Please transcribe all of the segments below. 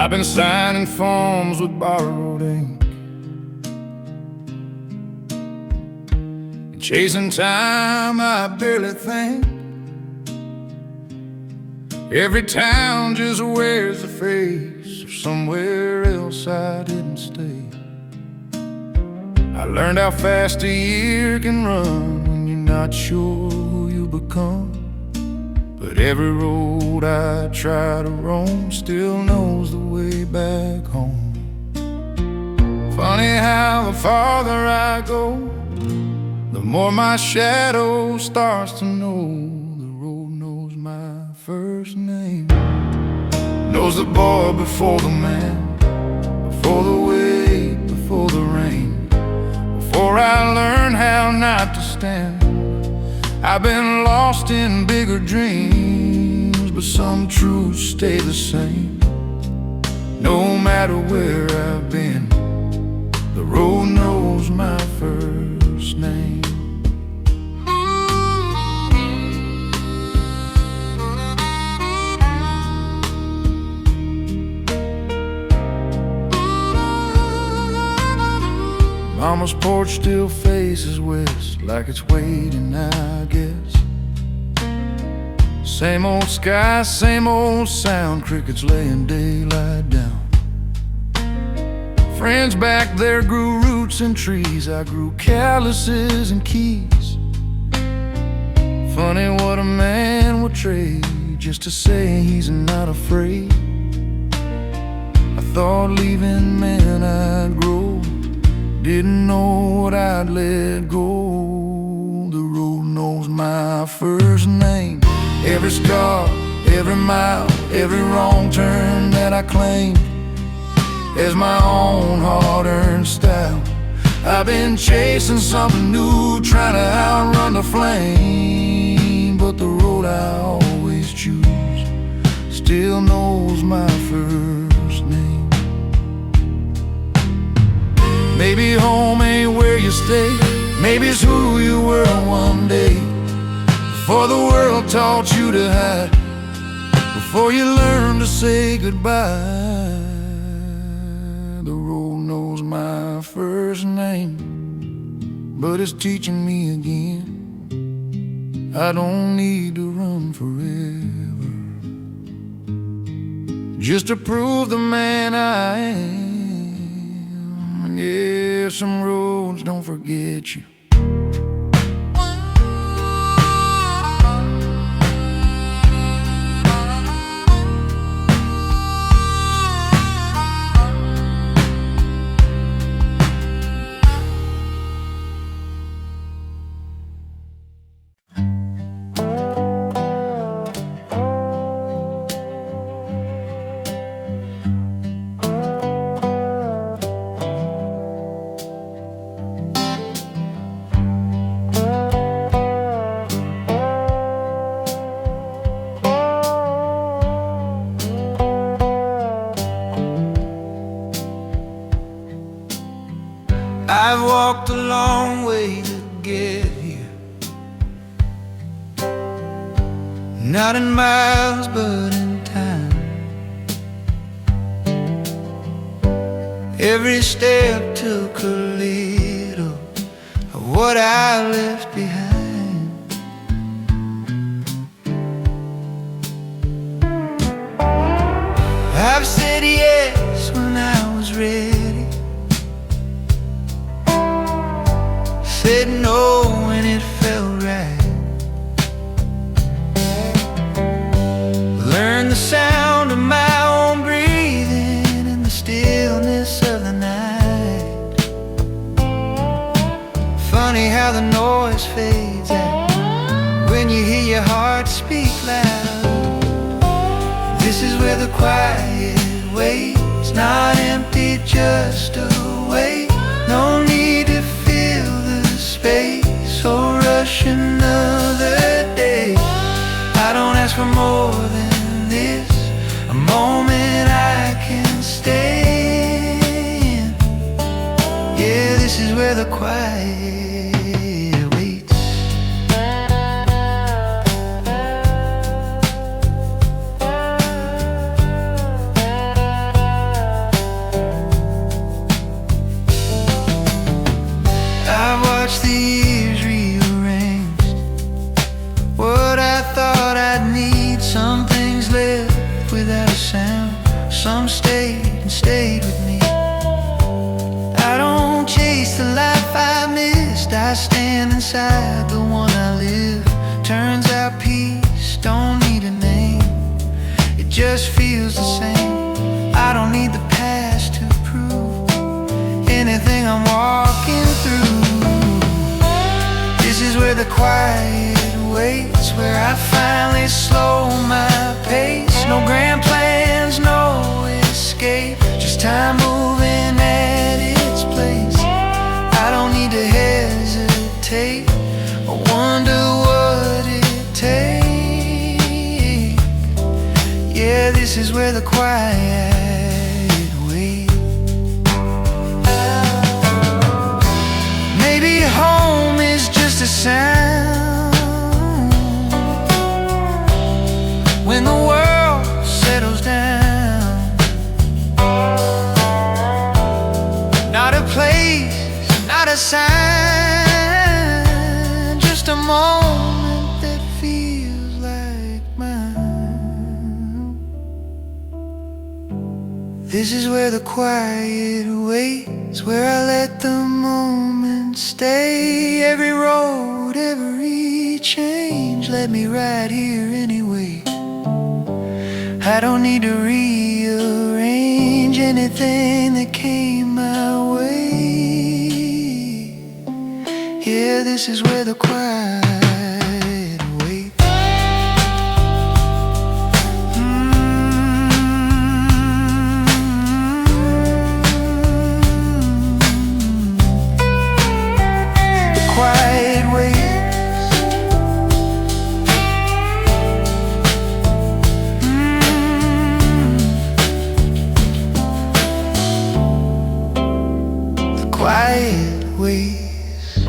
I've been signing forms with borrowed ink and chasing time I barely think. Every town just wears the face of somewhere else I didn't stay. I learned how fast a year can run when you're not sure who you become. But every road I try to roam still knows the way back home. Funny how the farther I go, the more my shadow starts to know. The road knows my first name, knows the boy before the man, before the wait, before the rain, before I learn how not to stand. I've been lost in bigger dreams, but some truths stay the same. No matter where I've been, the road knows my first name. Mama's porch still faces west, like it's waiting, I guess. Same old sky, same old sound, crickets laying daylight down. Friends back there grew roots in trees, I grew calluses and keys. Funny what a man would trade just to say he's not afraid. I thought leaving meant I'd grow, didn't know what I'd let go. The road knows my first name, every scar, every mile, every wrong turn that I claimed as my own hard-earned style. I've been chasing something new, trying to outrun the flame, but the road I always choose still knows my first name. Maybe home ain't where you stay, maybe it's who you were one day, before the world taught you to hide, before you learned to say goodbye. The road knows my first name, but it's teaching me again, I don't need to run forever, just to prove the man I am. And yeah, some roads don't forget you. I've walked a long way to get here, not in miles but in time. Every step took a little of what I left behind. I've said yes when I was ready, said no when it felt right, learned the sound of my own breathing in the stillness of the night. Funny how the noise fades out when you hear your heart speak loud. This is where the quiet waits, not empty, just a wait. No need to fill the space or rush another day. I don't ask for more than this, a moment I can stay in. Yeah, this is where the quiet waits. stayed and stayed with me. I don't chase the life I missed, I stand inside the one I live. Turns out peace don't need a name, it just feels the same. I don't need the past to prove anything I'm walking through. This is where the quiet waits, where I finally slow my pace. No grand plans, no escape, just time moving at its place. I don't need to hesitate or wonder what it takes. Yeah, this is where the quiet waits. Maybe home is just a sound when the world settles down. Not a place, not a sign, just a moment that feels like mine. This is where the quiet waits, where I let the moment stay. Every road, every change led me right here anyway. I don't need to rearrange anything that came my way. Yeah, this is where the quiet waits. The quiet waits. Quiet ways.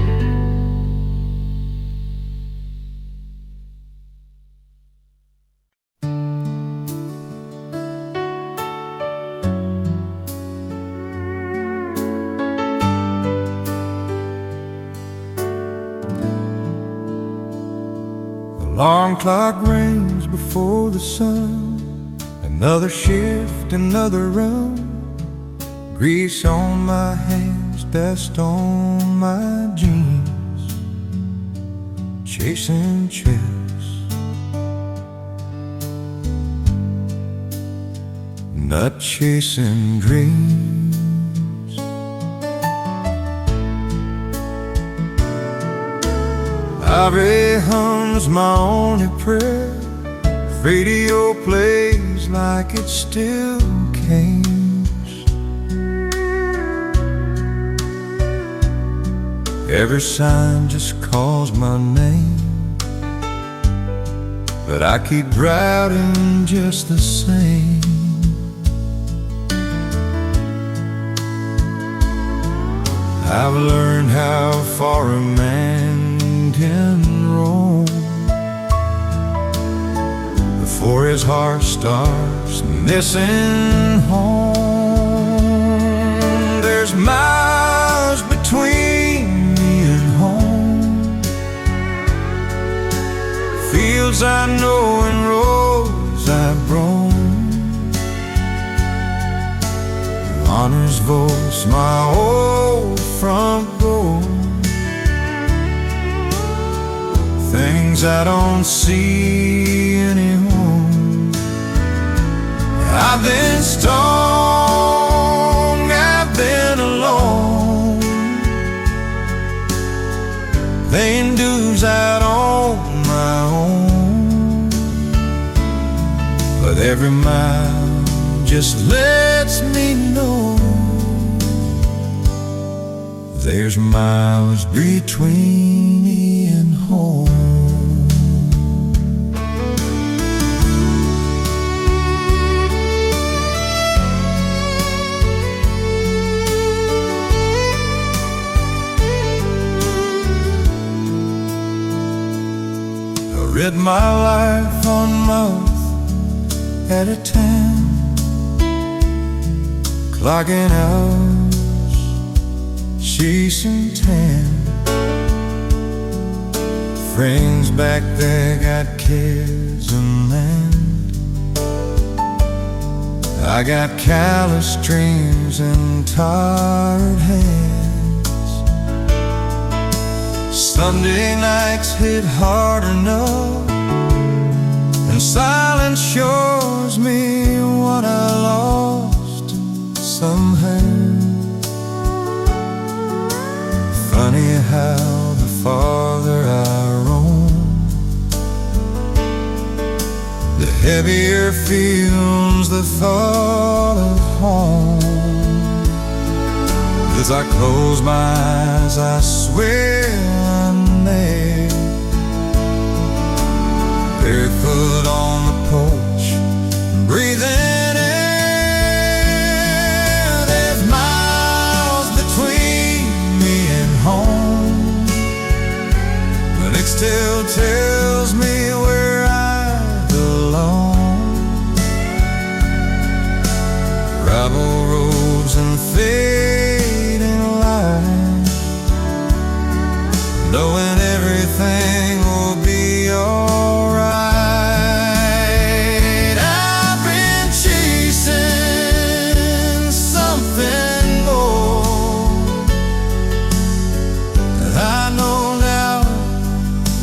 The alarm clock rings before the sun. Another shift, another run. Grease on my hands, dust on my jeans. Chasing checks, not chasing dreams. Ivy hums my only prayer. Radio plays like it still came. Every sign just calls my name, but I keep routing just the same. I've learned how far a man can roam before his heart starts missing home. There's miles between me and home, fields I know and roads I've roamed. Your honor's voice, my old front door. Things I don't see anymore. I've been strong, I've been alone, paying dues out on my own. But every mile just lets me know there's miles between me and home. I read my life on mouth at a time, clocking hours, chasing time. Friends back there got kids and land. I got callous dreams and tired hands. Sunday nights hit hard enough, and silence shows me what I lost somehow. Funny how the farther I roam, the heavier feels the thought of home. As I close my eyes, I swear I'm there, barefoot on the porch, breathing air. There's miles between me and home, but it still tells me where I belong. Gravel roads and fading light, knowing everything will be alright. I've been chasing something more, and I know now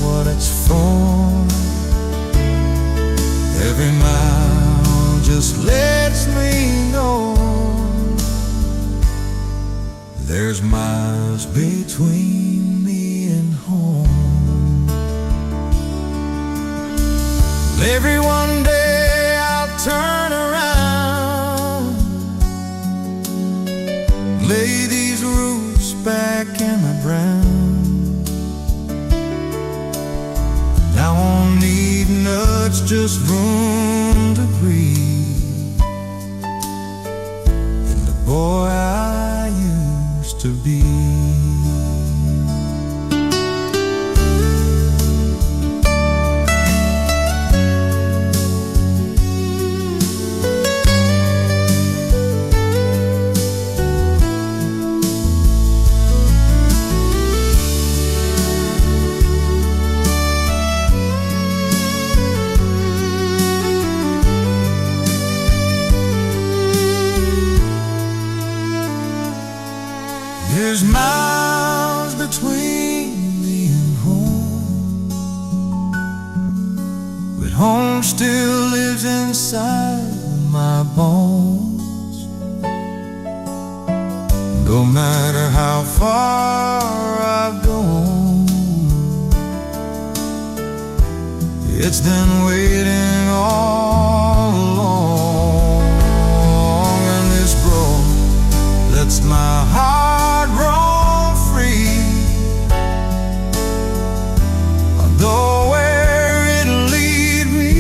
what it's for. Every mile just lets me know there's miles between me and home. Every one day I'll turn around, lay these roots back in the ground. Now I won't need much, just room to breathe, and the boy I used to be. There's miles between me and home, but home still lives inside my bones. No matter how far I've gone, it's been waiting all along. And this road lets my heart roam free. I know where it'll lead me,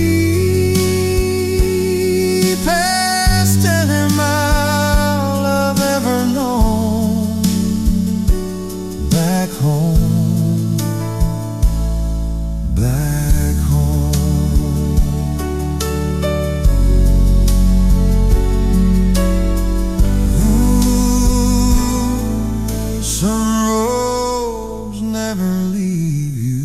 past any mile I've ever known. Back home, back home. Ooh, some roads never leave you.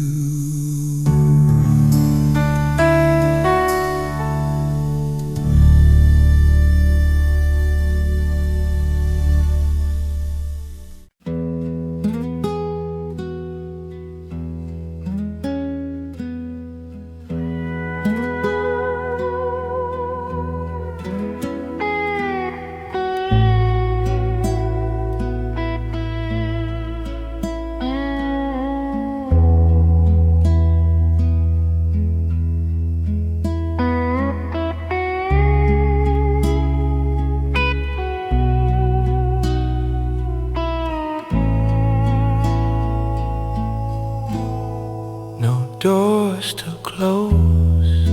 No doors to close,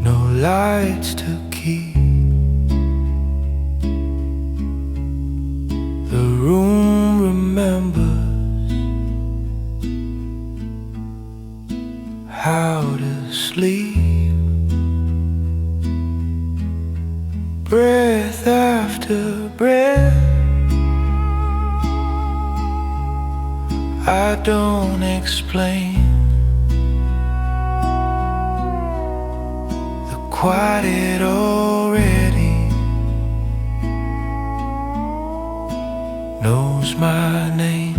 no lights to keep. The room remembers how to sleep. Breath after breath, I don't explain the quiet already knows my name.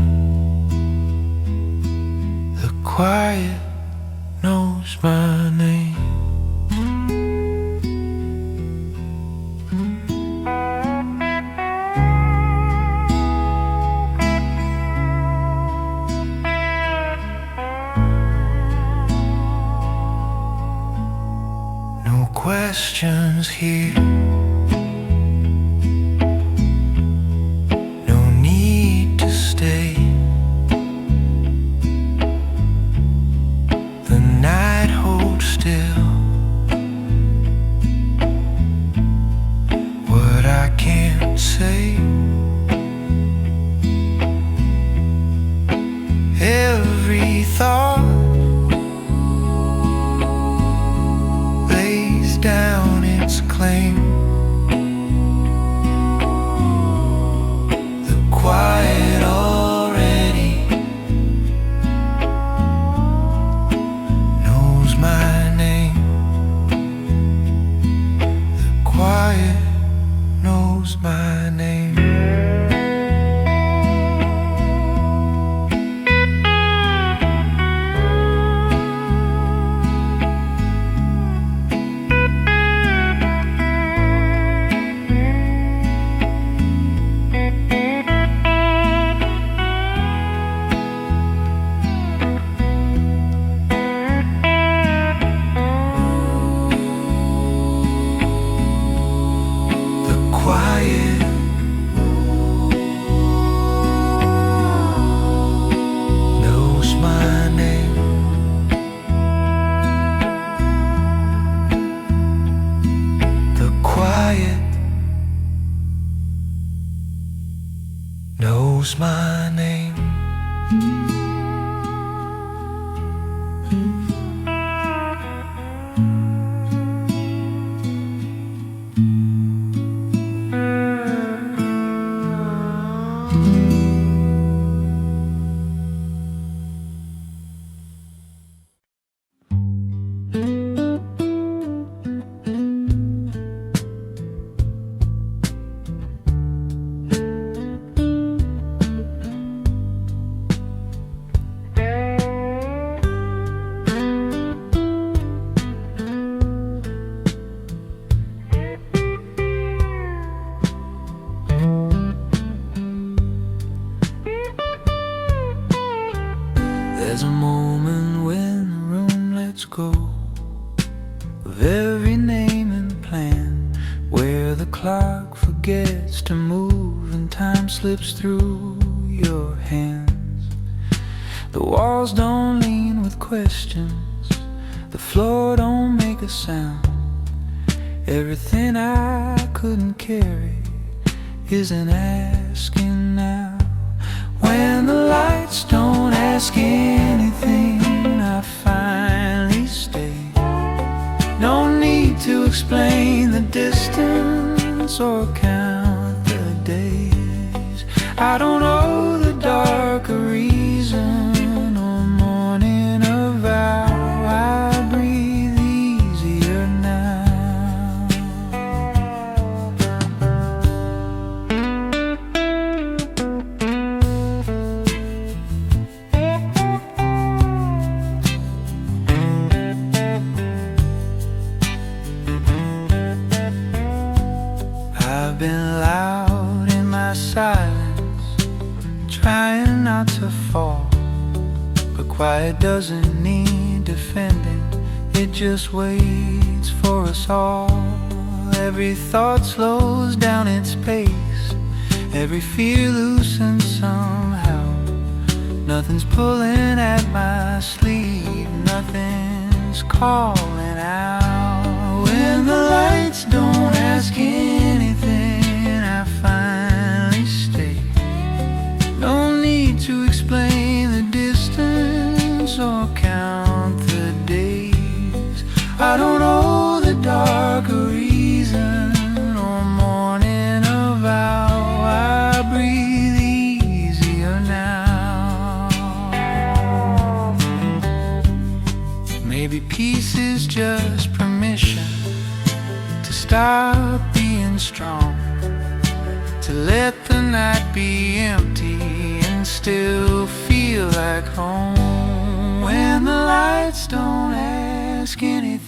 The quiet knows my name. No questions here, no need to stay. The night holds still what I can't say. Every thought lays down its claim. The quiet already knows my name. The quiet knows my name. Quiet knows my name. The quiet knows my name. There's a moment when the room lets go of every name and plan, where the clock forgets to move and time slips through your hands. The walls don't lean with questions, the floor don't make a sound. Everything I couldn't carry isn't asking now. When the lights don't ask anything, I finally stay. No need to explain the distance or count the days. I don't know the dark a reason or morning a vow. I breathe easier now. I've been loud in my silence, trying not to fall. But quiet doesn't need defending, it just waits for us all. Every thought slows down its pace, every fear loosens somehow. Nothing's pulling at my sleeve, nothing's calling out. When the lights don't ask anything, I finally stay. No need to explain the distance or count the days. I don't know the dark a reason or morning a vow. I breathe easier now. Maybe peace is just permission stop being strong, to let the night be empty and still feel like home. When the lights don't ask anything,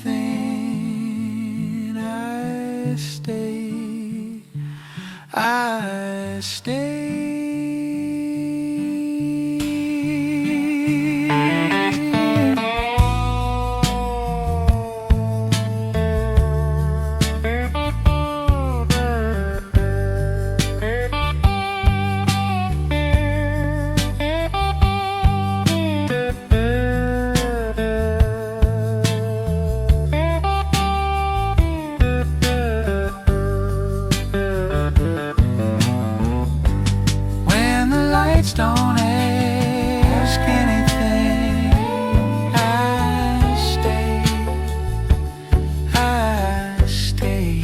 I stay, I stay. Don't ask anything, I stay, I stay.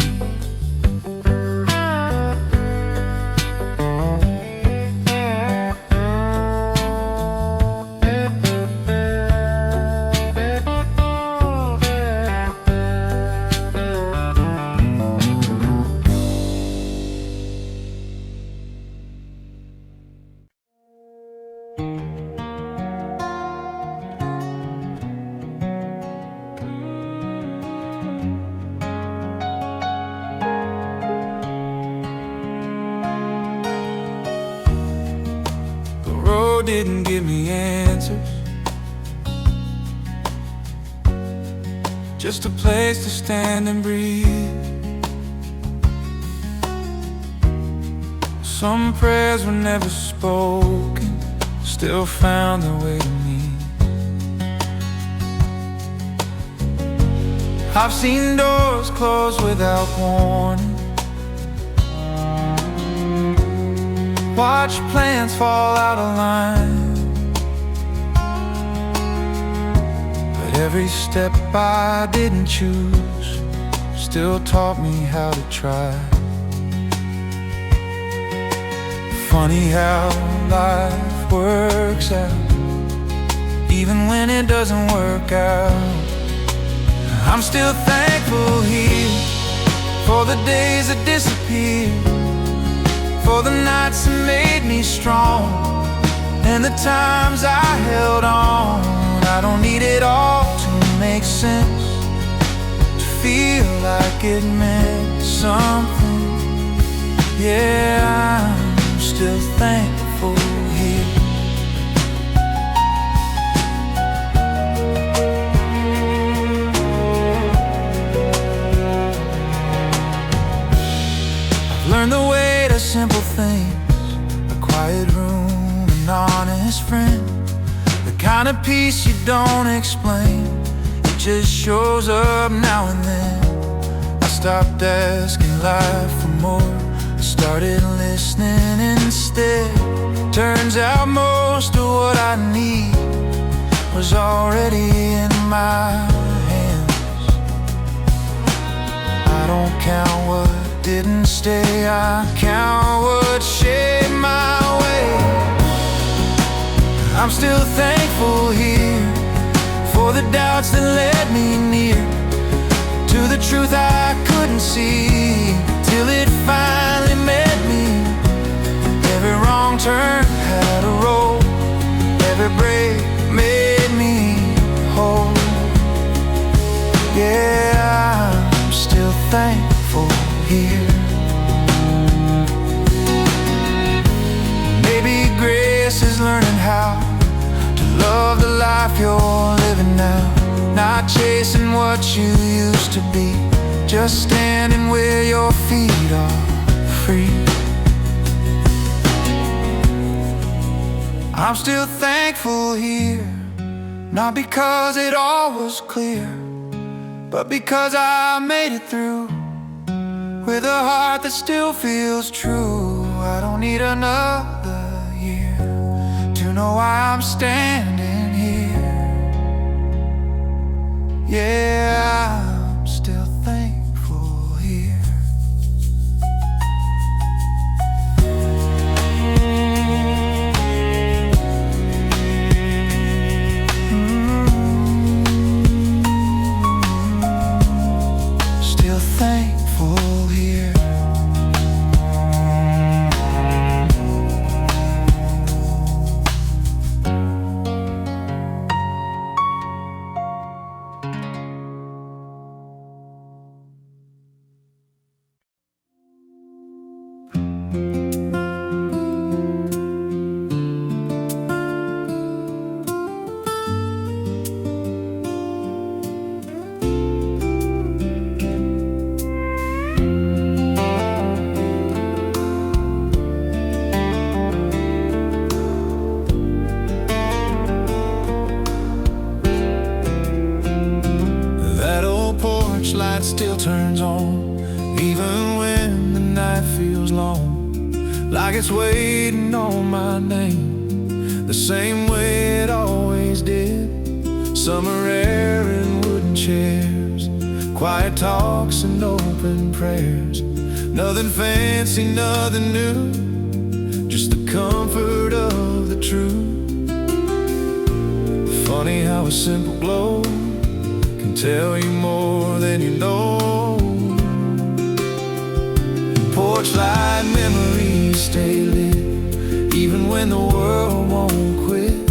Didn't give me answers, just a place to stand and breathe. Some prayers were never spoken, still found their way to me. I've seen doors close without warning, watch plans fall out of line, but every step I didn't choose still taught me how to try. Funny how life works out, even when it doesn't work out. I'm still thankful here for the days that disappeared, for the nights that made me strong, and the times I held on. I don't need it all to make sense, to feel like it meant something. Yeah, I'm still thankful here. I've learned the way to simple things, a quiet room, an honest friend, the kind of peace you don't explain, it just shows up now and then. I stopped asking life for more, I started listening instead. Turns out most of what I need was already in my hands. I don't count what didn't stay, I count what shaped my way. I'm still thankful here for the doubts that led me near to the truth I couldn't see till it finally met me. Every wrong turn had a role, every break made me whole. Yeah, I'm still thankful here. Maybe grace is learning how to love the life you're living now, not chasing what you used to be, just standing where your feet are free. I'm still thankful here, not because it all was clear, but because I made it through with a heart that still feels true. I don't need another year to know why I'm standing here. Yeah, I'm still thankful here. Still thankful like it's waiting on my name, the same way it always did. Summer air and wooden chairs, quiet talks and open prayers. Nothing fancy, nothing new, just the comfort of the truth. Funny how a simple glow can tell you more than you know. Porch light memories stay lit, even when the world won't quit.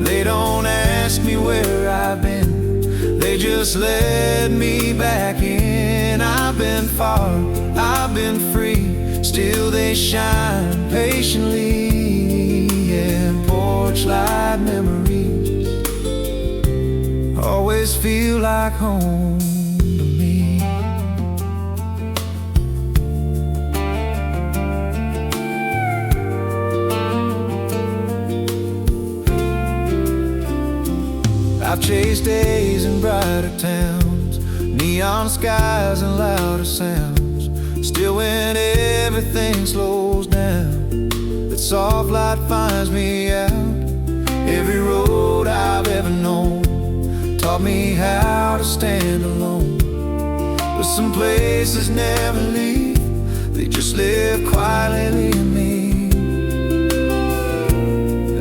They don't ask me where I've been, they just let me back in. I've been far, I've been free, still they shine patiently. Yeah, porch light memories always feel like home to me. I've chased days in brighter towns, neon skies and louder sounds. Still when everything slows down, that soft light finds me out. Every road I've ever known taught me how to stand alone. But some places never leave, they just live quietly in me.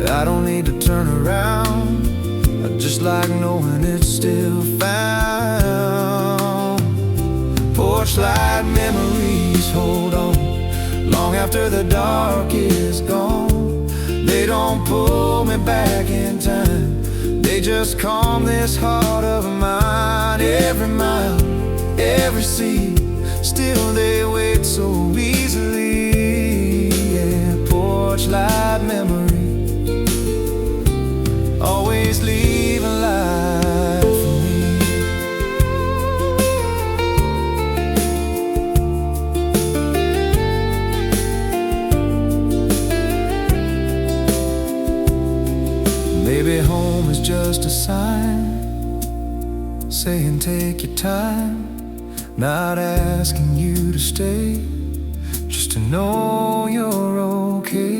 I don't need to turn around, I just like knowing it's still found. Porch light memories hold on, long after the dark is gone. They don't pull me back in time, they just calm this heart of mine. Every mile, every sea, still they wait so easily. Yeah, porch light memories always leave a light for me. Maybe home is just a sign saying take your time, not asking you to stay, just to know you're okay.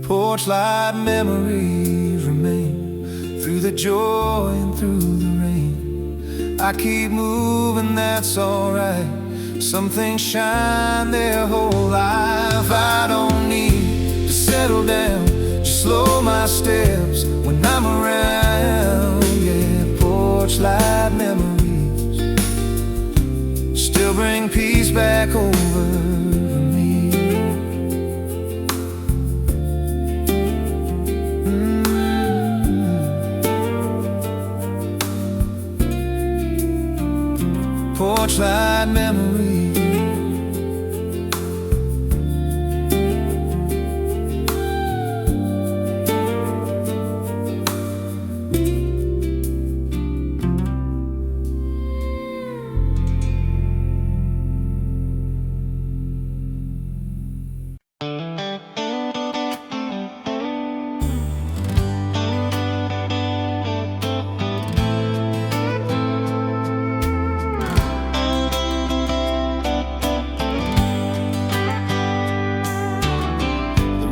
Porch light memories remain through the joy and through the rain. I keep moving, that's alright. Some things shine their whole life. I don't need to settle down, just slow my steps when I'm around. Yeah, porch light memories still bring peace back over me. Porch light memories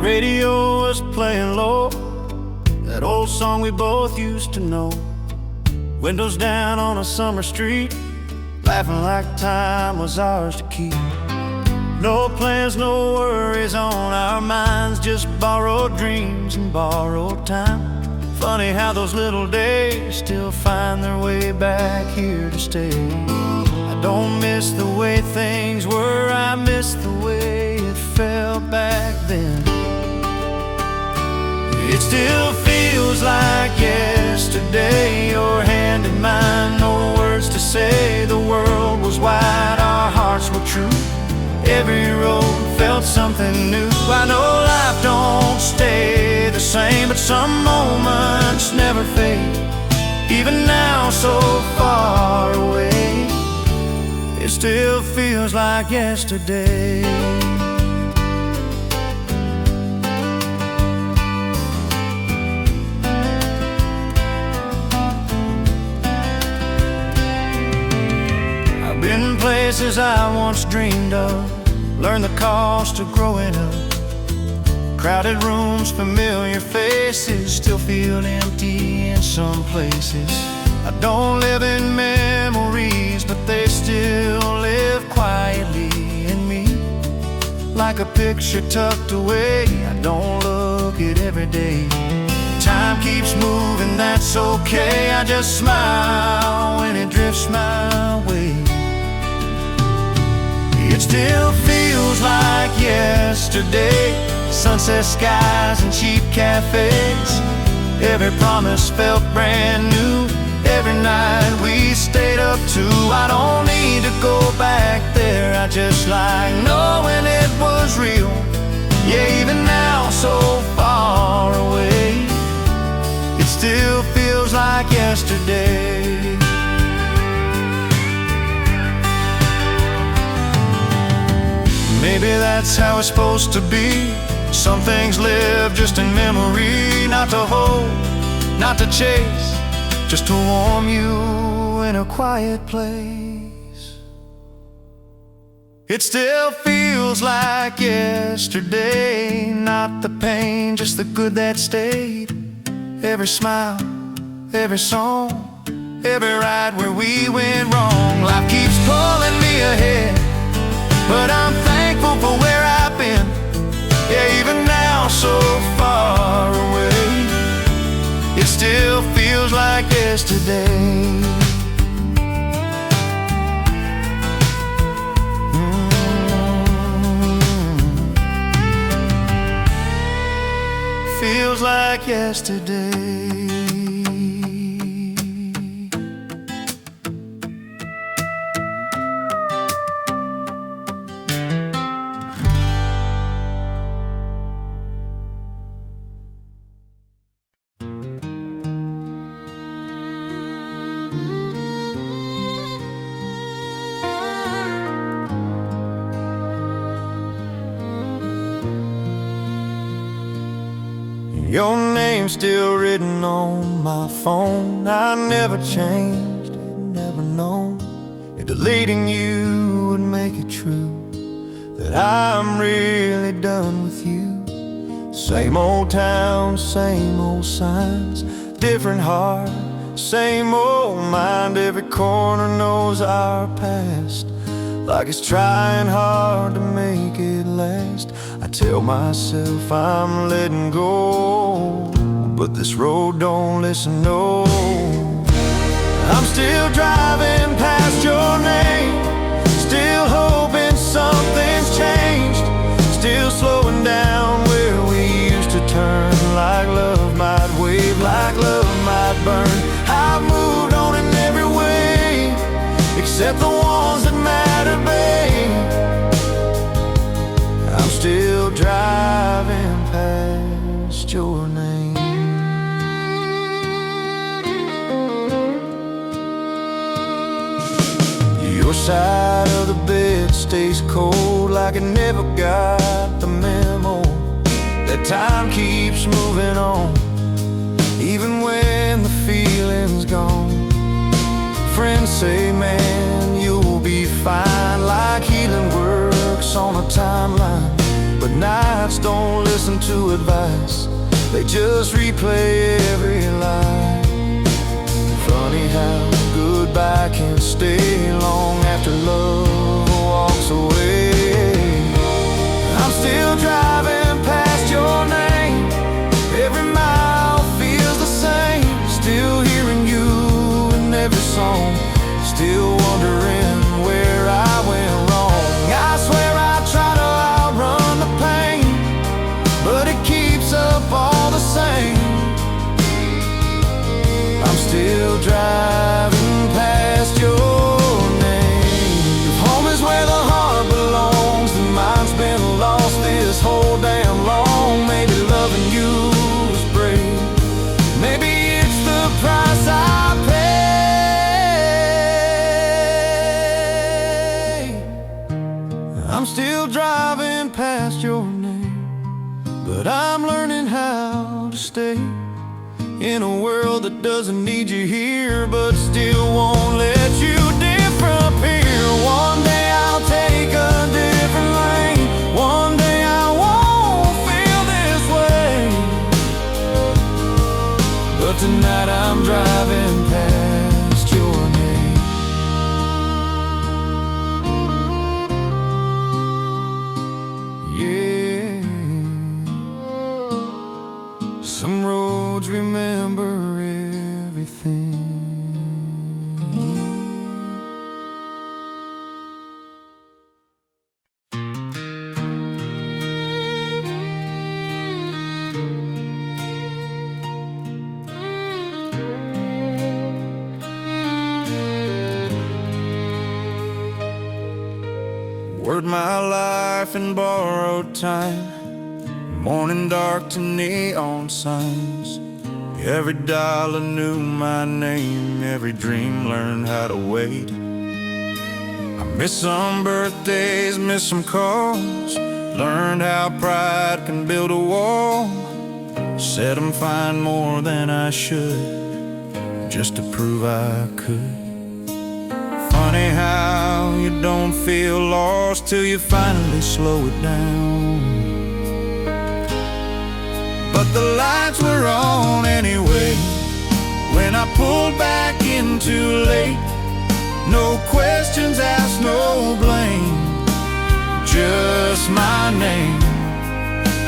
radio was playing low, that old song we both used to know. Windows down on a summer street, laughing like time was ours to keep. No plans, no worries on our minds, just borrowed dreams and borrowed time. Funny how those little days still find their way back here to stay. I don't miss the way things were, I miss the way it felt back then. It still feels like yesterday, your hand in mine, no words to say. The world was wide, our hearts were true. Every road felt something new. I know life don't stay the same, but some moments never fade. Even now so far away, it still feels like yesterday. Been places I once dreamed of, learn the cost of growing up. Crowded rooms, familiar faces, still feel empty in some places. I don't live in memories, but they still live quietly in me. Like a picture tucked away, I don't look at every day. Time keeps moving, that's okay. I just smile when it drifts my way. It still feels like yesterday. Sunset skies and cheap cafes. Every promise felt brand new. Every night we stayed up too. I don't need to go back there, I just like knowing it was real. Yeah, even now so far away, it still feels like yesterday. Maybe that's how it's supposed to be. Some things live just in memory, not to hold, not to chase, just to warm you in a quiet place. It still feels like yesterday, not the pain, just the good that stayed. Every smile, every song, every ride where we went wrong. Life keeps pulling me ahead, but I'm thankful for where I've been. Yeah, even now so far away, it still feels like yesterday. Feels like yesterday. Your name's still written on my phone. I never changed, never known if deleting you would make it true that I'm really done with you. Same old town, same old signs, different heart, same old mind. Every corner knows our past, like it's trying hard to make it last. I tell myself I'm letting go, but this road don't listen, no. I'm still driving past your name, still hoping something's changed, still slowing down where we used to turn. Like love might wave, like love might burn. I've moved on in every way, except the ones that matter, babe. I'm still driving past your name. Your side of the bed stays cold, like it never got the memo that time keeps moving on, even when the feeling's gone. Friends say, man, you'll be fine, like healing works on a timeline. But nights don't listen to advice, they just replay every lie. Funny how goodbye can stay long after love walks away. I'm still driving past your name, every mile feels the same. Still hearing you in every song, still wondering where I went wrong. I swear I try to outrun the pain, but it keeps up all the same. I'm still driving past your name. If home is where the heart belongs, then mine's been lost this whole damn long. Maybe loving you was brave, maybe it's the price I pay. I'm still driving past your name, but I'm learning how to stay in a world that doesn't need you here, but still won't let you disappear. One day I'll take a different lane, Worked my life in borrowed time, morning dark to neon signs. Every dollar knew my name, every dream learned how to wait. I missed some birthdays, missed some calls, learned how pride can build a wall. Said I'm fine more than I should, just to prove I could. Funny how you don't feel lost till you finally slow it down. But the lights were on anyway when I pulled back in too late. No questions asked, no blame, just my name.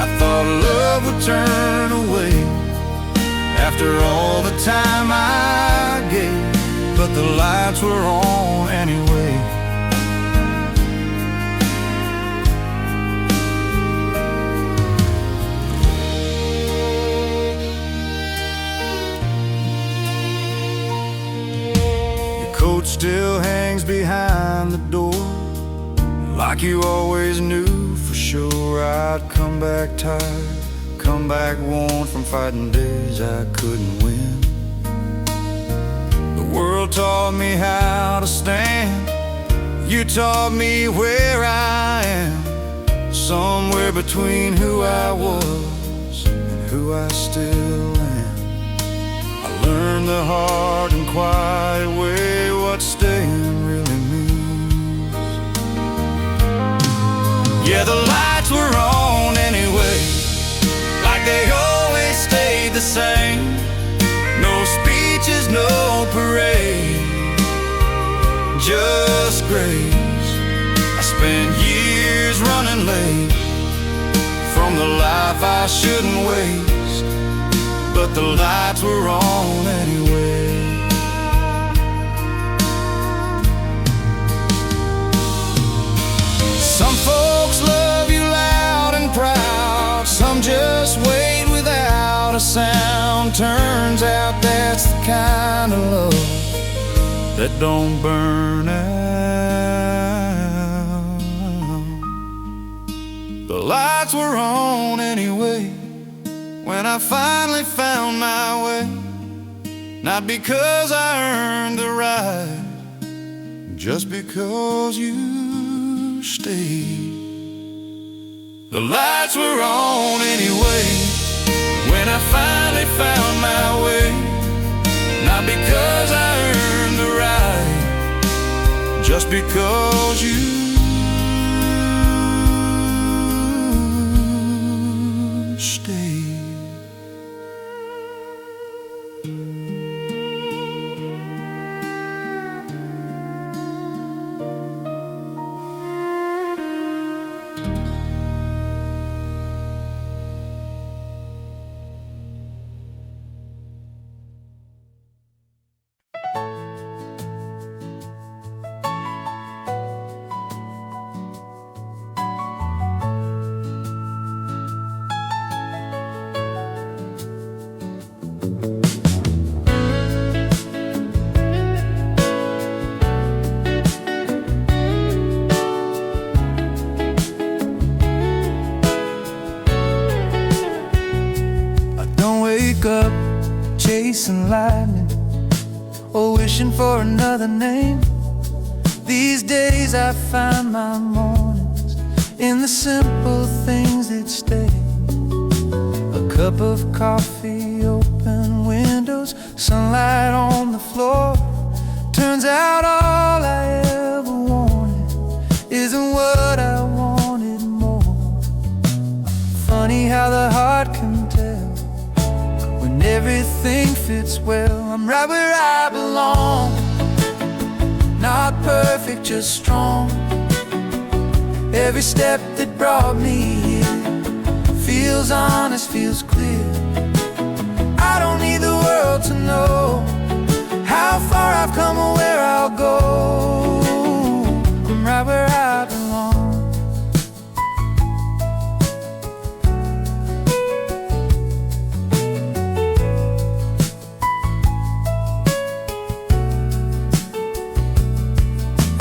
I thought love would turn away after all the time I gave, but the lights were on anyway. Your coat still hangs behind the door, like you always knew for sure I'd come back tired, come back worn from fighting days I couldn't win. The world taught me how to stand, you taught me where I am, somewhere between who I was and who I still am. I learned the hard and quiet way what staying really means. Yeah, the lights were on anyway, like they always stayed the same. No speeches, no parade, just grace. I spent years running late from the life I shouldn't waste, but the lights were on anyway. Some folks love you loud and proud, some just wait without a sound. Turns out that's the kind of love that don't burn out. The lights were on anyway when I finally found my way, not because I earned the right, just because you stayed. The lights were on anyway when I finally found my way, not because I earned the right, just because you stayed. Up chasing lightning or wishing for another name. These days I find my mornings in the simple things that stay. A cup of coffee, open windows, sunlight on the floor. Turns out all I ever wanted isn't what I wanted more. Funny how the heart can tell when everything fits well. I'm right where I belong, not perfect, just strong. Every step that brought me here feels honest, feels clear. I don't need the world to know how far I've come or where I'll go. I'm right where I belong.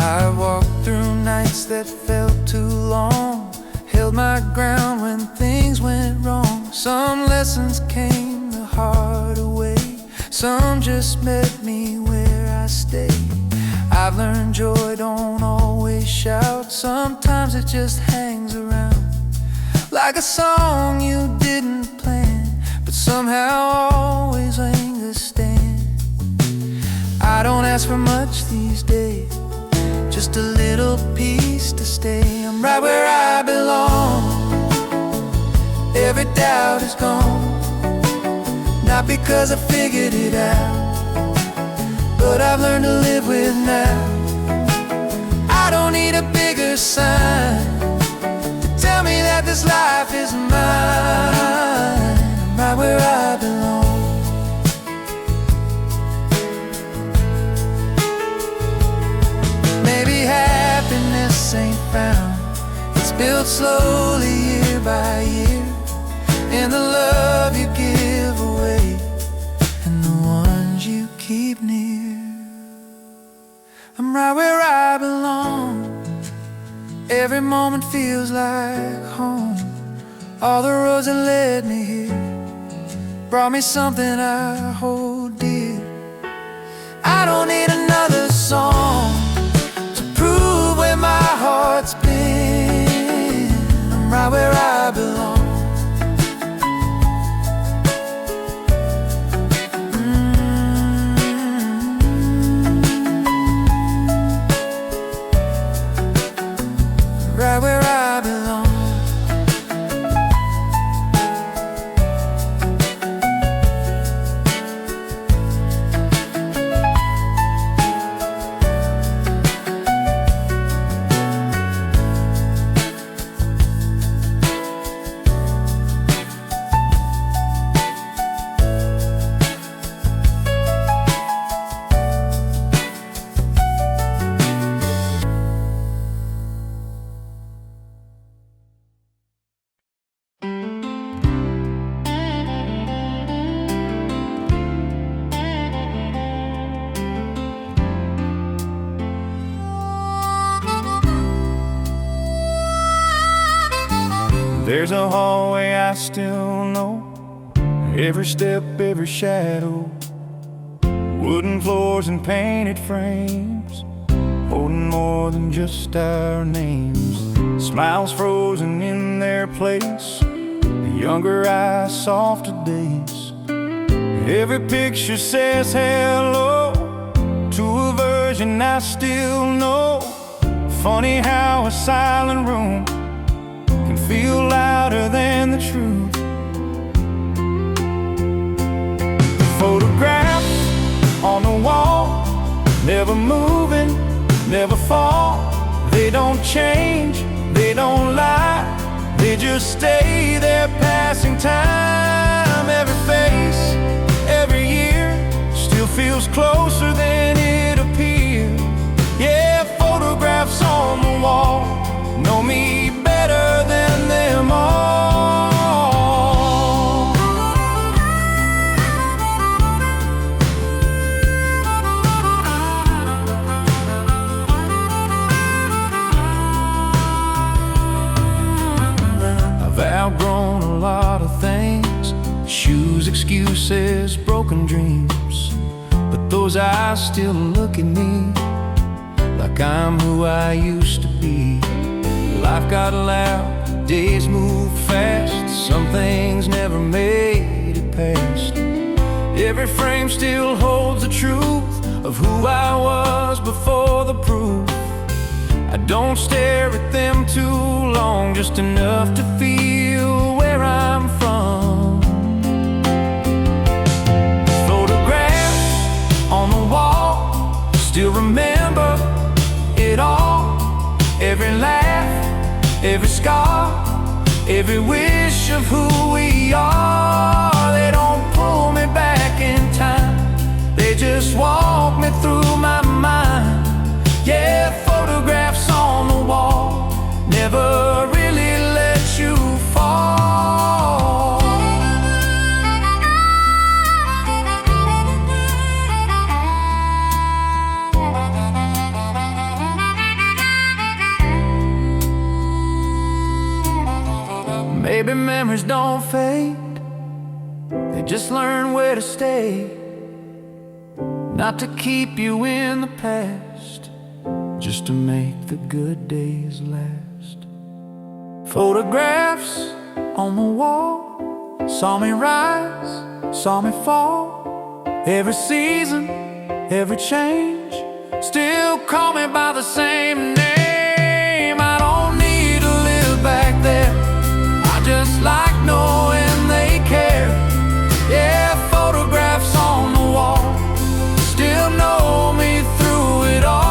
I walk through night nights that felt too long, held my ground when things went wrong. Some lessons came the hard way, some just met me where I stayed. I've learned joy don't always shout, sometimes it just hangs around, like a song you didn't plan, but somehow always understand. I don't ask for much these days, just a little peace to stay. I'm right where I belong, every doubt is gone. Not because I figured it out, but I've learned to live with now. I don't need a bigger sign to tell me that this life is mine. I'm right where I belong. Maybe happiness ain't found, it's built slowly year by year, in the love you give away and the ones you keep near. I'm right where I belong, every moment feels like home. All the roads that led me here brought me something I hold dear. I don't need another song to prove where my heart's been. I'm right where I belong. Right where I belong. There's a hallway I still know, every step, every shadow. Wooden floors and painted frames, holding more than just our names. Smiles frozen in their place, the younger eyes, softer days. Every picture says hello to a version I still know. Funny how a silent room can feel louder than the truth. Photographs on the wall, never moving, never fall. They don't change, they don't lie, they just stay there passing time. Every face, every year still feels closer than it appeared. Yeah, photographs on the wall know me better than them all. I've outgrown a lot of things, shoes, excuses, broken dreams, but those eyes still look at me like I'm who I used to be. Life got loud, days moved fast, some things never made it past. Every frame still holds the truth of who I was before the proof. I don't stare at them too long, just enough to feel where I'm from. Photographs on the wall, still remember it all. Every laugh, every scar, every wish of who we are. They don't pull me back in time, they just walk me through my mind. Yeah, photographs on the wall never really let you fall. Maybe memories don't fade, they just learn where to stay. Not to keep you in the past, just to make the good days last. Photographs on the wall saw me rise, saw me fall. Every season, every change, still call me by the same name. I don't need to live back there, I just like knowing they care. Yeah, photographs on the wall still know me through it all.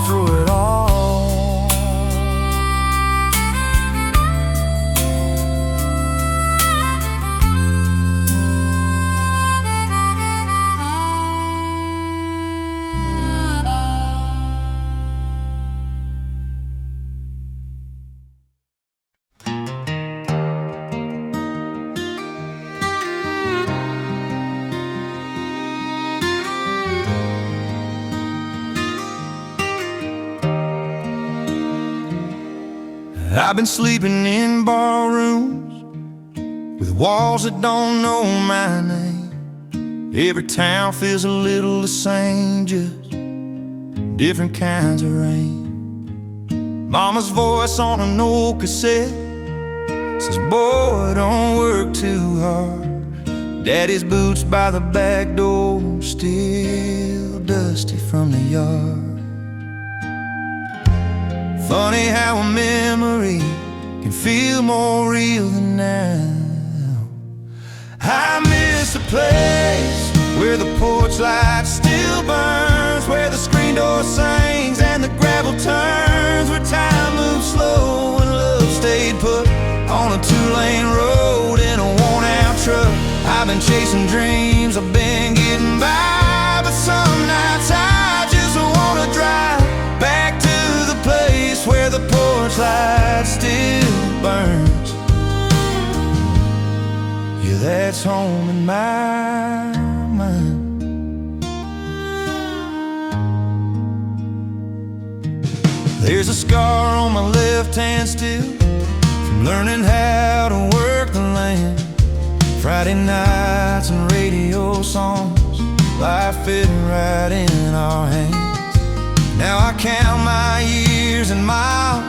Through it all. I've been sleeping in bar rooms with walls that don't know my name. Every town feels a little the same, just different kinds of rain. Mama's voice on an old cassette says, boy, don't work too hard. Daddy's boots by the back door, still dusty from the yard. Funny how a memory can feel more real than now. I miss a place where the porch light still burns, where the screen door sings and the gravel turns, where time moves slow and love stayed put on a two-lane road in a worn-out truck. I've been chasing dreams, I've been getting by, but some nights I just wanna drive back to the place where the porch light still burns. Yeah, that's home in my mind. There's a scar on my left hand still from learning how to work the land. Friday nights and radio songs, life fitting right in our hands. Now I count my years and miles,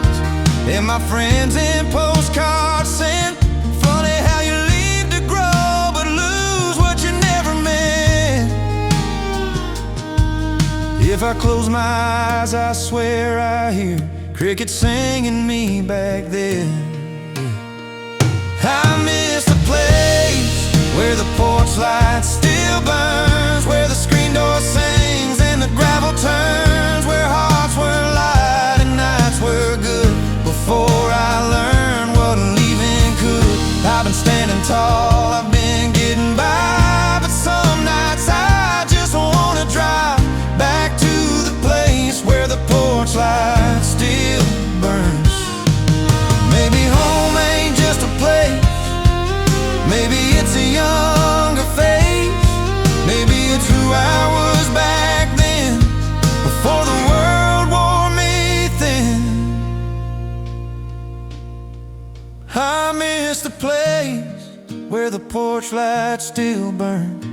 and my friends in postcards sent. Funny how you leave to grow, but lose what you never meant. If I close my eyes, I swear I hear crickets singing me back then. I miss the place where the porch light still burns, where the screen door sings and the gravel turns, where hearts were light and nights were good before I learned what leaving could. I've been standing tall, I've been getting by, but some nights I just wanna drive back to the place where the porch light still burns. Maybe home ain't just a place, maybe it's a younger face, maybe it's who I was back then, before the world wore me thin. I miss the place where the porch light still burns,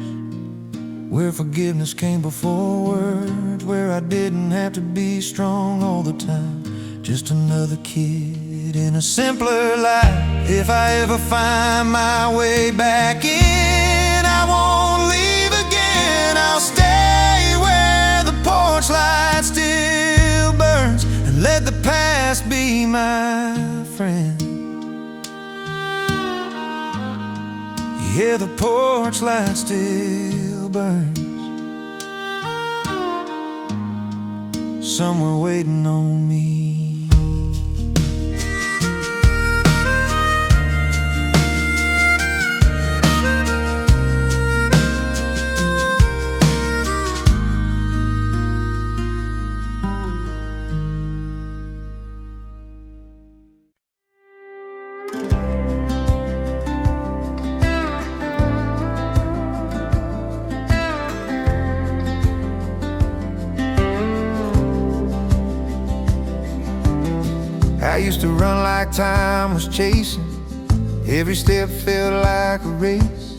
where forgiveness came before words, where I didn't have to be strong all the time, just another kid in a simpler life. If I ever find my way back in, I won't leave again. I'll stay where the porch light still burns, and let the past be my friend. Yeah, the porch light still burns, somewhere waiting on me. I used to run like time was chasing. Every step felt like a race,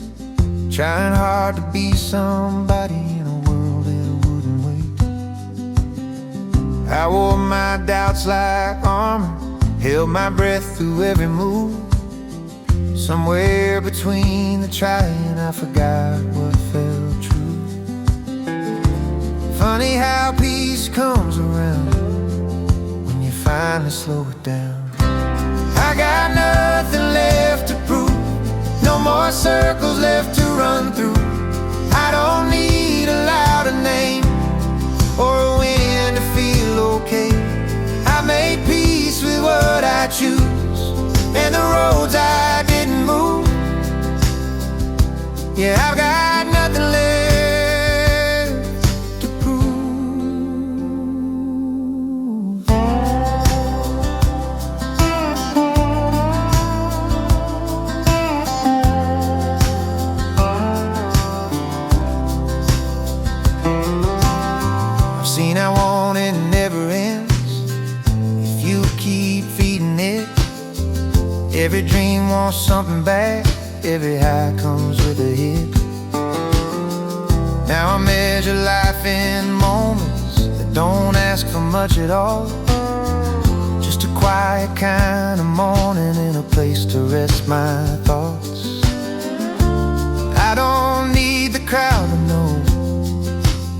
trying hard to be somebody in a world that wouldn't wait. I wore my doubts like armor, held my breath through every move. Somewhere between the trying, I forgot what felt true. Funny how peace comes around when you finally slow it down. I got nothing left to prove, no more circles left to run through. I don't need a louder name or a win to feel okay. I made peace with what I choose and the roads I didn't move. Yeah, I've got nothing left to prove. I've seen how want it never ends if you keep feeding it. Every dream wants something back, every high comes with a hit. Now I measure life in moments that don't ask for much at all. Just a quiet kind of morning in a place to rest my thoughts. I don't need the crowd to know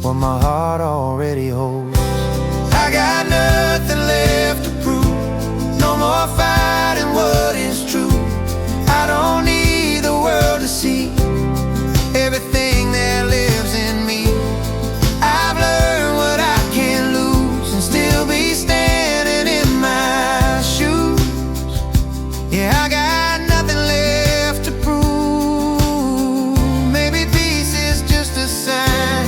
what my heart already holds. I got nothing left to prove, no more fighting what is true. I don't need the world to see everything that lives in me. I've learned what I can't lose and still be standing in my shoes. Yeah, I got nothing left to prove. Maybe peace is just a sign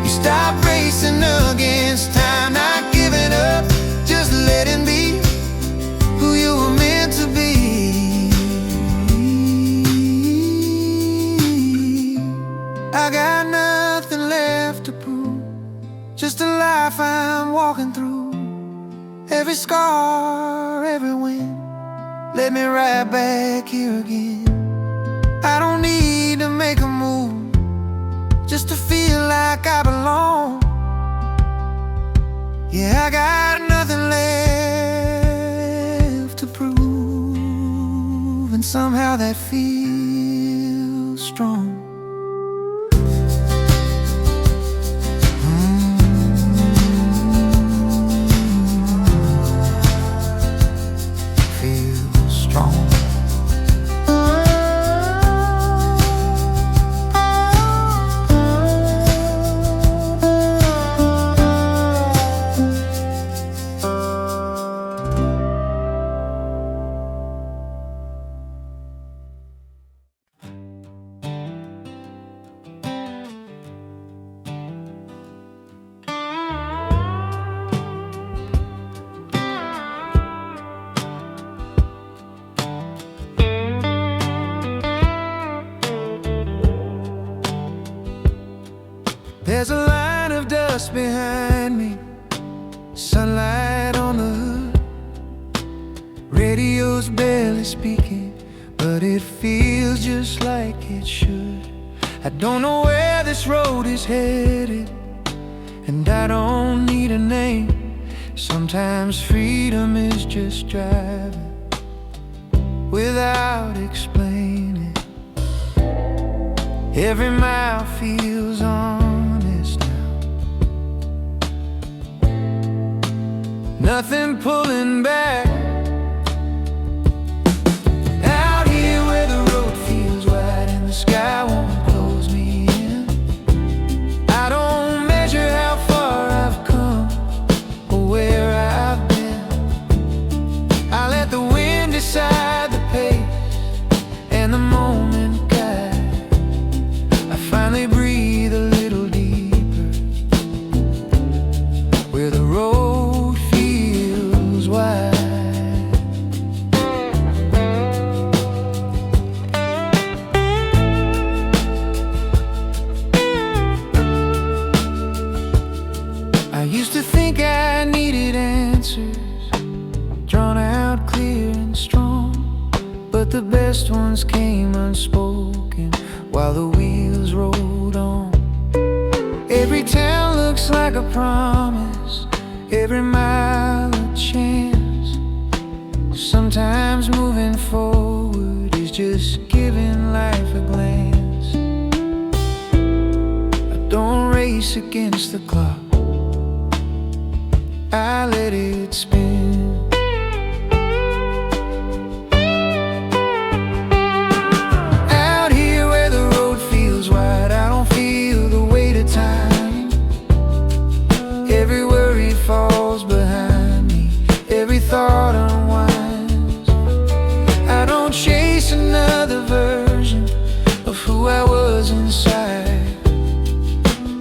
you stop racing against time, not giving up, just letting be who you were meant to be. I got nothing left to prove, just a life I'm walking through. Every scar, every win, let me right back here again. I don't need to make a move just to feel like I belong. Yeah, I got nothing left to prove, and somehow that feels strong. Feels strong. There's a line of dust behind me, sunlight on the hood. Radio's barely speaking, but it feels just like it should. I don't know where this road is headed, and I don't need a name. Sometimes freedom is just driving without explaining. Every mile feels honest now, nothing pulling back. Out here where the road feels wide and the sky won't close me in, I don't measure how far I've come or where I've been. I let the wind decide the pace and the moment guide. I finally breathe a little deeper where the road feels wide. best ones came unspoken while the wheels rolled on. Every town looks like a promise, every mile a chance. Sometimes moving forward is just giving life a glance. I don't race against the clock, I let it spin. Out here where the road feels wide, I don't feel the weight of time. Every worry falls behind me, every thought unwinds. I don't chase another version of who I was inside.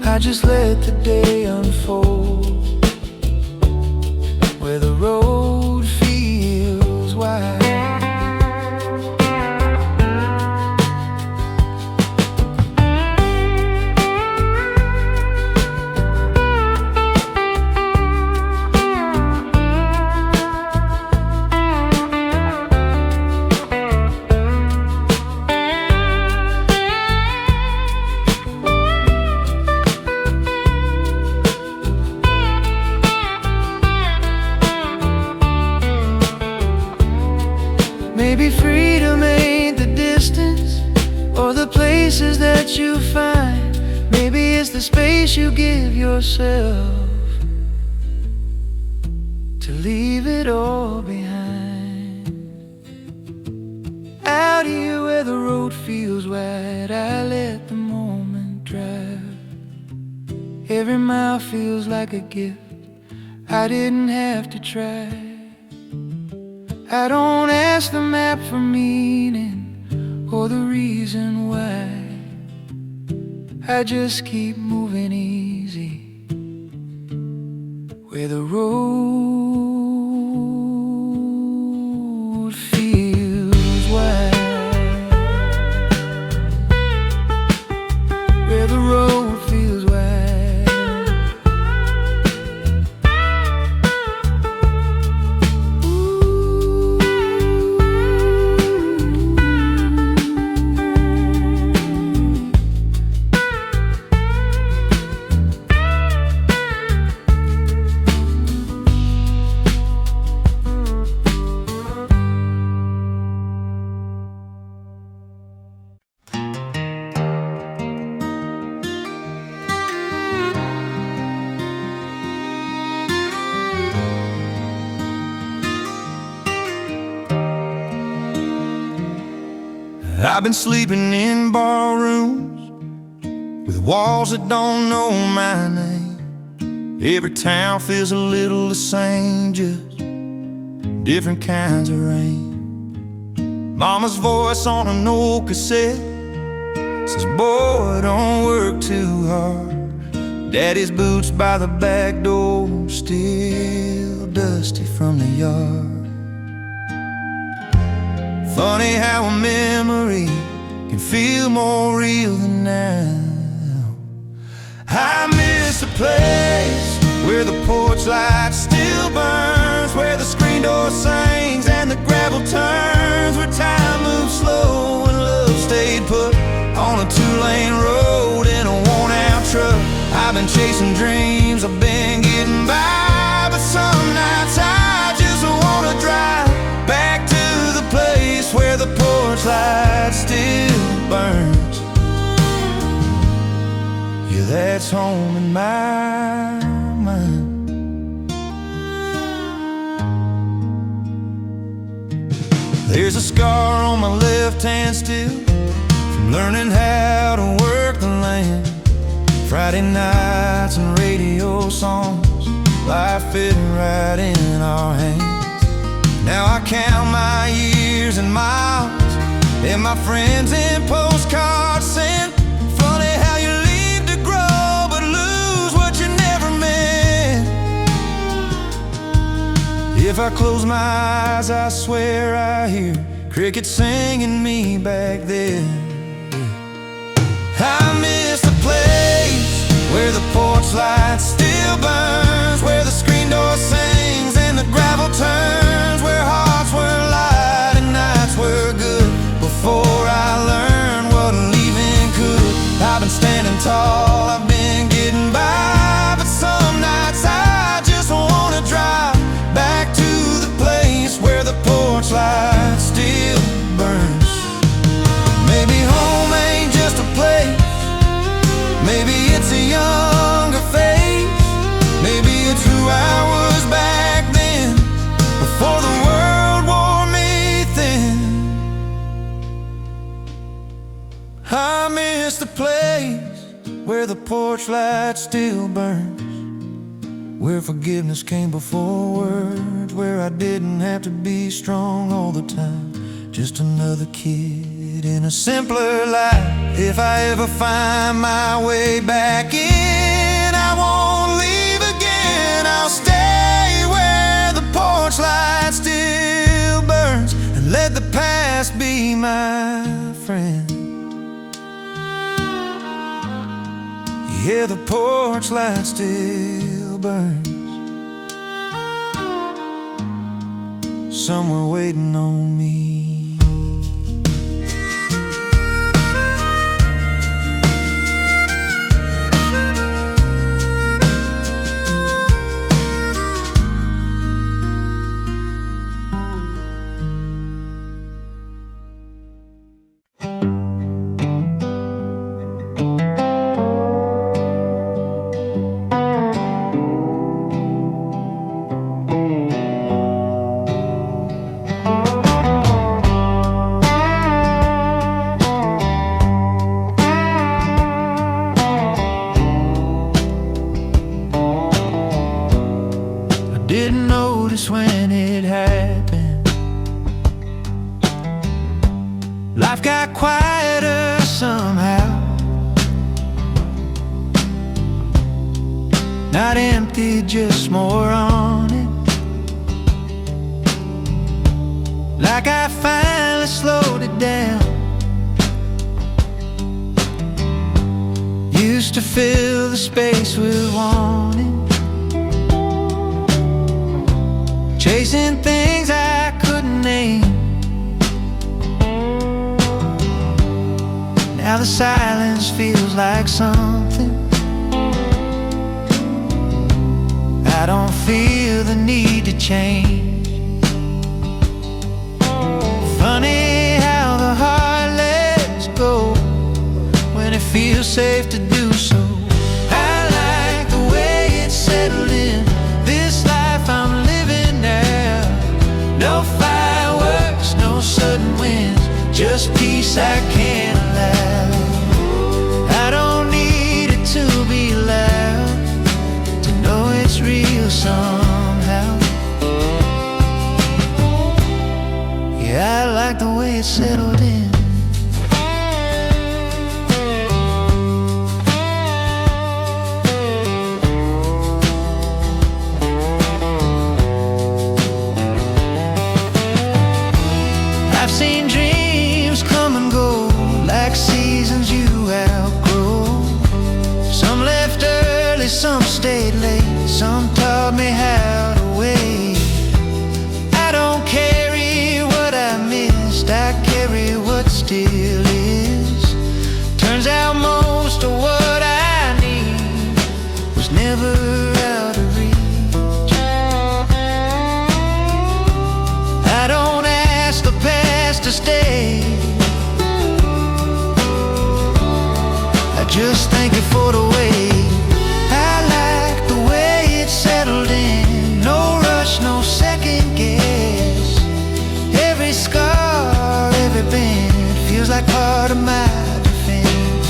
I just let the day unfold where the road feels wide. Maybe freedom ain't the distance or the places that you find. Maybe it's the space you give yourself to leave it all behind. Out here where the road feels wide, I let the moment drive. Every mile feels like a gift, I didn't have to try. I don't ask the map for meaning or the reason why. I just keep moving easy where the road feels wide. Where the road feels wide. I've been sleeping in barrooms with walls that don't know my name. Every town feels a little the same, just different kinds of rain. Mama's voice on an old cassette says, boy, don't work too hard. Daddy's boots by the back door, still dusty from the yard. Funny how a memory can feel more real than now. I miss a place where the porch light still burns, where the screen door sings and the gravel turns, where time moves slow and love stayed put on a two-lane road in a worn-out truck. I've been chasing dreams, I've been getting by, but some nights I just wanna drive back to the place where the porch light still burns. Yeah, that's home in my mind. There's a scar on my left hand still from learning how to work the land. Friday nights and radio songs, life fitting right in our hands. Now I count my years and miles, and my friends in postcards sent. Funny how you leave to grow but lose what you never meant. If I close my eyes, I swear I hear crickets singing me back there. I miss the place where the porch light still burns, where the screen door sings and the gravel turns, where hearts were light and nights were good where the porch light still burns, where forgiveness came before words, where I didn't have to be strong all the time, just another kid in a simpler life. If I ever find my way back in, I won't leave again. I'll stay where the porch light still burns, and let the past be my friend. Yeah, the porch light still burns, somewhere waiting on me. Didn't notice when it happened. Life got quieter somehow. Not empty, just more on it. Like I finally slowed it down. Used to fill the space with wanting, chasing things I couldn't name. Now the silence feels like something. I don't feel the need to change. Funny how the heart lets go when it feels safe to do so. I like the way it's settled in, this life I'm living now. No fireworks, no sudden winds, just peace I can't allow. I don't need it to be loud to know it's real somehow. Yeah, I like the way it's settled in. I've seen dreams come and go like seasons you outgrow. Some left early, some stayed late, some taught me how to wait. I don't carry what I missed, I carry what still is. Turns out most of what I need was never out of reach. I don't ask the past to stay, I just thank you for the way. I like the way it's settled in, no rush, no second guess. Every scar, every bend feels like part of my defense.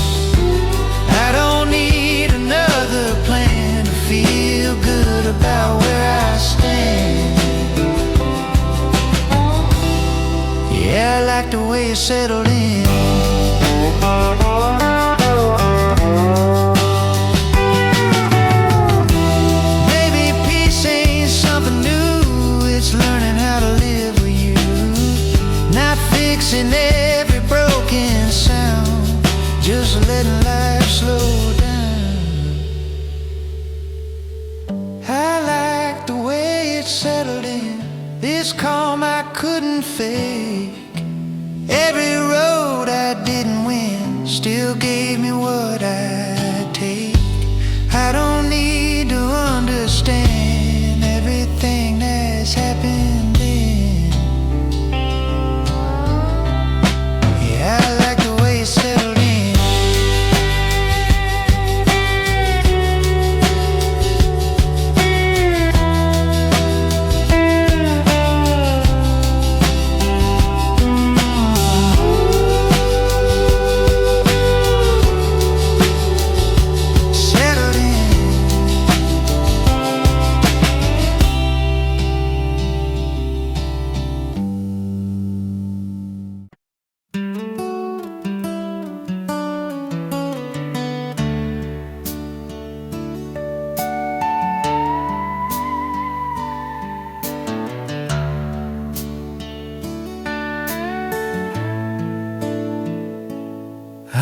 I don't need another plan to feel good about where I stand. Yeah, I like the way it's settled in. Maybe peace ain't something new, it's learning how to live with you, not fixing every broken sound, just letting life slow down. I like the way it's settled in, this calm I couldn't fake. Every road I didn't win still gave me what I'd take. I don't need to understand everything that's happened then. Yeah, I like the way it's settled in.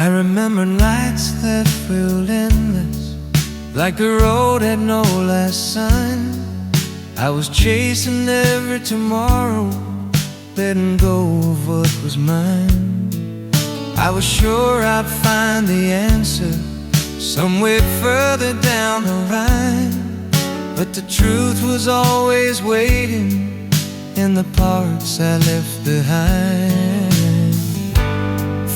I remember nights that felt endless, like the road had no last sign. I was chasing every tomorrow, letting go of what was mine. I was sure I'd find the answer somewhere further down the line, but the truth was always waiting in the parts I left behind.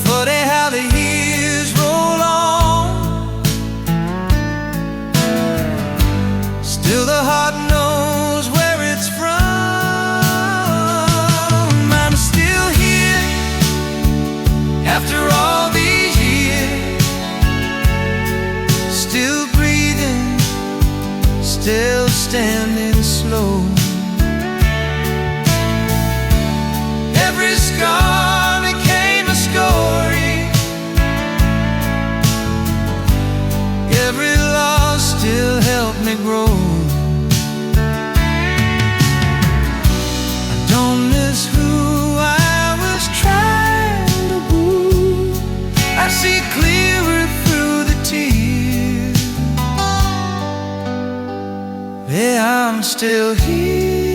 Funny how the years roll on, still the heart knows where it's from. I'm still here after all these years, still breathing, still standing slow. Every scar became a story, every loss still helped me grow. I don't miss who I was trying to woo. I see clearer through the tears. Yeah, I'm still here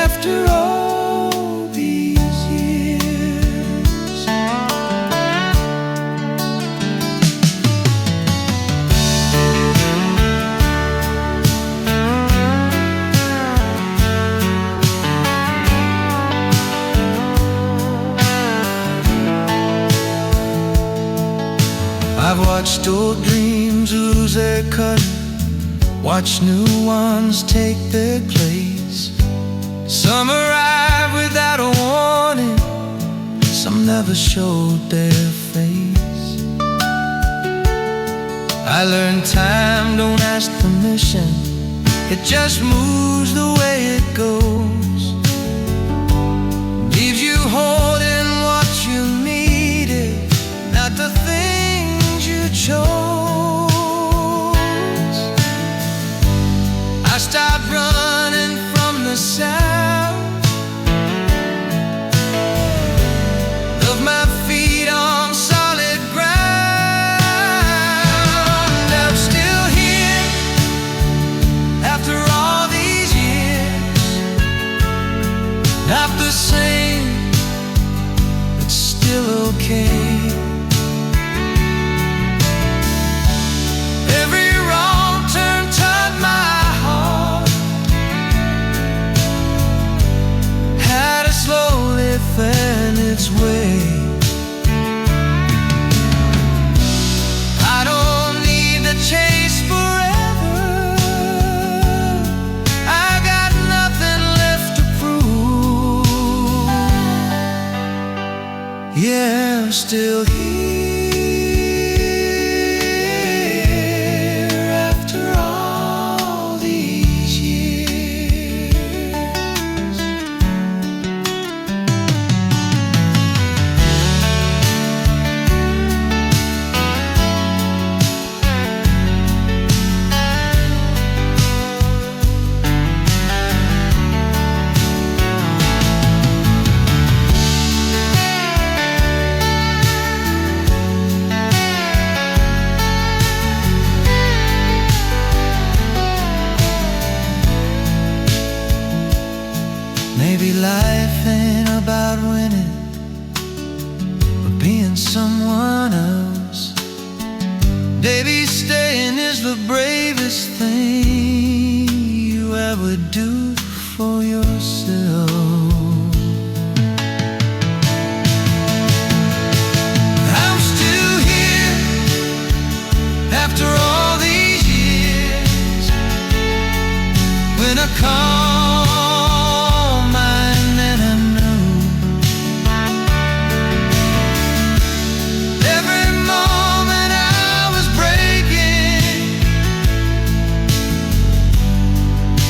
after all these years. I've watched old dreams lose their cut, watched new ones take their place. Some arrive without a warning, some never showed their face. I learned time don't ask permission, it just moves the way it goes. Leaves you holding what you needed, not the things you chose. I stopped running from the sound of my feet on solid ground. I'm still here after all these years, not the same, but still okay. Every wrong turn taught my heart how to slowly find its way. I don't need the chase forever, I got nothing left to prove. Yeah, I'm still here after all these years. Maybe life ain't about winning, but being someone else. Maybe staying is the bravest thing you ever do for yourself. I'm still here after all these years, when I call mine and I know every moment I was breaking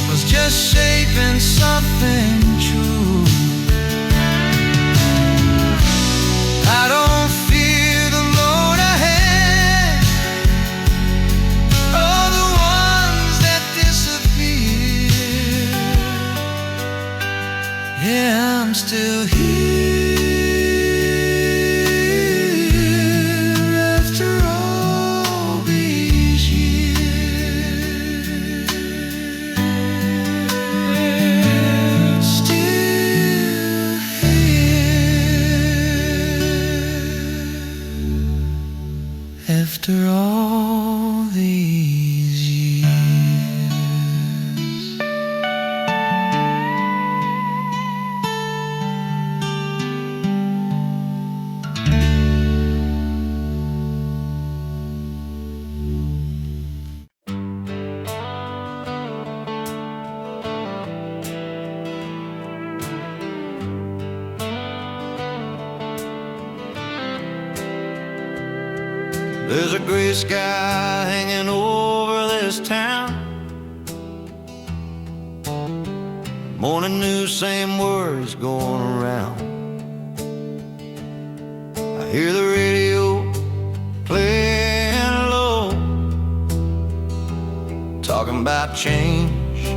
was just shaping something true. I don't fear the load ahead or the ones that disappear. Yeah, I'm still here There's a gray sky hanging over this town. Morning news, same words going around. I hear the radio playing low, talking about change,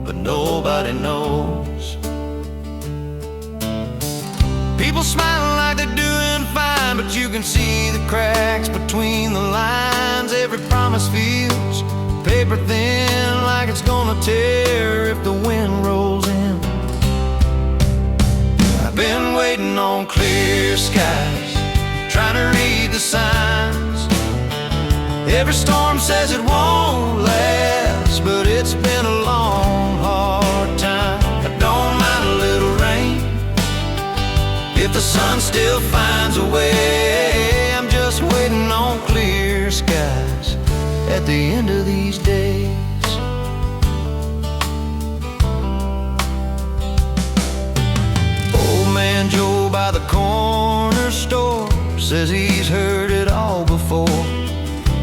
but nobody knows. People smiling like they're doing fine, but you can see the cracks between the lines. Every promise feels paper thin, like it's gonna tear if the wind rolls in. I've been waiting on clear skies, trying to read the signs. Every storm says it won't last, but it's been a long, hard time. I don't mind a little rain if the sun still finds a way. I'm just waiting on clear skies at the end of these days. Old man Joe by the corner store says he's heard it all before.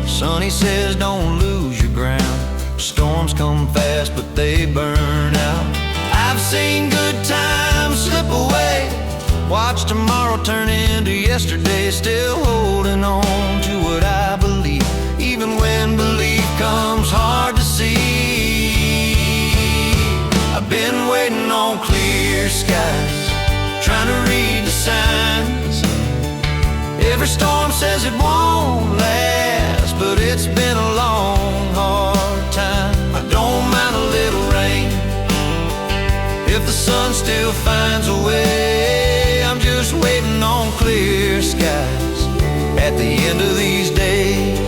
Sonny says don't lose your ground. Storms come fast but they burn out. I've seen good times slip away, watch tomorrow turn into yesterday. Still holding on to what I believe, even when belief comes hard to see. I've been waiting on clear skies, trying to read the signs. Every storm says it won't last, but it's been a long, hard time. I don't mind a little rain if the sun still finds a way. I'm just waiting on clear skies at the end of these days.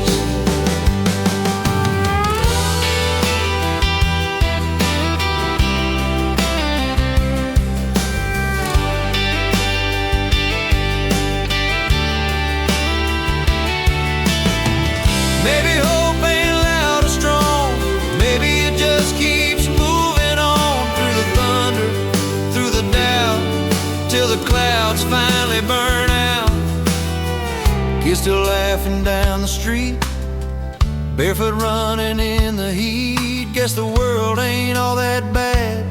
Maybe hope ain't loud or strong, maybe it just keeps moving on through the thunder, through the doubt, till the clouds finally burn out. Kids still laughing down the street, barefoot running in the heat. Guess the world ain't all that bad.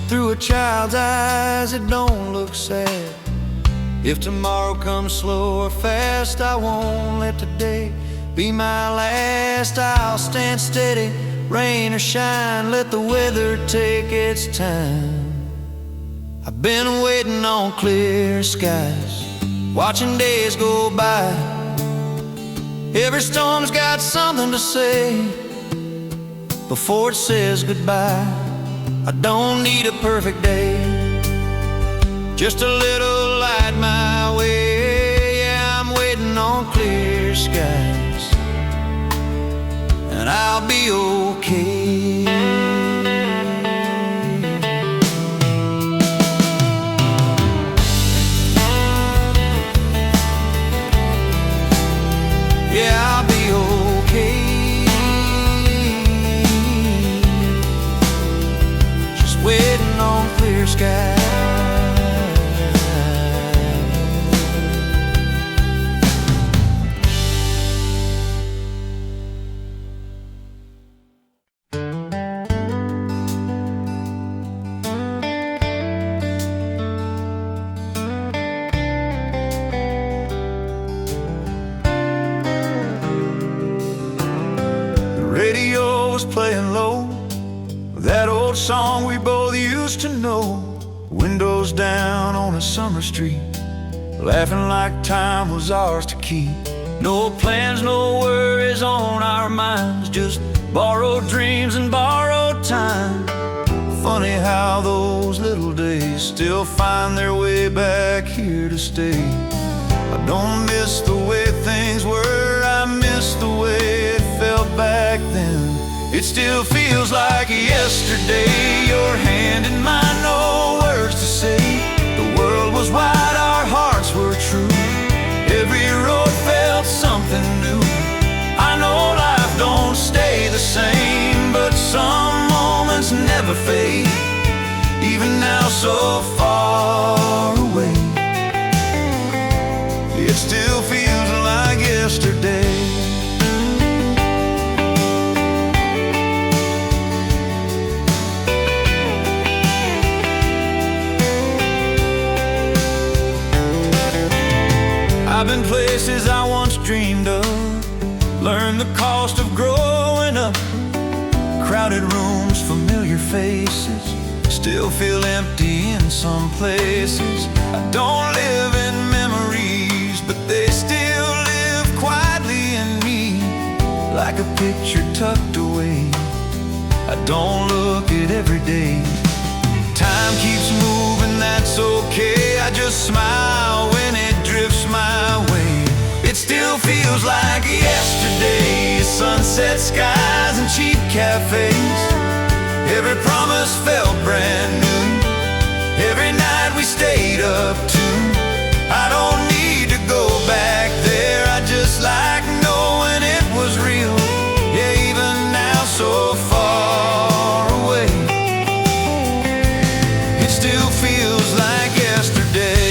Through a child's eyes it don't look sad. If tomorrow comes slow or fast, I won't let today be my last. I'll stand steady, rain or shine, let the weather take its time. I've been waiting on clear skies, watching days go by. Every storm's got something to say before it says goodbye. I don't need a perfect day, just a little light my way. Yeah, I'm waiting on clear skies, and I'll be okay. Yeah, I'll be okay. Just waiting on clear skies. Radio was playing low, that old song we both used to know. Windows down on a summer street, laughing like time was ours to keep. No plans, no worries on our minds, just borrowed dreams and borrowed time. Funny how those little days still find their way back here to stay. I don't miss the way things were, I miss the way it felt back then. It still feels like yesterday, your hand in mine, no words to say. The world was wide, our hearts were true. Every road felt something new. I know life don't stay the same, but some moments never fade, even now so far away. It still feels like yesterday. places I once dreamed of. Learned the cost of growing up. Crowded rooms, familiar faces, still feel empty in some places. I don't live in memories, but they still live quietly in me, like a picture tucked away I don't look at every day. Time keeps moving, that's okay. I just smile when it drifts my way. It still feels like yesterday. Sunset skies and cheap cafes. Every promise felt brand new. Every night we stayed up too. I don't need to go back there. I just like knowing it was real. Yeah, even now so far away, it still feels like yesterday.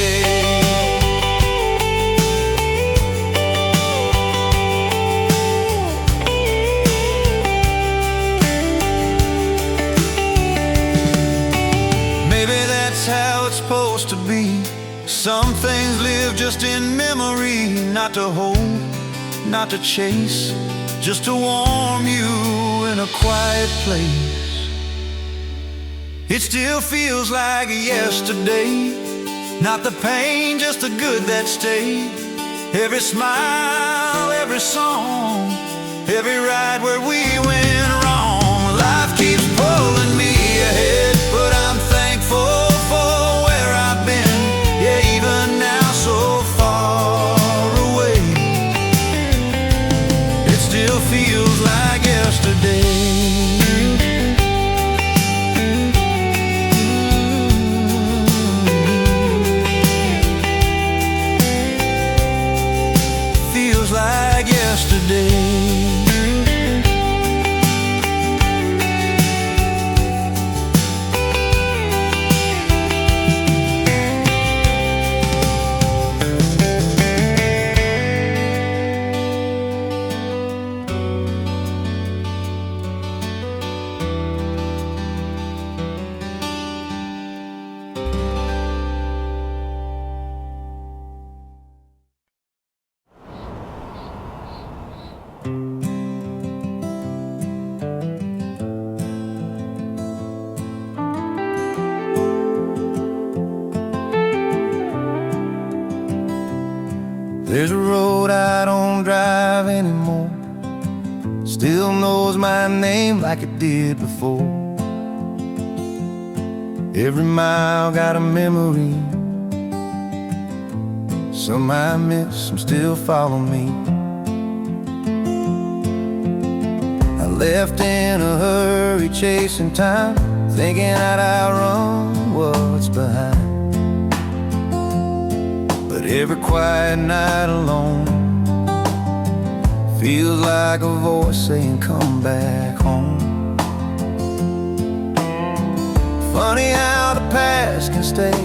Maybe that's how it's supposed to be. Some things live just in memory, not to hold, not to chase, just to warm you in a quiet place. It still feels like yesterday. Not the pain, just the good that stayed. Every smile, every song, every ride where we went wrong. Life keeps pulling me ahead, but I'm thankful for where I've been. Yeah, even now so far away, it still feels like yesterday. Feels like yesterday. There's a road I don't drive anymore, still knows my name like it did before. Every mile got a memory, some I miss, some still follow me. I left in a hurry, chasing time, thinking I'd outrun what's behind. But every quiet night alone feels like a voice saying come back home. Funny how the past can stay,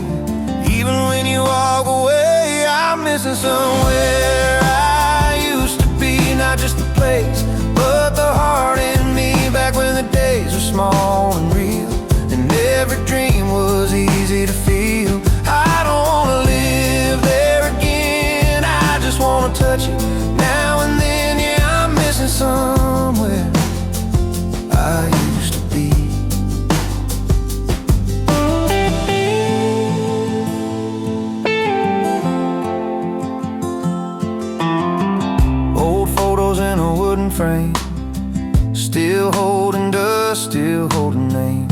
even when you walk away. I'm missing somewhere I used to be, not just the place, but the heart in me. Back when the days were small and real, and every dream was easy to feel. I don't wanna live there again, I just wanna touch it now and then. Yeah, I'm missing somewhere I used to be. Old photos in a wooden frame, still holding dust, still holding names.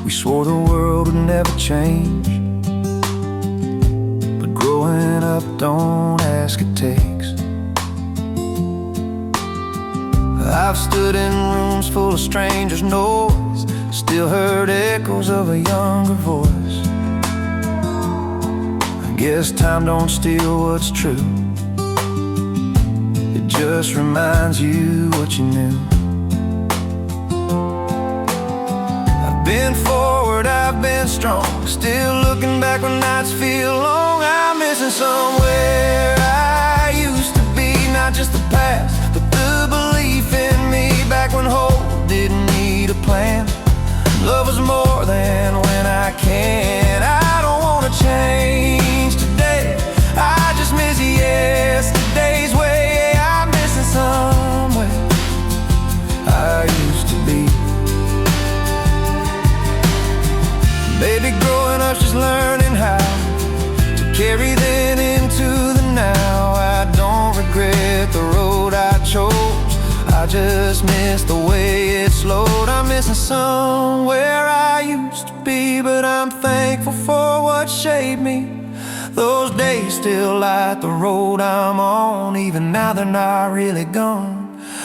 We swore the world would never change, but growing up, don't ask, it takes. I've stood in rooms full of strangers' noise, still heard echoes of a younger voice. I guess time don't steal what's true, it just reminds you what you knew. I've been forward, I've been strong, still looking back when nights feel long. I'm missing somewhere I used to be, not just the past, but the belief in me. Back when hope didn't need a plan, love was more than when I can. I don't wanna change today, Maybe growing up she's learning how to carry that into the now. I don't regret the road I chose, I just miss the way it slowed. I'm missing somewhere I used to be, but I'm thankful for what shaped me. Those days still light the road I'm on, even now they're not really gone.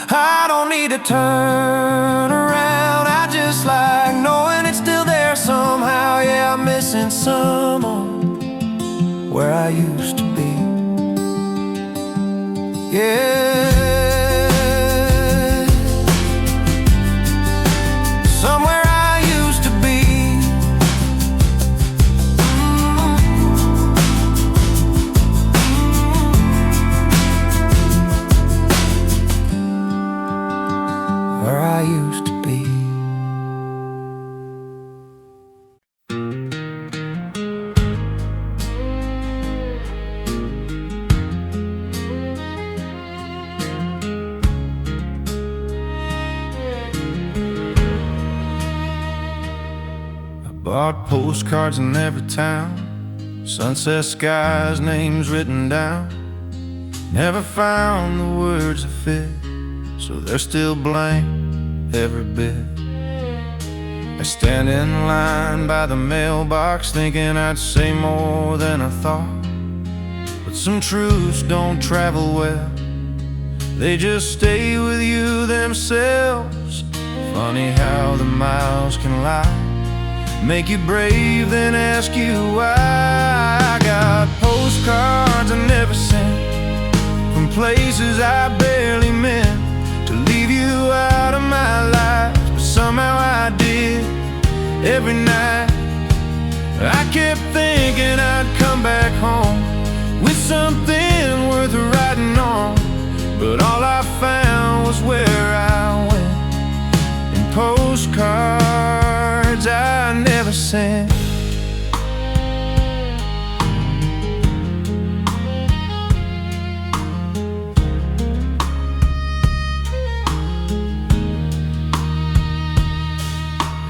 I don't need to turn around, I just like knowing it's still there somehow. Yeah, I'm missing someone where I used to be. Yeah, somewhere I used to be. Where I used to be. Bought postcards in every town, sunset skies, names written down. Never found the words that fit, so they're still blank, every bit. I stand in line by the mailbox, thinking I'd say more than I thought. But some truths don't travel well, they just stay with you themselves. Funny how the miles can lie, make you brave, then ask you why. I got postcards I never sent, from places I barely meant to leave you out of my life, but somehow I did. Every night I kept thinking I'd come back home with something worth writing on, but all I found was where I went in postcards I never sent.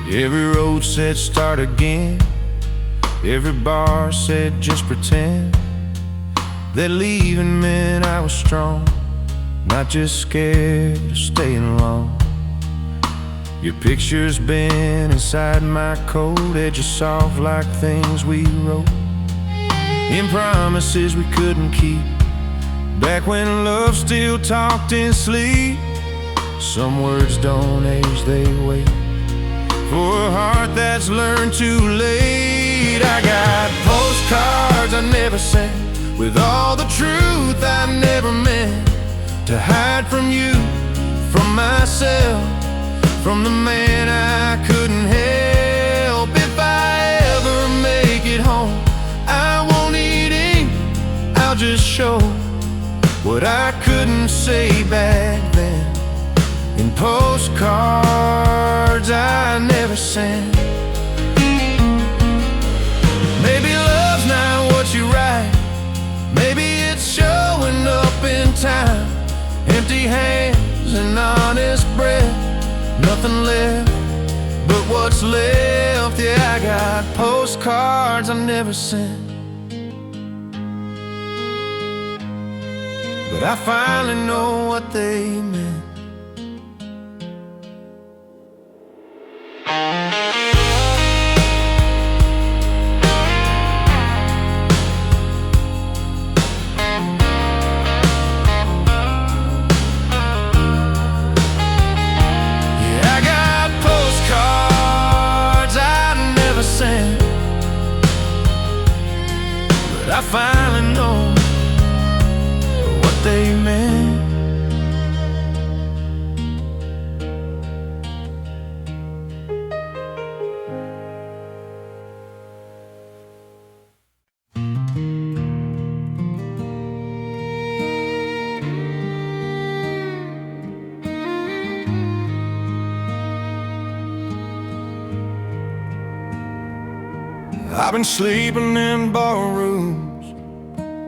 Every road said start again, every bar said just pretend, that leaving meant I was strong, not just scared of staying long. Your picture's been inside my coat, edges soft like things we wrote, in promises we couldn't keep, back when love still talked in sleep. Some words don't age, they wait, for a heart that's learned too late. I got postcards I never sent, with all the truth I never meant to hide from you, from myself, from the man I couldn't help. If I ever make it home, I won't need ink, I'll just show what I couldn't say back then in postcards I never sent. Maybe love's not what you write, maybe it's showing up in time, empty hands and honest breath, nothing left but what's left. Yeah, I got postcards I never sent, but I finally know what they meant. I finally know what they meant. I've been sleeping in barrooms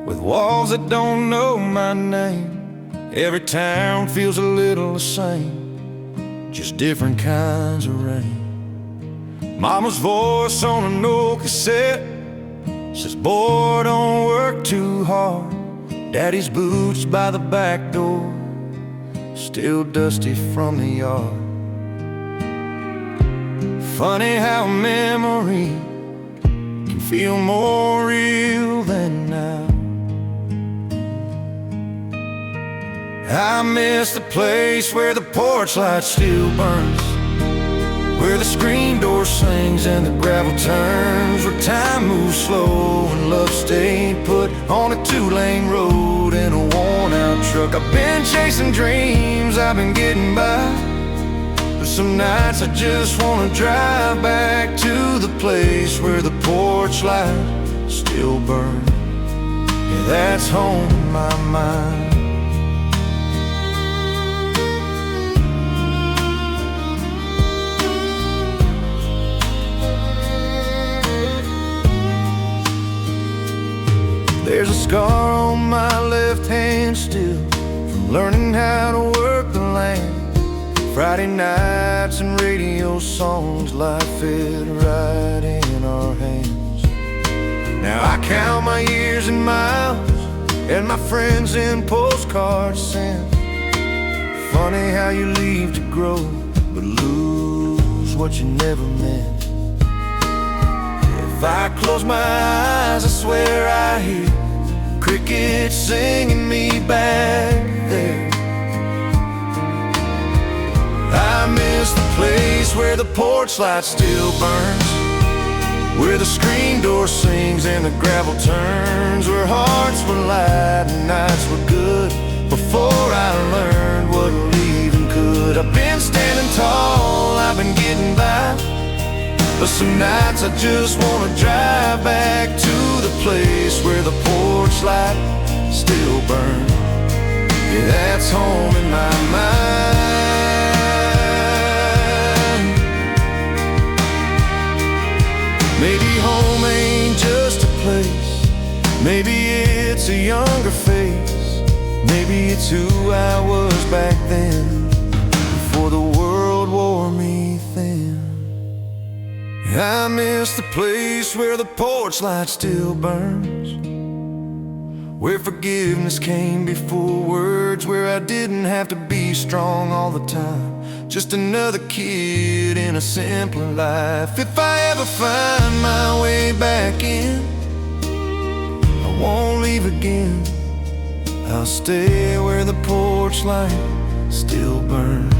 with walls that don't know my name. Every town feels a little the same, just different kinds of rain. Mama's voice on an old cassette says, boy, don't work too hard. Daddy's boots by the back door, still dusty from the yard. Funny how memory can feel more real than now. I miss the place where the porch light still burns, where the screen door sings and the gravel turns, where time moves slow and love stayed put on a two-lane road in a worn-out truck. I've been chasing dreams, I've been getting by, but some nights I just wanna drive back to the place where the porch light still burns. Yeah, that's home in my mind. There's a scar on my left hand still, from learning how to work the land. Friday nights and radio songs, life fit right in our hands. Now I count my years in miles and my friends in postcards sent. Funny how you leave to grow but lose what you never meant. If I close my eyes, I swear I hear crickets singing me back there. I miss the place where the porch light still burns, where the screen door sings and the gravel turns, where hearts were light and nights were good before I learned what leaving could. I've been standing tall, I've been getting by, but some nights I just wanna drive back to the place where the porch light still burns. Yeah, that's home in my mind. Maybe home ain't just a place, maybe it's a younger face, maybe it's who I was back then, before the world wore me thin. I miss the place where the porch light still burns, where forgiveness came before words, where I didn't have to be strong all the time, just another kid in a simpler life. If I ever find my way back in, I won't leave again. I'll stay where the porch light still burns,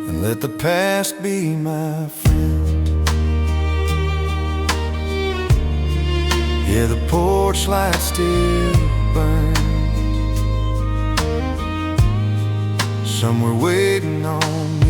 and let the past be my friend. Yeah, the porch light still burns, somewhere waiting on me.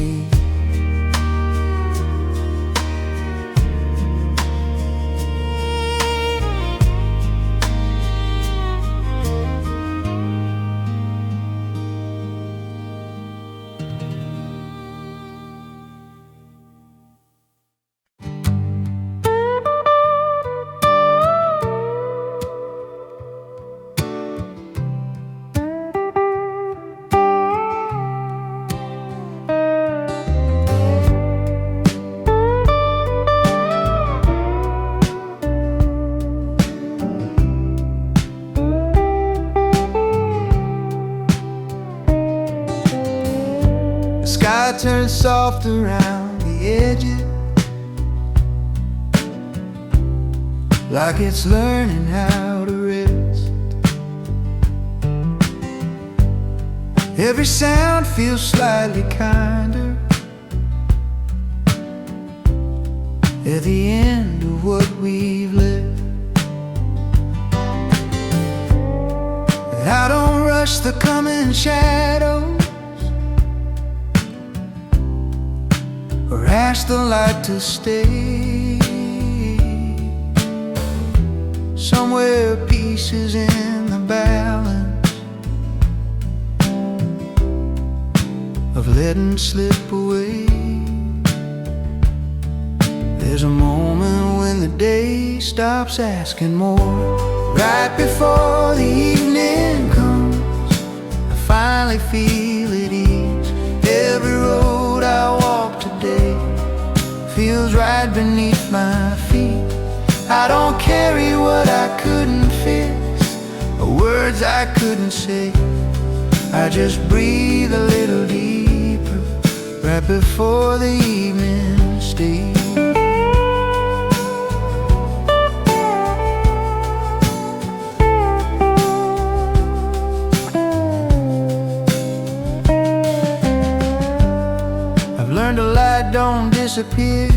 Sky turns soft around the edges, like it's learning how to rest. Every sound feels slightly kinder at the end of what we've lived. I don't rush the coming shadows or ask the light to stay. Somewhere peace is in the balance of letting slip away. There's a moment when the day stops asking more. Right before the evening comes, I finally feel at ease. Every road I don't carry what I couldn't fix, or words I couldn't say. I just breathe a little deeper right before the evening stays. Learned a light don't disappear,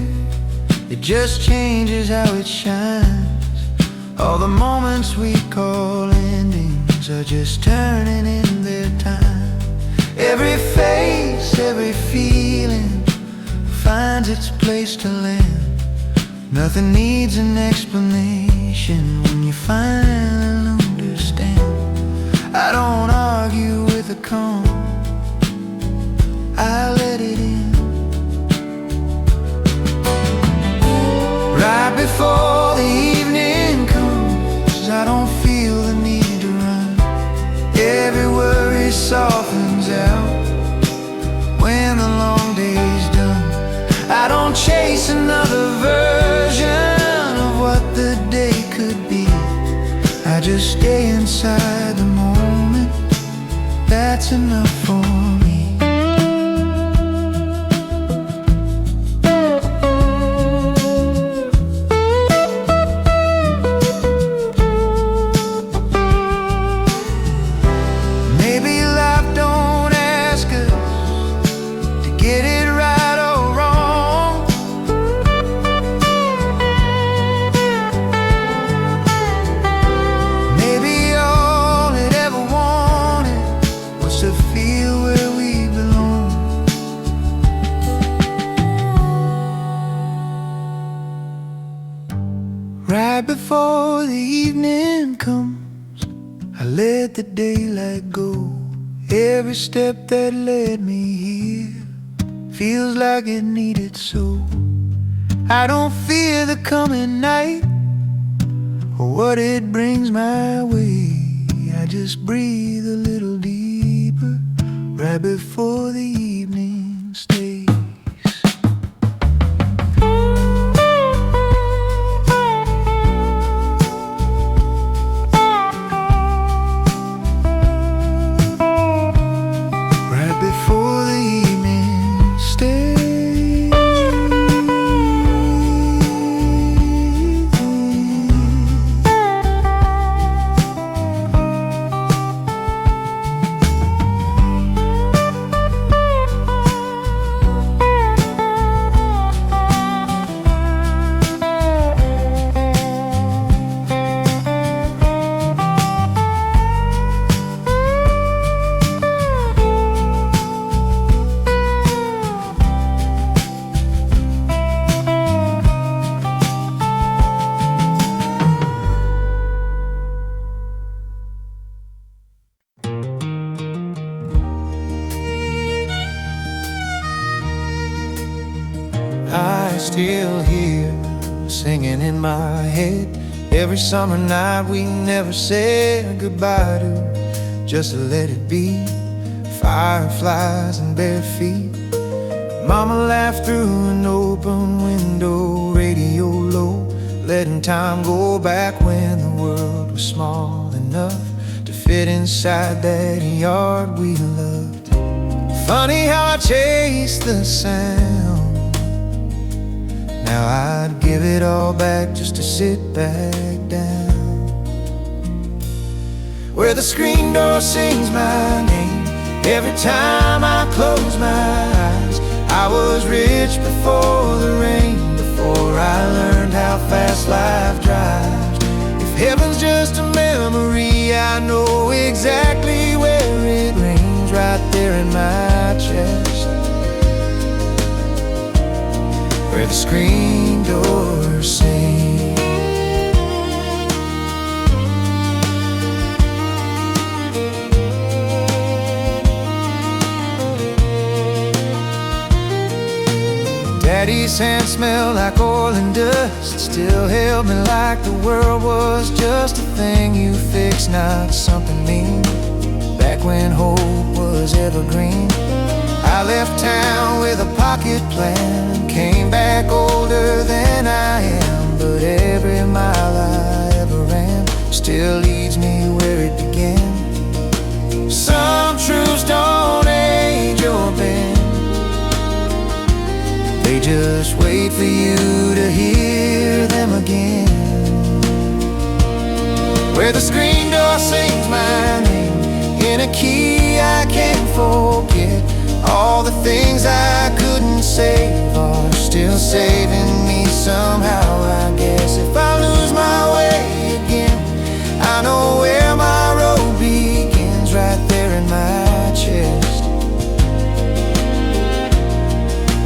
it just changes how it shines. All the moments we call endings are just turning in their time. Every face, every feeling finds its place to land. Nothing needs an explanation when you finally understand. I don't argue with the calm, I let it in. Right before the evening comes, I don't feel the need to run. Every worry softens out when the long day's done. I don't chase another version of what the day could be. I just stay inside the moment, that's enough for me. Right before the evening comes, I let the daylight go. Every step that led me here feels like it needed so. I don't fear the coming night or what it brings my way. I just breathe a little deeper right before the evening stays. I still hear singing in my head every summer night we never said goodbye to, just to let it be. Fireflies and bare feet. Mama laughed through an open window, radio low, letting time go back when the world was small enough to fit inside that yard we loved. Funny how I chased the sound. Now I'd give it all back just to sit back down, where the screen door sings my name every time I close my eyes. I was rich before the rain, before I learned how fast life drives. If heaven's just a memory, I know exactly where it rains, right there in my chest, where the screen doors sing. Daddy's hand smelled like oil and dust, still held me like the world was just a thing you fix, not something mean. Back when hope was evergreen, I left town with a pocket plan, came back older than I am, but every mile just wait for you to hear them again. Where the screen door sings my name in a key I can't forget. All the things I couldn't save are still saving me somehow, I guess. If I lose my way again, I know where my road begins, right there in my chest,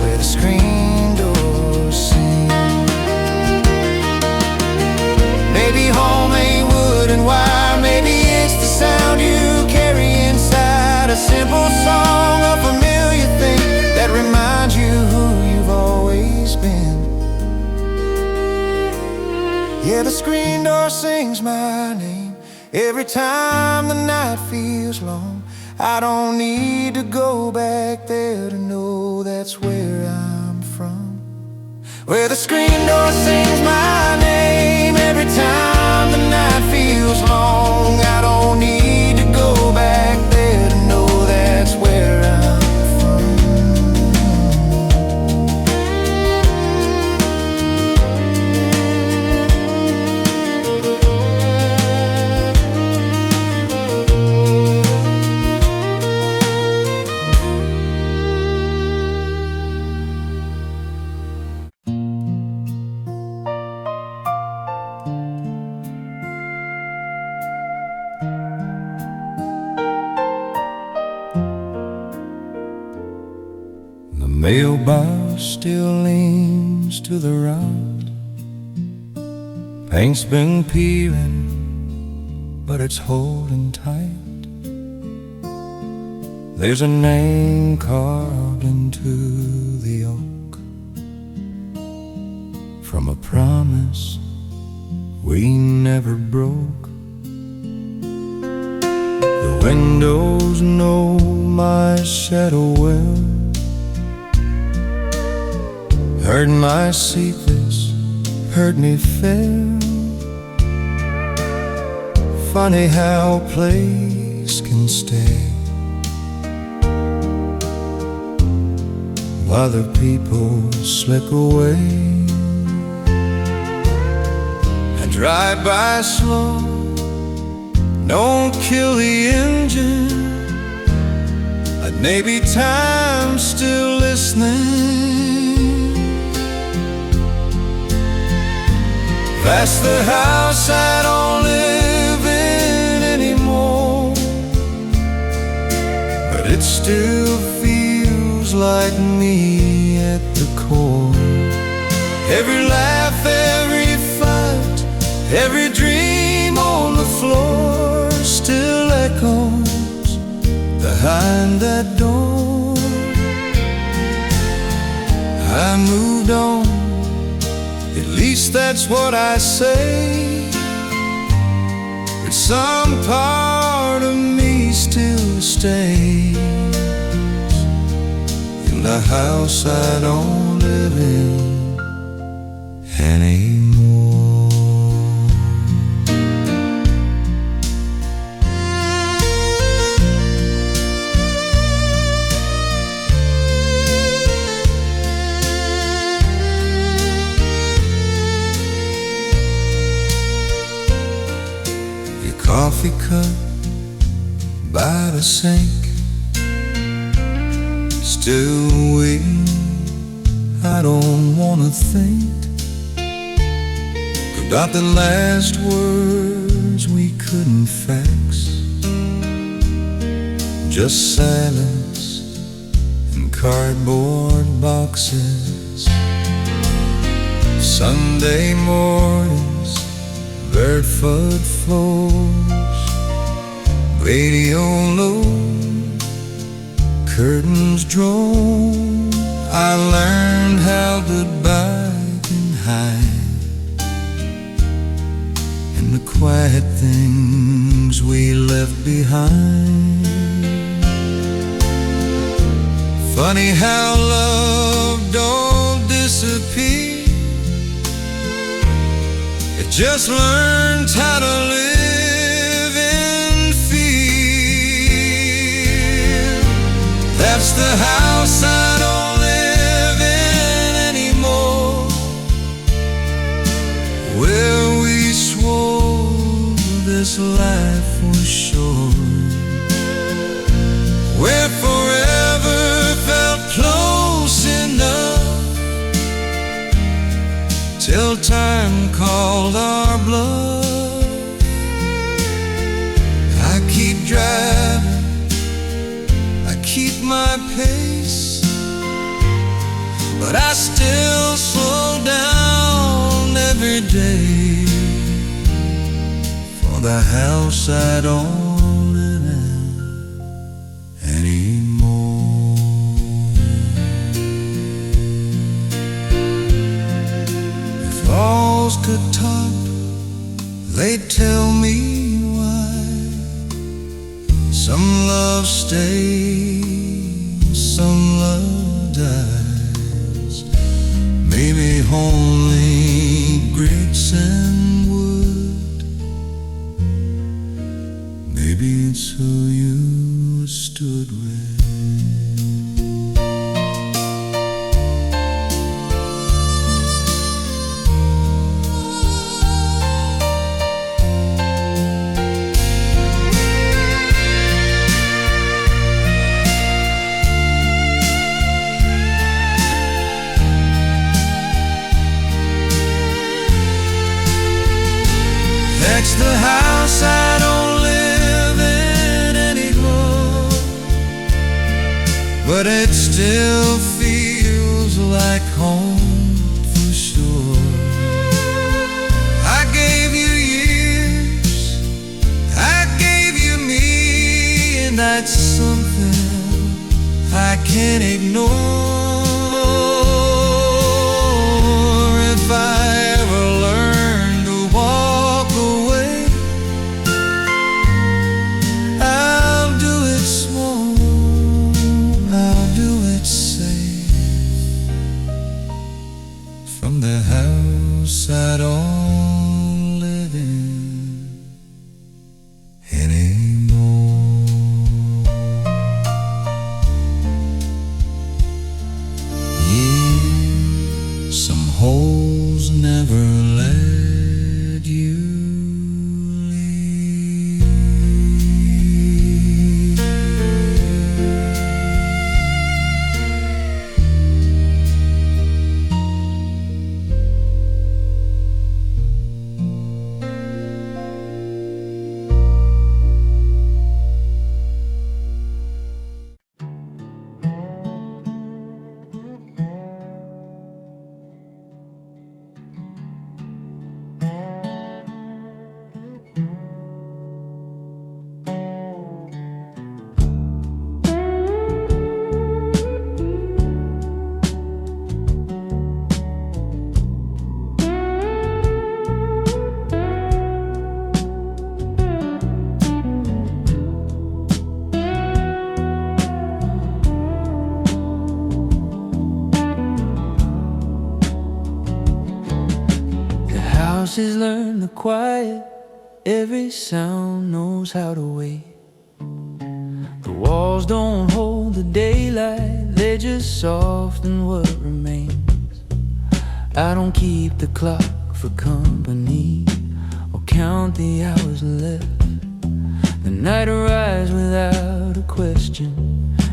where the screen doors sing. Maybe home ain't wood and wire, maybe it's the sound you carry inside. A simple song, a familiar thing that reminds you who you've always been. Yeah, the screen door sings my name every time the night feels long. I don't need to go back there to know that's where I'm from. Where the screen door sings my name every time the night feels long. I don't need to go back there to know that's where I'm from. The mailbox still leans to the right. Paint's been peeling, but it's holding tight. There's a name carved into the oak from a promise we never broke. The windows know my shadow well. Heard my secrets, heard me fail. Funny how a place can stay while other people slip away. And drive by slow, don't kill the engine. Maybe time's still listening. That's the house I don't live in anymore, but it still feels like me at the core. Every laugh, every fight, every dream on the floor still echoes behind that door. I moved on, at least that's what I say, but some part of me still stays in the house I don't live in anymore. Coffee cup by the sink, still waiting. I don't wanna think about the last words we couldn't fax. Just silence and cardboard boxes. Sunday mornings, barefoot floors, radio low, curtains drawn. I learned how goodbye can hide in the quiet things we left behind. Funny how love don't disappear, it just learns how to live in fear. That's the house I don't live in till time called our bluff. I keep driving, I keep my pace, but I still slow down every day for the house I don't live in anymore. If walls could talk, they'd tell me why some love stays, some love dies. Maybe only bricks and wood. Maybe it's who you stood with. That's the house I don't live in anymore, but it still feels like home for sure. I gave you years, I gave you me, and that's something I can't ignore. If I ever learn to walk away, I'll do it small, I'll do it safe, from the house I don't live in anymore. Yeah, some holes never let you leave. Houses learn the quiet, every sound knows how to wait. The walls don't hold the daylight, they just soften what remains. I don't keep the clock for company or count the hours left. The night arrives without a question,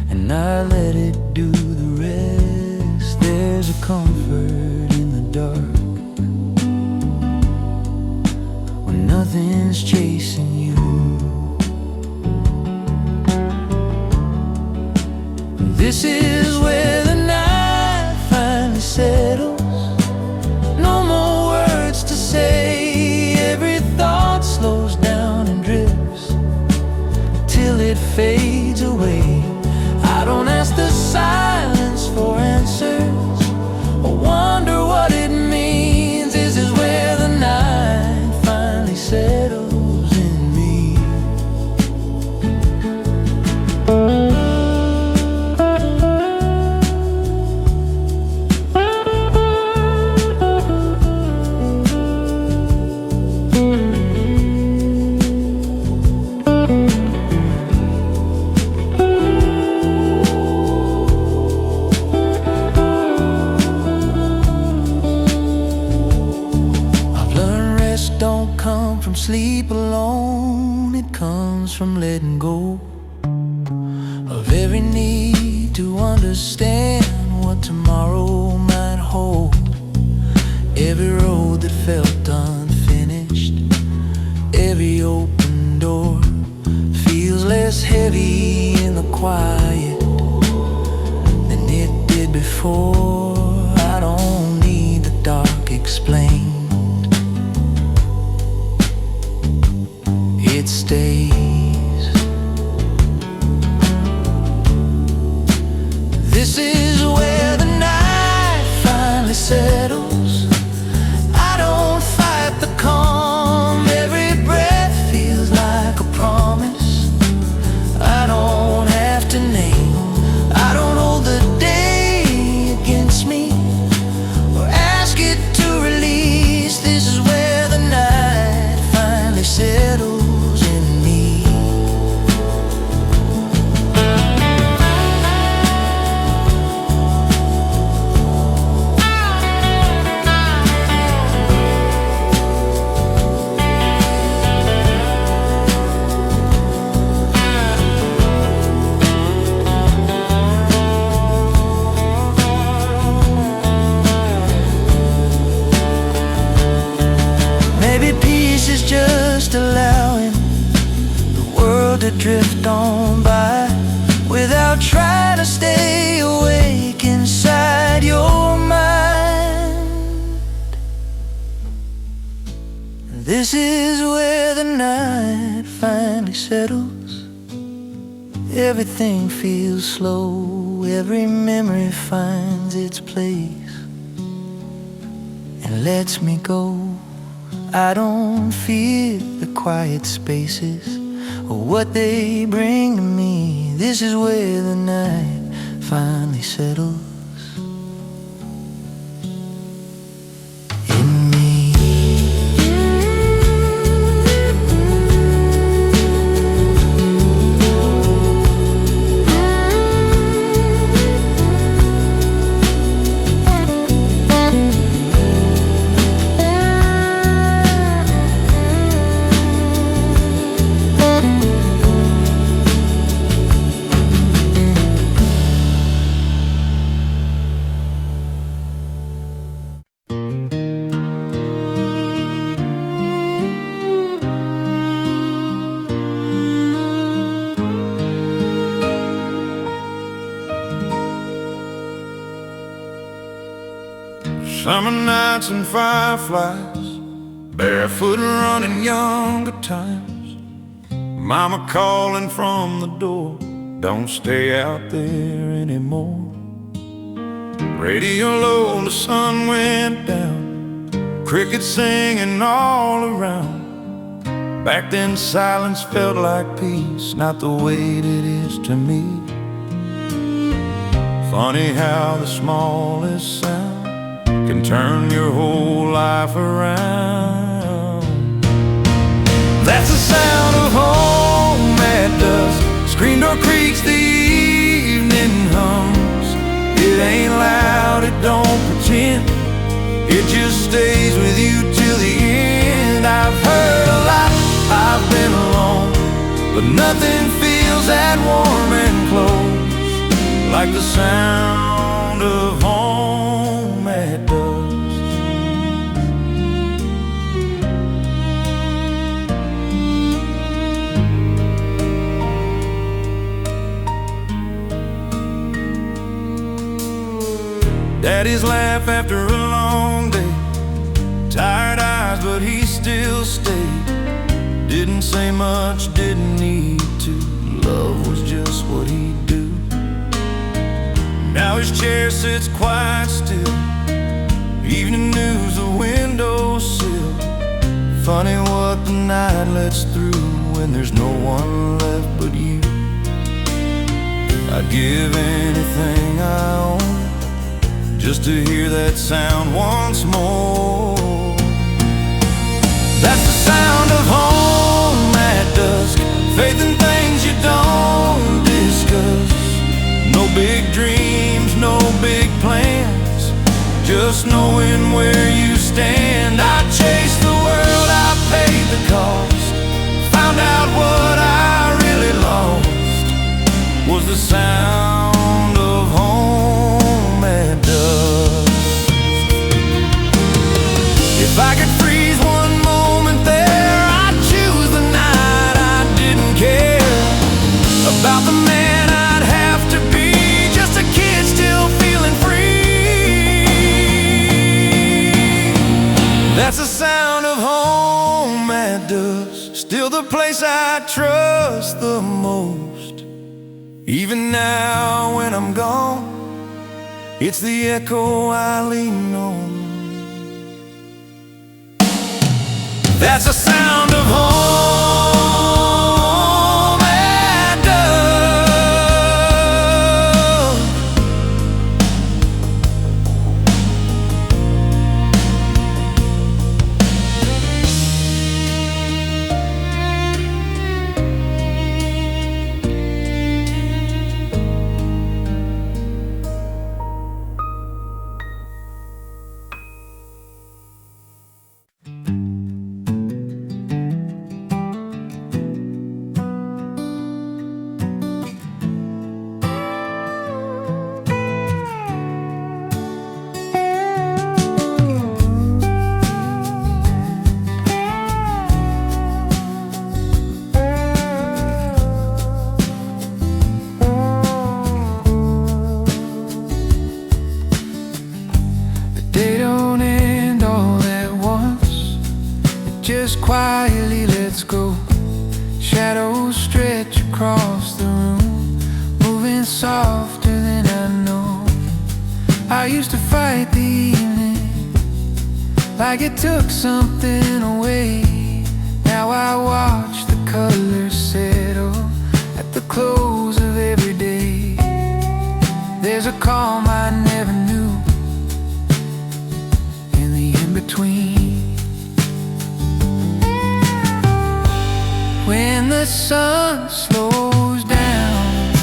and I let it do the rest. There's a comfort in the dark, nothing's chasing you. This is where the night finally settles. No more words to say, every thought slows down and drifts till it fades away. I don't ask the silence for answers or wonder what it means. This is where the night settles in me. Sleep alone, it comes from letting go of every need to understand what tomorrow might hold. Every road felt unfinished. Every open door feels less heavy in the quiet than it did before. I don't need the dark explained. It stays. This is where the night finally settles. I don't fight the calm. Every breath feels like a promise I don't have to name. I don't hold the day against me or ask it to release. This is where the night finally settles in me. Maybe peace is just allowing the world to drift on by without trying to stay awake inside your mind. This is where the night finally settles. Everything feels slow. Every memory finds its place and lets me go. I don't fear the quiet spaces or what they bring to me. This is where the night finally settles in me. Summer nights and fireflies, barefoot and running younger times. Mama calling from the door, don't stay out there anymore. Radio low, the sun went down, crickets singing all around. Back then silence felt like peace, not the weight it is to me. Funny how the smallest sound can turn your whole life around. That's the sound of home at dusk. Screen door creaks, the evening hums. It ain't loud, it don't pretend, it just stays with you till the end. I've heard a lot, I've been alone, but nothing feels that warm and close like the sound of home at dusk. Daddy's laugh after a long day, tired eyes but he still stayed. Didn't say much, didn't need to, love was just what he'd do. Now his chair sits quiet still, evening news, the windowsill. Funny what the night lets through when there's no one left but you. I'd give anything I own just to hear that sound once more. That's the sound of home at dusk, faith in things you don't discuss. No big dreams, no big plans, just knowing where you stand. I chased the world, I paid the cost, found out what I really lost was the sound of home at dusk. If I could place I trust the most. Even now when I'm gone, it's the echo I lean on. That's the sound of home and dove. They don't end all at once, it just quietly lets go. Shadows stretch across the room, moving softer than I know. I used to fight the evening like it took something away. Now I watch the colors settle at the close of every day. There's a calm I never knew between. When the sun slows down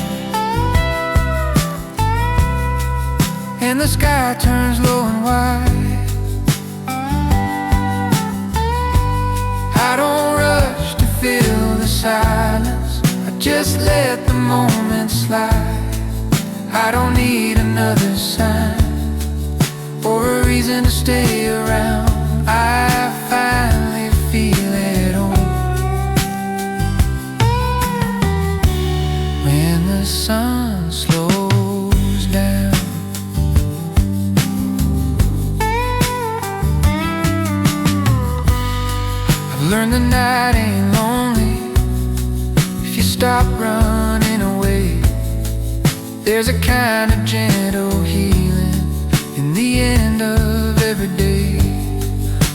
and the sky turns low and wide, I don't rush to fill the silence, I just let the moment slide. I don't need another sign or a reason to stay around. I finally feel at home when the sun slows down. I've learned the night ain't lonely if you stop running away. There's a kind of gentle healing in the end of every day.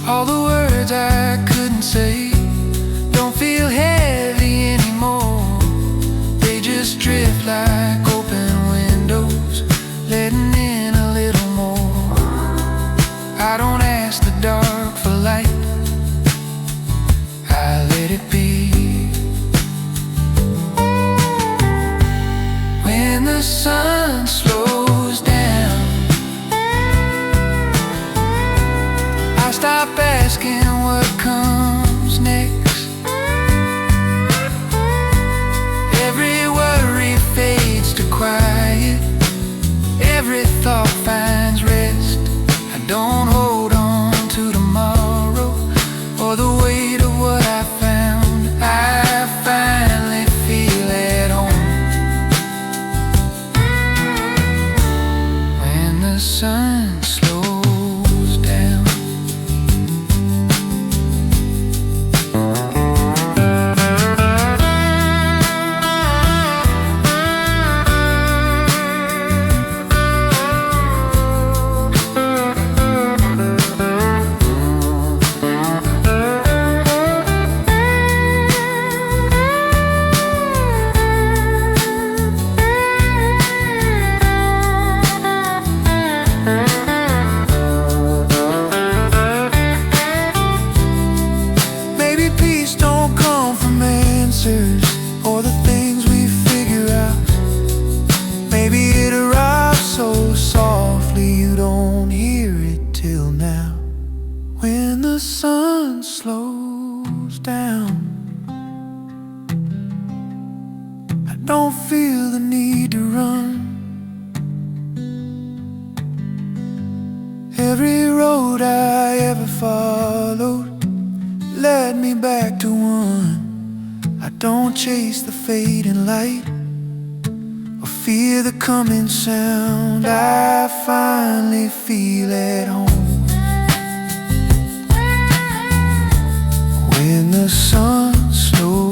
All the words I couldn't say don't feel heavy anymore. They just drift like open windows, letting in a little more. I don't ask the dark for light, I let it be. When the sun slows down, I stop asking what comes next. Every worry fades to quiet, every thought finds rest. I don't hold on to tomorrow or the weight of what I found. I finally feel at home when the sun slows down. Or the things we figure out. Maybe it arrives so softly you don't hear it till now. When the sun slows down, I don't feel the need to run. Every road I ever followed led me back to one. I don't chase the fading light or fear the coming sound. I finally feel at home when the sun slows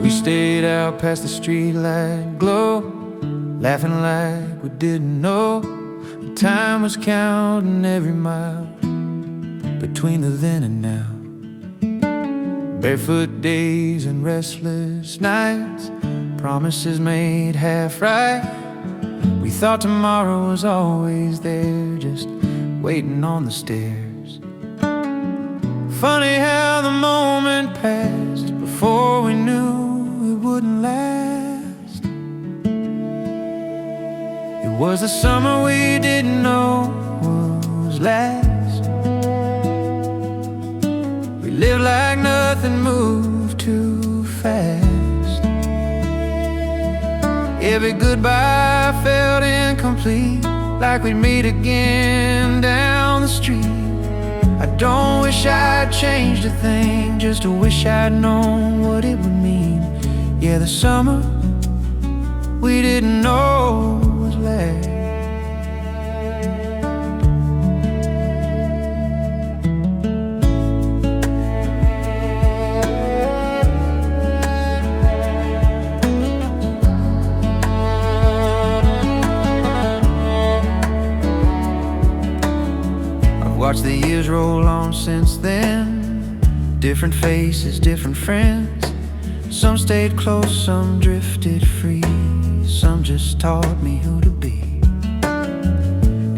We stayed out past the streetlight glow, laughing like we didn't know time was counting every mile between the then and now. Barefoot days and restless nights, promises made half right. We thought tomorrow was always there, just waiting on the stairs. Funny how the moment passed before we knew it wouldn't last. It was the summer we didn't know was last. We lived like nothing moved too fast. Every goodbye felt incomplete, like we'd meet again down the street. I don't wish I'd changed a thing, just to wish I'd known what it would mean. Yeah, the summer we didn't know was last. Watch the years roll on since then. Different faces, different friends. Some stayed close, some drifted free. Some just taught me who to be.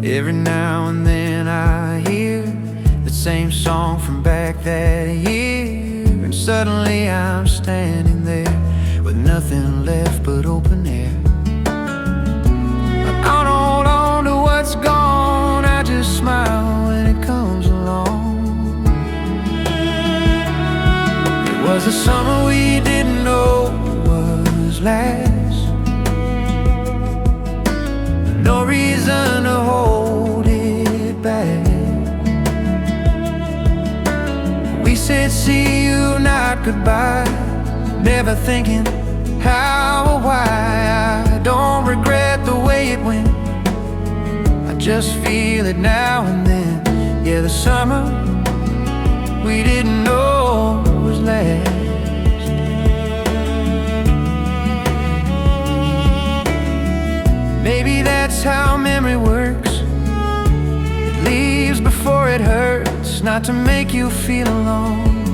Every now and then I hear the same song from back that year, and suddenly I'm standing there with nothing left but open air. I don't hold on to what's gone, I just smile when it comes along. It was a summer we didn't know was last. No reason to hold it back. We said see you, not goodbye, never thinking how or why. I don't regret the way it went, I just feel it now and then. Yeah, the summer we didn't know was last. Maybe that's how memory works. It leaves before it hurts, not to make you feel alone,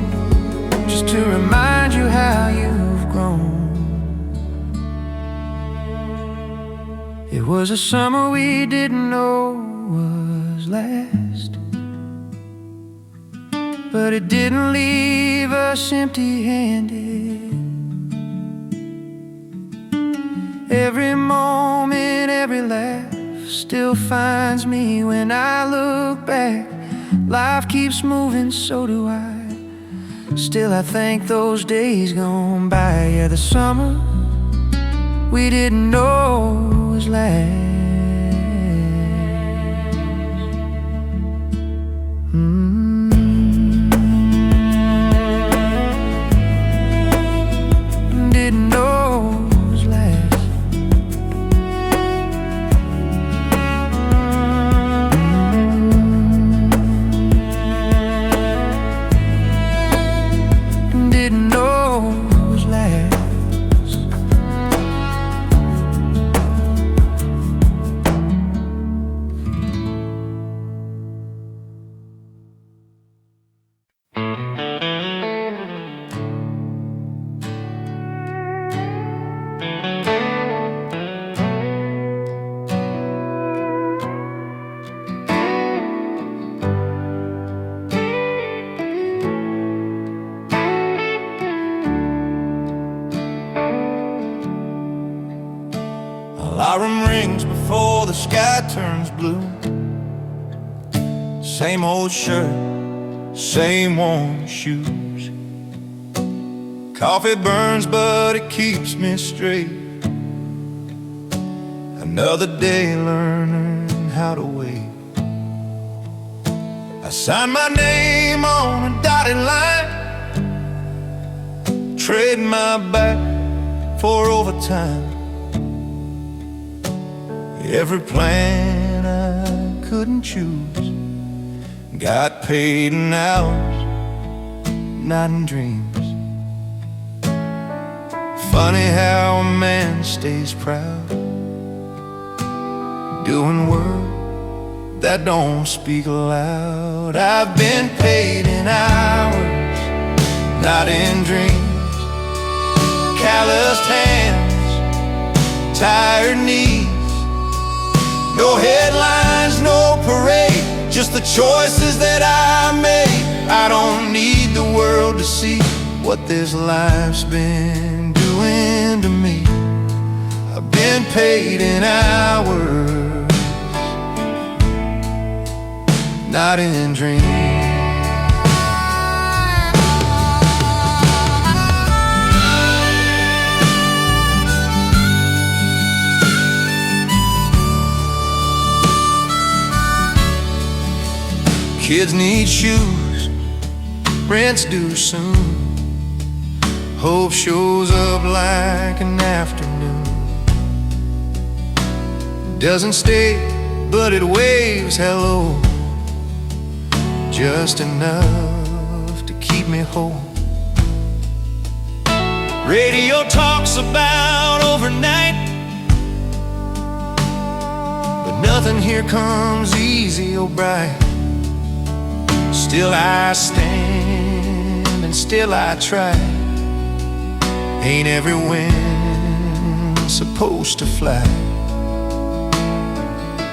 just to remind you how you've grown. It was a summer we didn't know was last, but it didn't leave us empty-handed. Every moment, every laugh still finds me when I look back. Life keeps moving, so do I. Still I thank those days gone by. Yeah, the summer we didn't know was last. Didn't know was last. Didn't know was last. Alarm rings before the sky turns blue. Same old shirt, same worn shoes. Coffee burns but it keeps me straight. Another day learning how to wait. I signed my name on a dotted line, trading my back for overtime. Every plan I couldn't choose got paid in hours, not in dreams. Funny how a man stays proud, doing work that don't speak aloud. I've been paid in hours, not in dreams. Calloused hands, tired knees. No headlines, no parade, just the choices that I made. I don't need the world to see what this life's been doing to me. I've been paid in hours, not in dreams. Kids need shoes, rent's due soon. Hope shows up like an afternoon. Doesn't stay, but it waves hello, just enough to keep me whole. Radio talks about overnight, But nothing here comes easy or bright. Still I stand and still I try. Ain't every wind supposed to fly?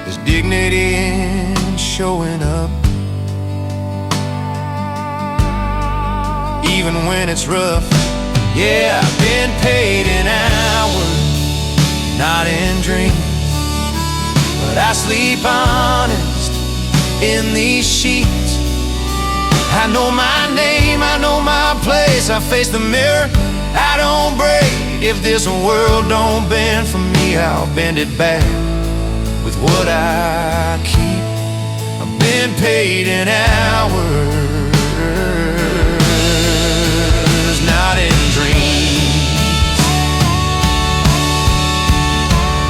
There's dignity in showing up, even when it's rough. Yeah, I've been paid in hours, not in dreams. But I sleep honest in these sheets. I know my name, I know my place. I face the mirror, I don't break. If this world don't bend for me, I'll bend it back with what I keep. I've been paid in hours, not in dreams.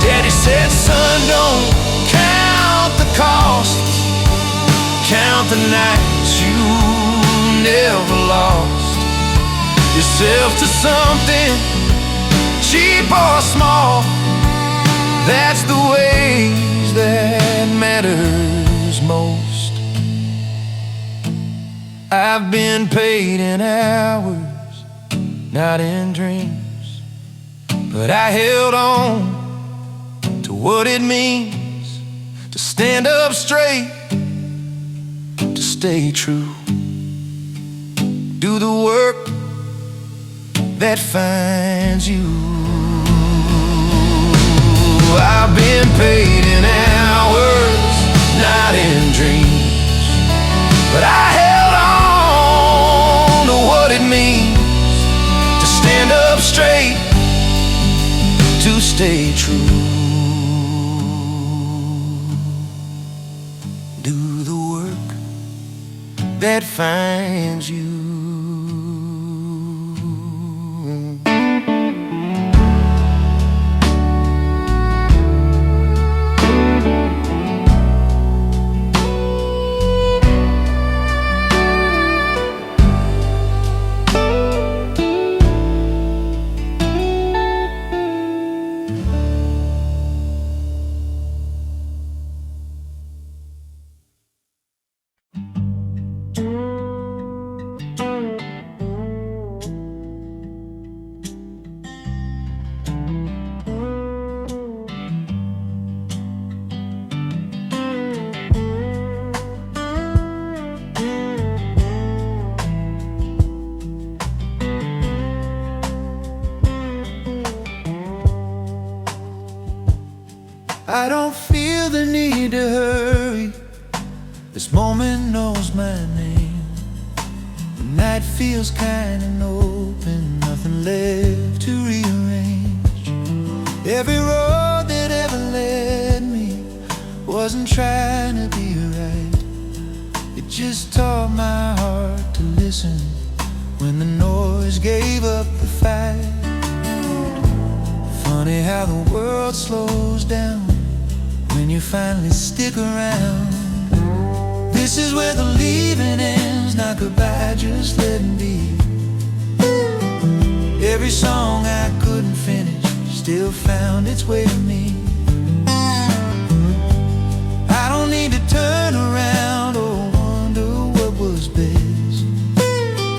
Daddy said, son, don't count the cost, count the nights you never lost yourself to something cheap or small. That's the ways that matters most. I've been paid in hours, not in dreams. But I held on to what it means to stand up straight, to stay true, do the work that finds you. I've been paid in hours, not in dreams. But I held on to what it means to stand up straight, to stay true, do the work that finds you. I don't feel the need to hurry. This moment knows my name. The night feels kind of open, nothing left to rearrange. Every road that ever led me wasn't trying to be right. It just taught my heart to listen when the noise gave up the fight. Funny how the world slows down when you finally stick around. This is where the leaving ends, not goodbye, just let it be. Every song I couldn't still found its way to me. I don't need to turn around or wonder what was best.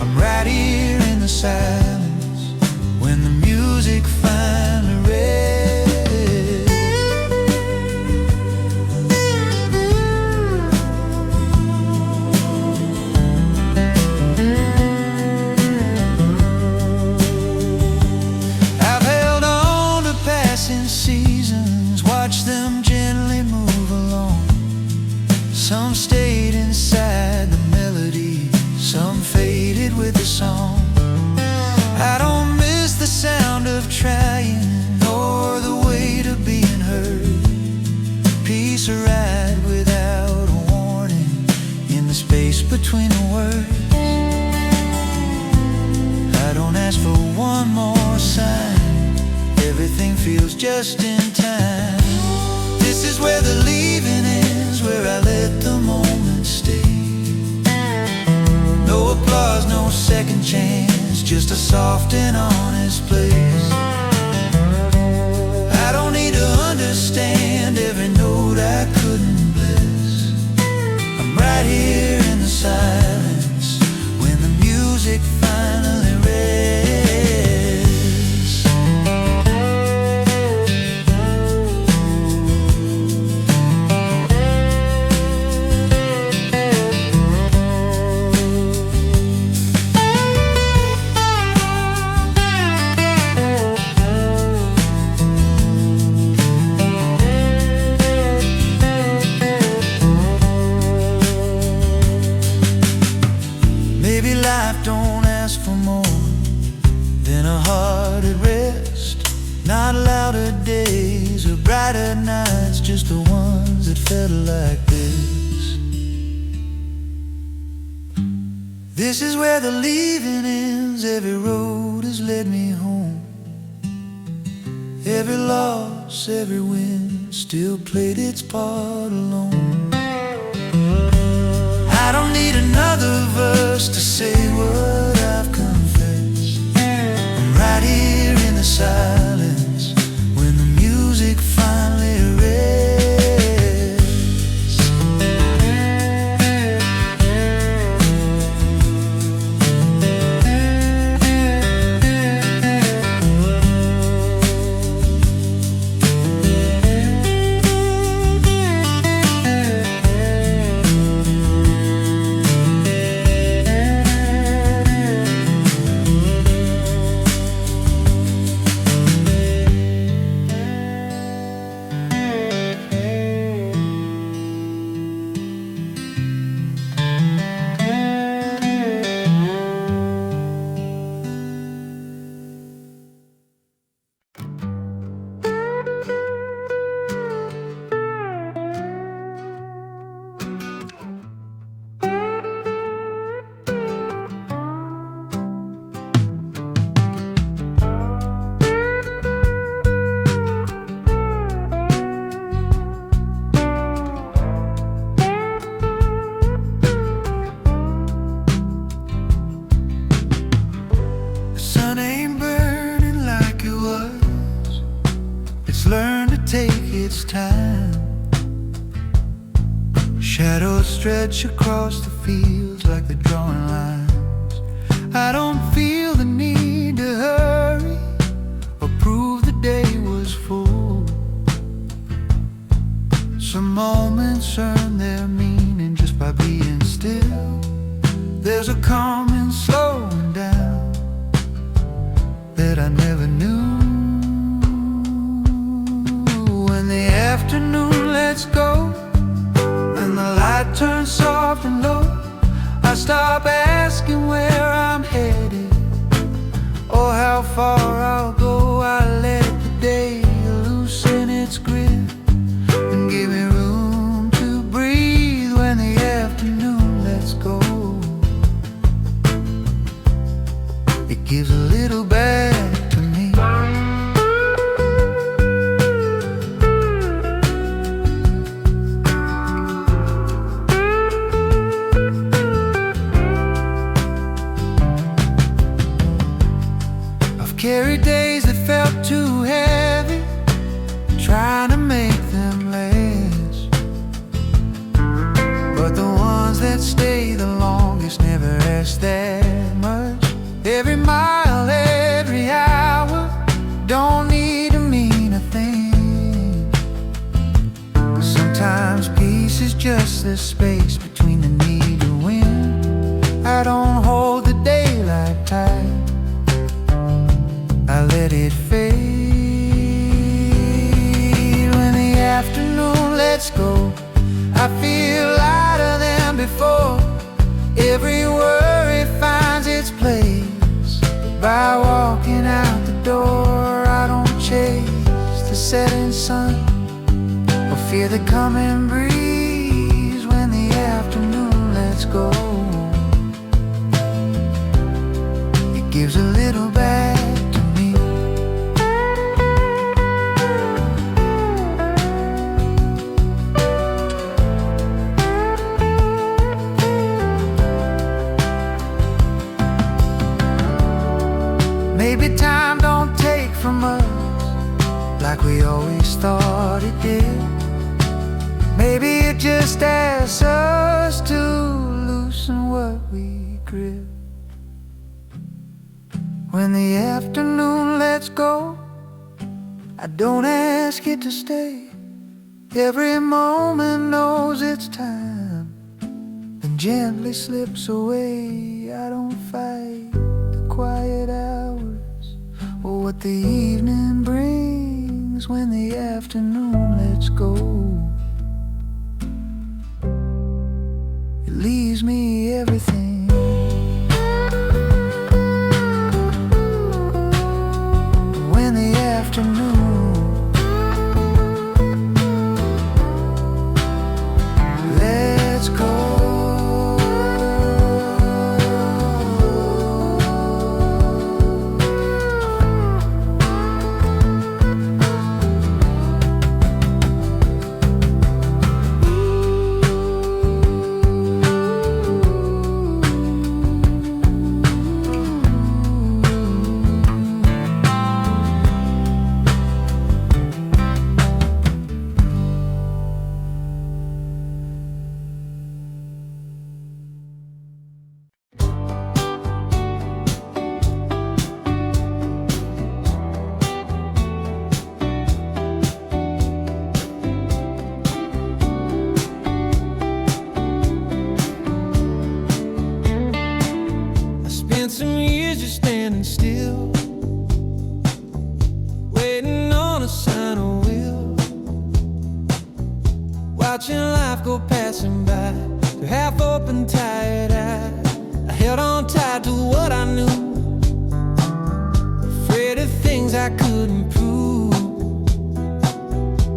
I'm right here in the silence when the music finally rests. I've held on to passing seasons, watched them gently move along. Some stayed inside the melody, some faded with the song. I don't miss the sound of trying or the weight of being heard. Peace arrived without a warning in the space between the words. I don't ask for one more sign, everything feels just in time. This is where the leaving ends, where I let the moment stay. No applause, no second chance, just a soft and honest place. I don't need to understand every note I couldn't bless. I'm right here in the silence when the music finally rests. Maybe life don't ask for more than a heart at rest. Not louder days or brighter nights, just the ones that felt like this. This is where the leaving ends, every road has led me home. Every loss, every win still played its part alone. I don't need another verse to say what I've confessed. I'm right here in the silence when the music finally rests. Learn to take its time. Shadows stretch across the fields like the drawing lines. I don't feel the need to hurry or prove the day was full. Some moments earn their meaning just by being still. There's a calm in slowing down that I never knew. When the afternoon lets go and the light turns soft and low, I stop asking where I'm headed or how far I'll go. I let the day loosen its grip and give me room to breathe. When the afternoon lets go, it gives a little back to me. Carried days that felt too heavy, just that much. Every mile, every hour don't need to mean a thing. Sometimes peace is just the space between the need to win. I don't hold the daylight tight, I let it fade. When the afternoon lets go, I feel lighter than before. Every worry finds its place by walking out the door. I don't chase the setting sun or fear the coming breeze. When the afternoon lets go, it gives a little back to me. Maybe time don't take from us like we always thought it did. Maybe it just asks us to loosen what we grip. When the afternoon lets go, I don't ask it to stay. Every moment knows its time, then gently slips away. I don't fight the quiet hours or what the evening brings. When the afternoon lets go, it leaves me everything. When the afternoon let's go. Some years just standing still, waiting on a sign of will, watching life go passing by through half-open, tired eyes. I held on tight to what I knew, afraid of things I couldn't prove.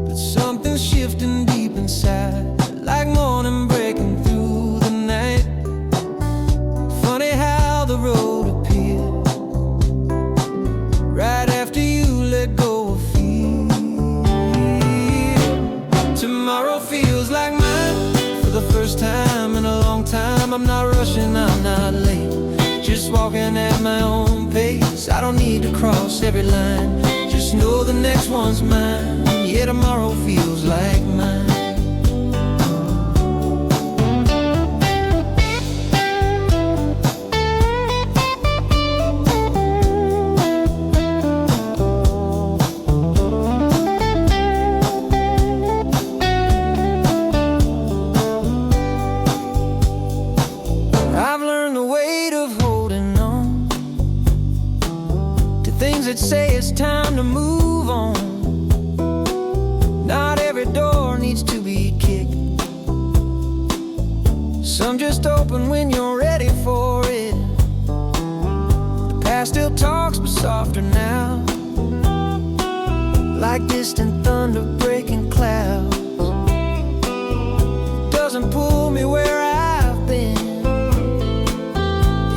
But something's shifting deep inside, like morning breaking through the night. Funny how the road appeared right after you let go of fear. Tomorrow feels like mine for the first time in a long time. I'm not rushing, I'm not late, just walking at my own pace. I don't need to cross every line, just know the next one's mine. Yeah, tomorrow feels like mine. That say it's time to move on. Not every door needs to be kicked, some just open when you're ready for it. The past still talks but softer now, like distant thunder breaking clouds. It doesn't pull me where I've been,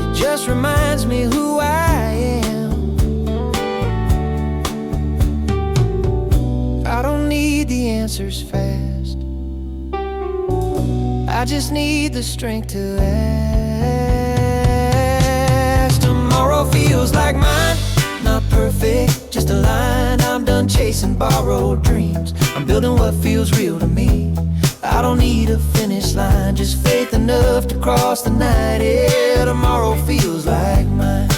it just reminds me who I am. I don't need the answers fast, I just need the strength to last. Tomorrow feels like mine, not perfect, just a line. I'm done chasing borrowed dreams, I'm building what feels real to me. I don't need a finish line, just faith enough to cross the night. Yeah, tomorrow feels like mine.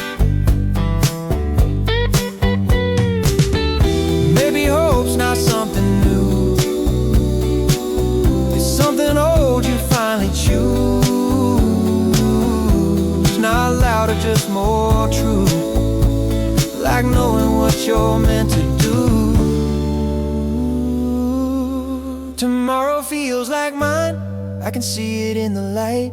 Maybe hope's not something new, it's something old you finally choose. Not louder, just more true, like knowing what you're meant to do. Tomorrow feels like mine, I can see it in the light.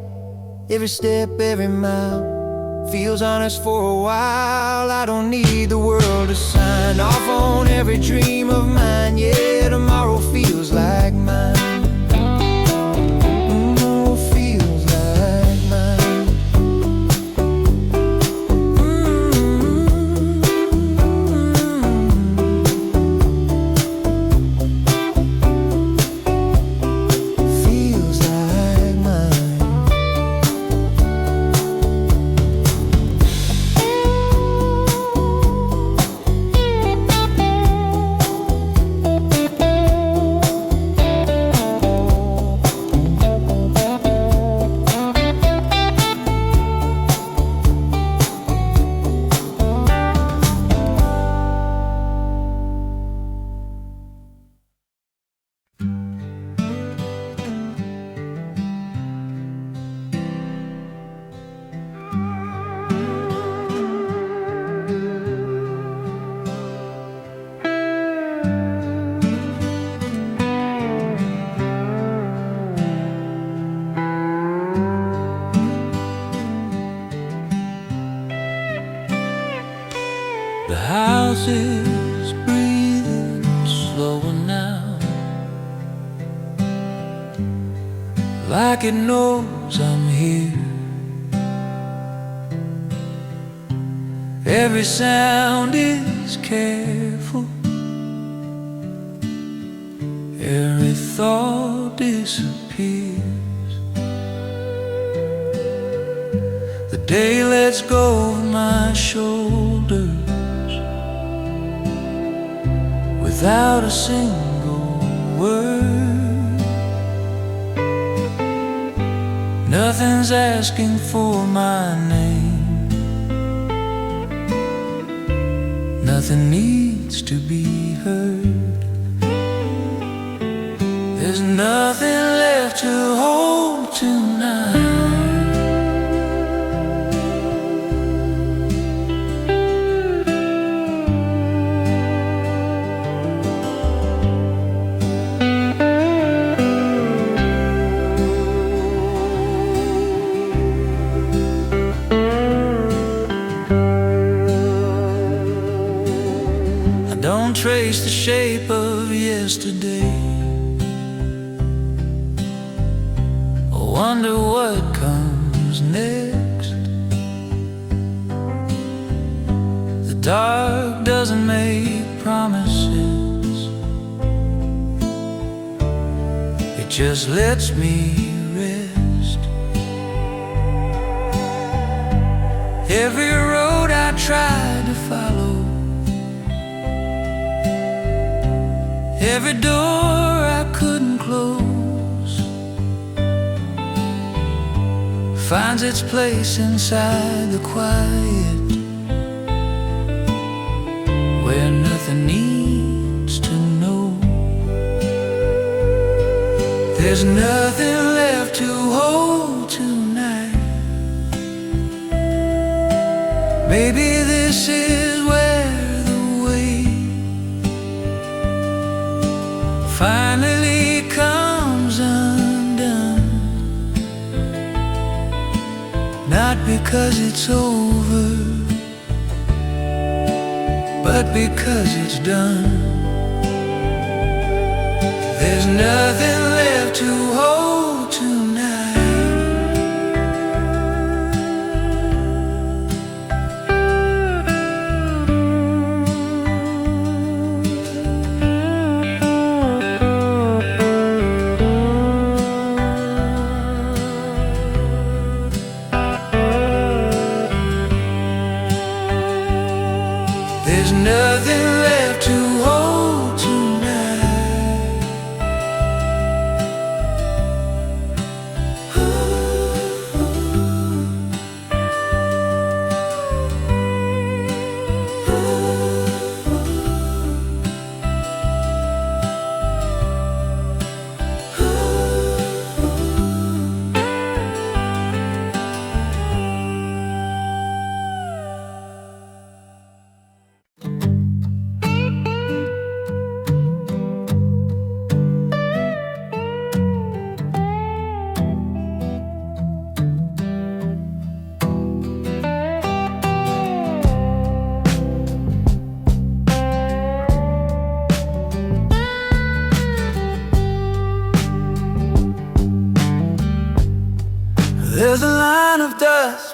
Every step, every mile feels honest for a while. I don't need the world to sign off on every dream of mine. Yeah, tomorrow feels like mine. Tomorrow feels like mine. Feels like mine. The house is breathing slower now, like it knows I'm here. Every sound is careful, every thought disappears. The day lets go of my shoulders without a single word. Nothing's asking for my name, nothing needs to be heard. There's nothing left to hold tonight. Don't trace the shape of yesterday, I wonder what comes next. The dark doesn't make promises, it just lets me rest. Every road I tried to follow, every door I couldn't close, finds its place inside the quiet, where nothing needs to know. There's nothing left to hold tonight. Maybe this is where the way finally comes undone. Not because it's over, but because it's done. There's nothing left to hold tonight. There's nothing left to hold tonight.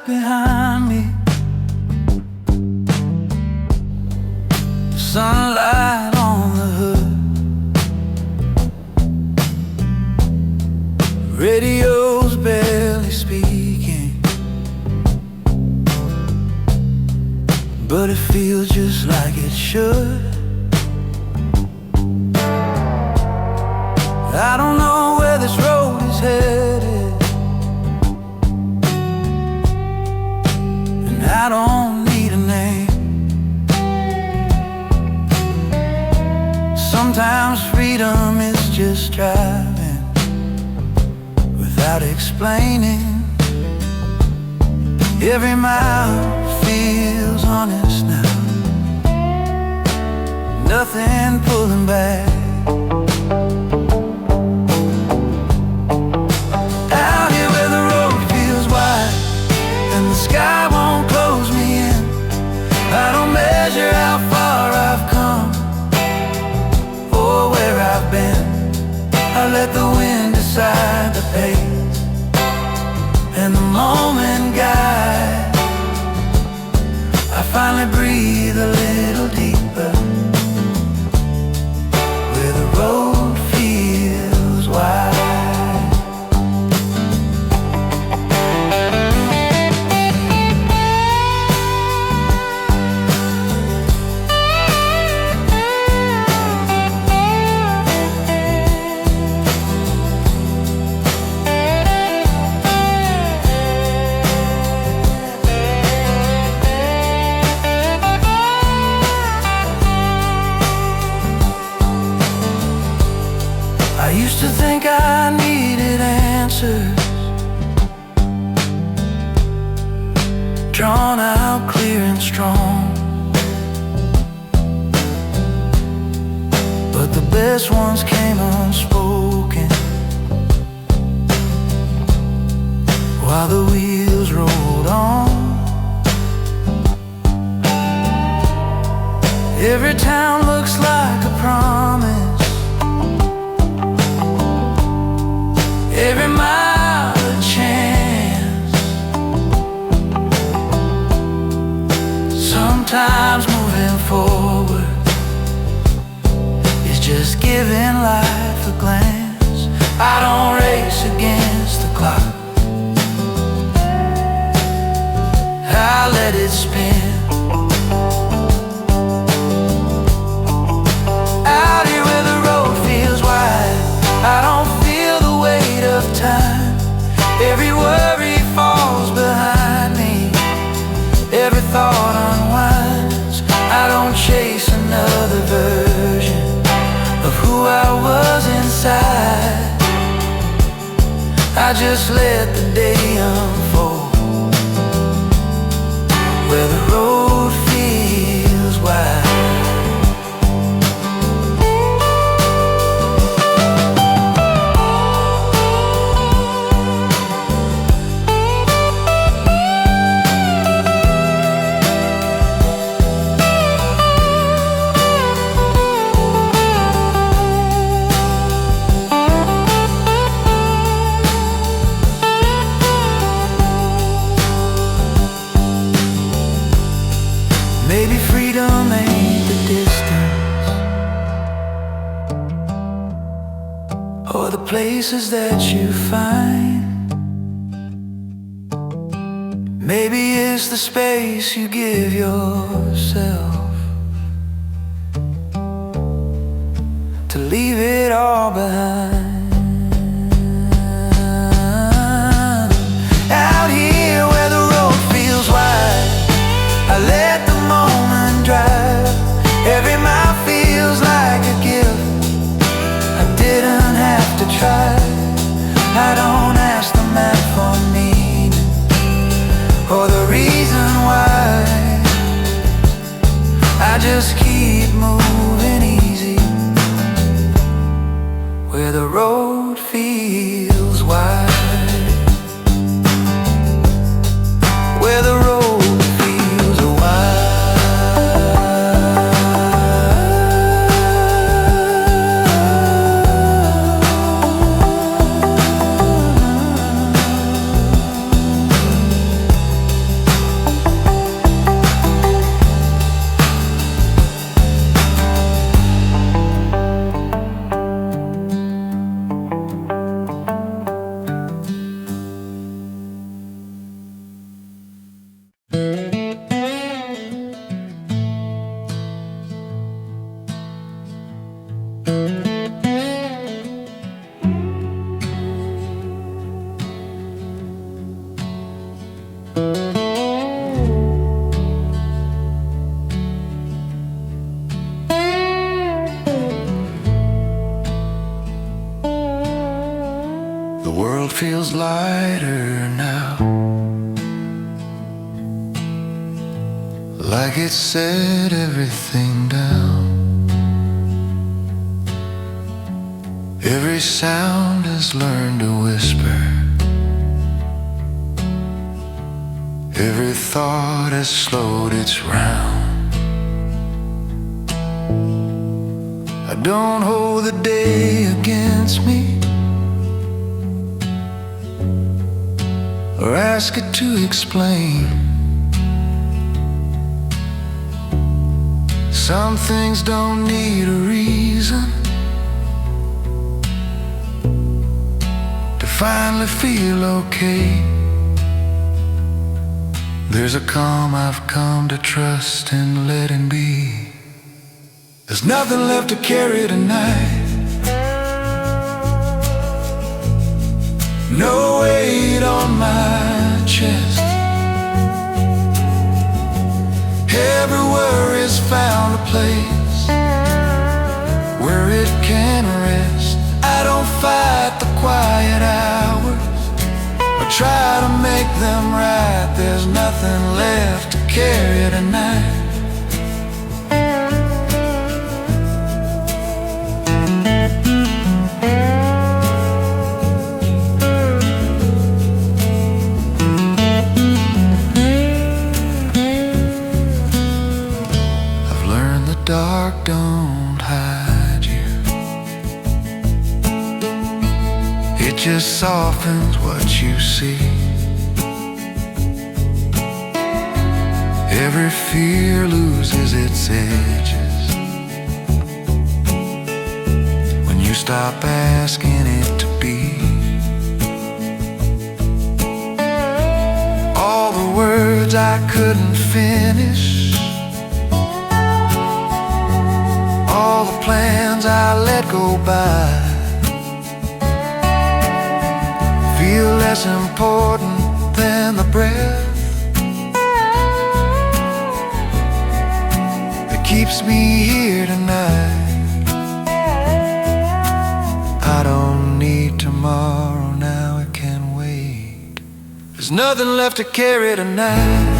behind me. Sunlight on the hood, radio's barely speaking, but it feels just like it should. I don't know where this road is headed, and I don't need a name. Sometimes freedom is just driving without explaining. Every mile feels honest now, nothing pulling back. Out here where the road feels wide and the sky won't close me in, I don't measure how far I've come or where I've been. I let the wind decide the pace and the moment guide. I finally breathe a little deeper where the road feels wide. I used to think I needed answers, drawn out clear and strong, but the best ones came unspoken while the wheels rolled on. Every town looks like a promise, every mile a chance. Sometimes moving forward is just giving life a glance. I don't race against the clock, I let it spin. Out here where the road feels wide, I don't feel the weight of time. Every worry falls behind me, every thought unwinds. I don't chase another version of who I was inside. I just let the day unfold where the road feels wide. Maybe freedom ain't the distance or the places that you find. Maybe it's the space you give yourself to leave it all behind. Out here where the road feels wide, I let the moment drive. Every mile feels like a gift, I didn't have to try. I don't ask the man for meaning or the reason why. I just keep moving easy where the road feels wide. feels lighter now, like it set everything down. Every sound has learned to whisper, every thought has slowed its round. I don't hold the day against me, or ask it to explain. Some things don't need a reason to finally feel okay. There's a calm I've come to trust in letting be. There's nothing left to carry tonight, no weight on my chest. Every worry's found a place where it can rest. I don't fight the quiet hours or try to make them right. There's nothing left to carry tonight. Dark don't hide you, it just softens what you see. Every fear loses its edges when you stop asking it to be. All the words I couldn't finish, all the plans I let go by, feel less important than the breath that keeps me here tonight. I don't need tomorrow now, it can wait. There's nothing left to carry tonight,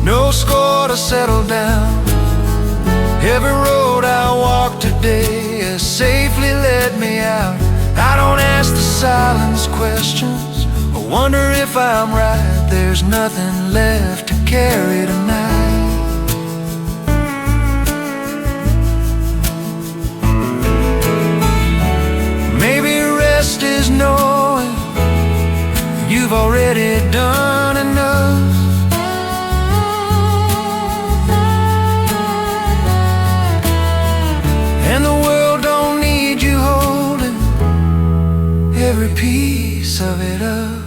no score to settle down. Every road I walk today has safely led me out. I don't ask the silence questions or wonder if I'm right. There's nothing left to carry tonight. Maybe rest is knowing you've already done enough. And the world don't need you holding every piece of it up.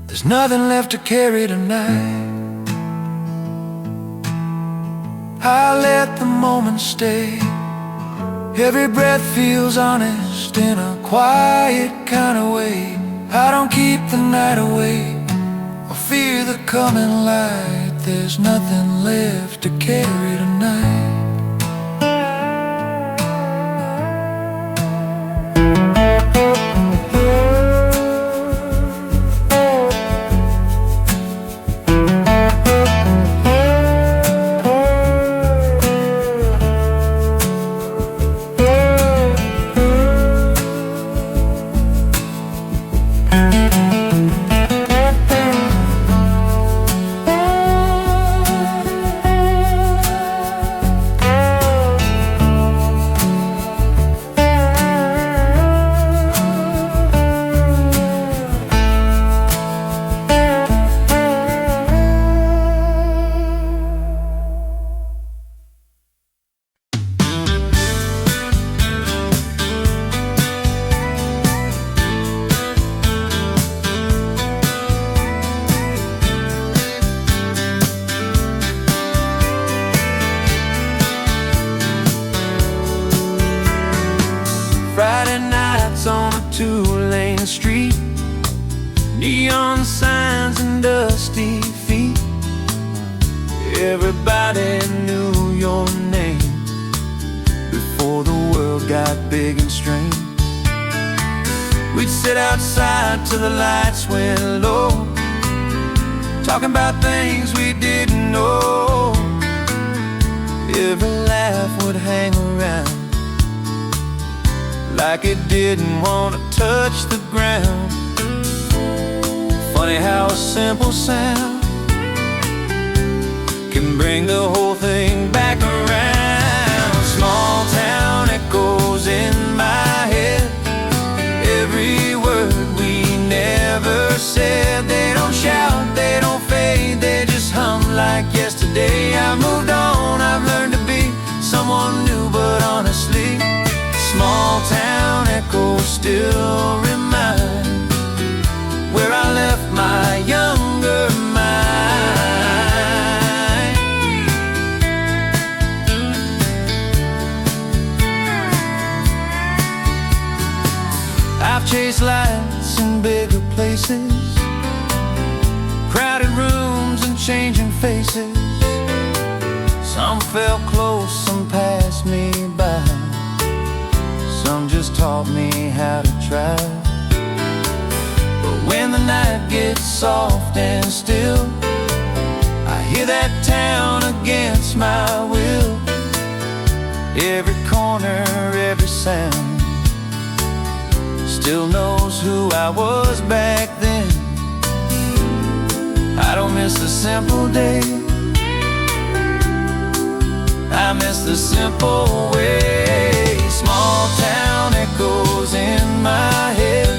There's nothing left to carry tonight. I let the moment stay. Every breath feels honest in a quiet kind of way. I don't keep the night away or fear the coming light. There's nothing left to carry tonight. Friday nights on a two-lane street, neon signs and dusty feet. Everybody knew your name before the world got big and strange. We'd sit outside till the lights went low, talking about things we didn't know. Every laugh would hang around like it didn't want to touch the ground. Funny how a simple sound can bring the whole thing back around. Small town echoes in my head, every word we never said. They don't shout, they don't fade, they just hum like yesterday. I've moved on, I've learned to be someone new, but honestly, small town echoes still remind where I left my younger mind. I've chased lights in bigger places, crowded rooms and changing faces. Some felt close, some passed me by, some just taught me how to try. But when the night gets soft and still, I hear that town against my will. Every corner, every sound still knows who I was back then. I don't miss the simple day, I miss the simple way. Small town echoes in my head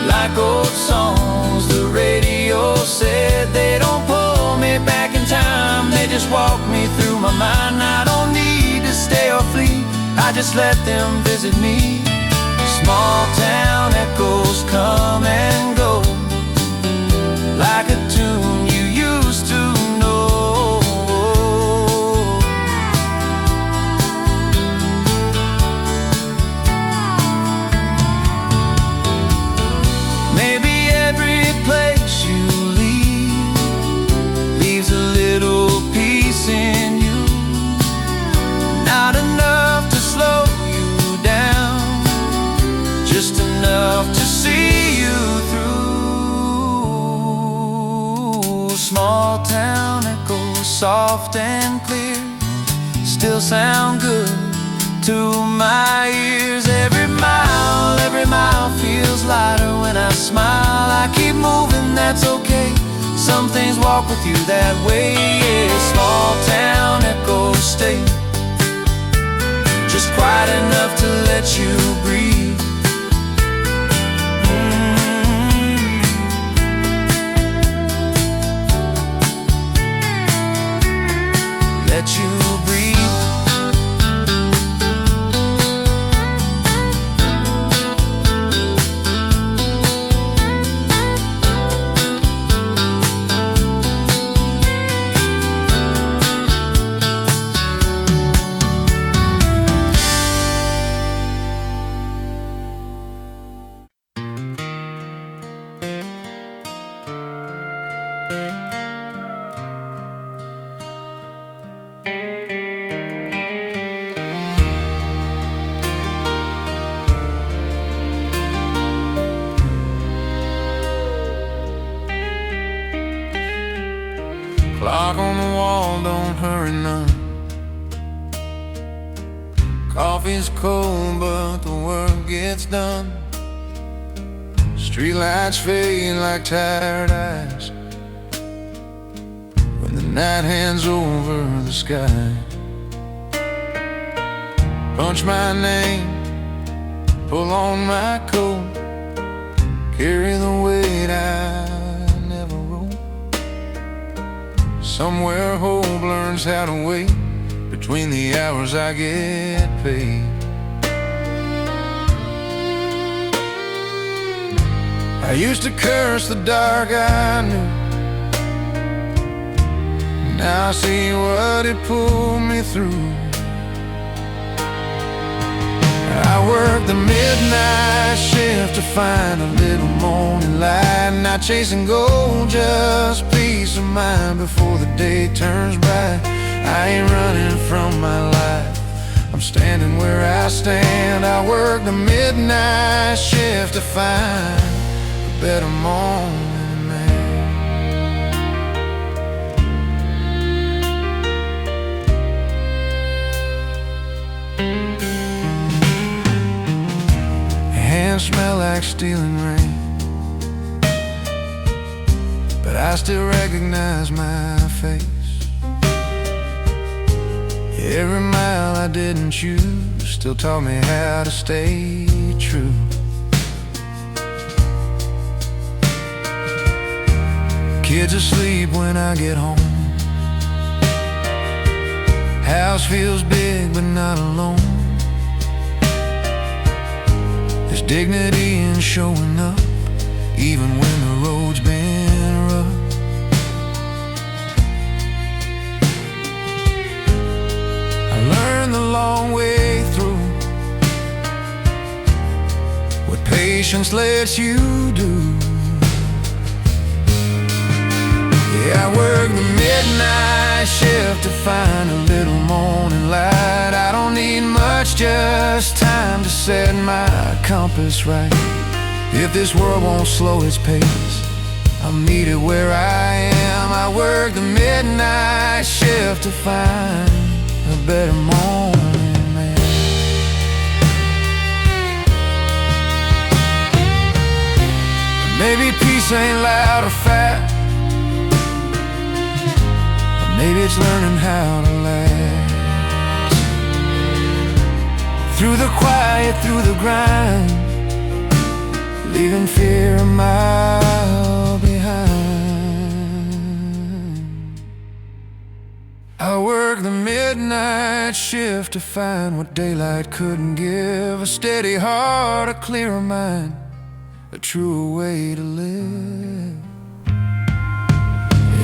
like old songs the radio said. They don't pull me back in time, they just walk me through my mind. I don't need to stay or flee, I just let them visit me. Small town echoes come and go like a tune you used to know. Maybe every place you leave leaves a little piece in you, not enough to slow you down, just enough to see you through. Small town echoes, soft and clear, still sound good to my ears. Every mile feels lighter when I smile. I keep moving, that's okay, some things walk with you that way. Yeah, small town echoes stay just quiet enough to let you breathe. Let you breathe. Clock on the wall, don't hurry none. Coffee's cold, but the work gets done. Streetlights fade like tired eyes when the night hands over the sky. Punch my name, pull on my coat, carry the weight I never wrote. Somewhere hope learns how to wait between the hours I get paid. I used to curse the dark I knew, now I see what it pulled me through. I worked the midnight shift to find a little morning light, not chasing gold, just peace of mind before the day turns bright. I ain't running from my life, I'm standing where I stand. I work the midnight shift to find a better morning, man. Hands smell like steel and rain, but I still recognize my face. Every mile I didn't choose still taught me how to stay true. Kids asleep when I get home. House feels big but not alone. There's dignity in showing up, even when the road's been rough. Learn the long way through what patience lets you do. Yeah, I work the midnight shift to find a little morning light. I don't need much, just time to set my compass right. If this world won't slow its pace, I'll meet it where I am. I work the midnight shift to find a better morning, man. Maybe peace ain't loud or fat, or maybe it's learning how to last. Through the quiet, through the grind, leaving fear a mile behind. I work the midnight shift to find what daylight couldn't give. A steady heart, a clearer mind, a truer way to live.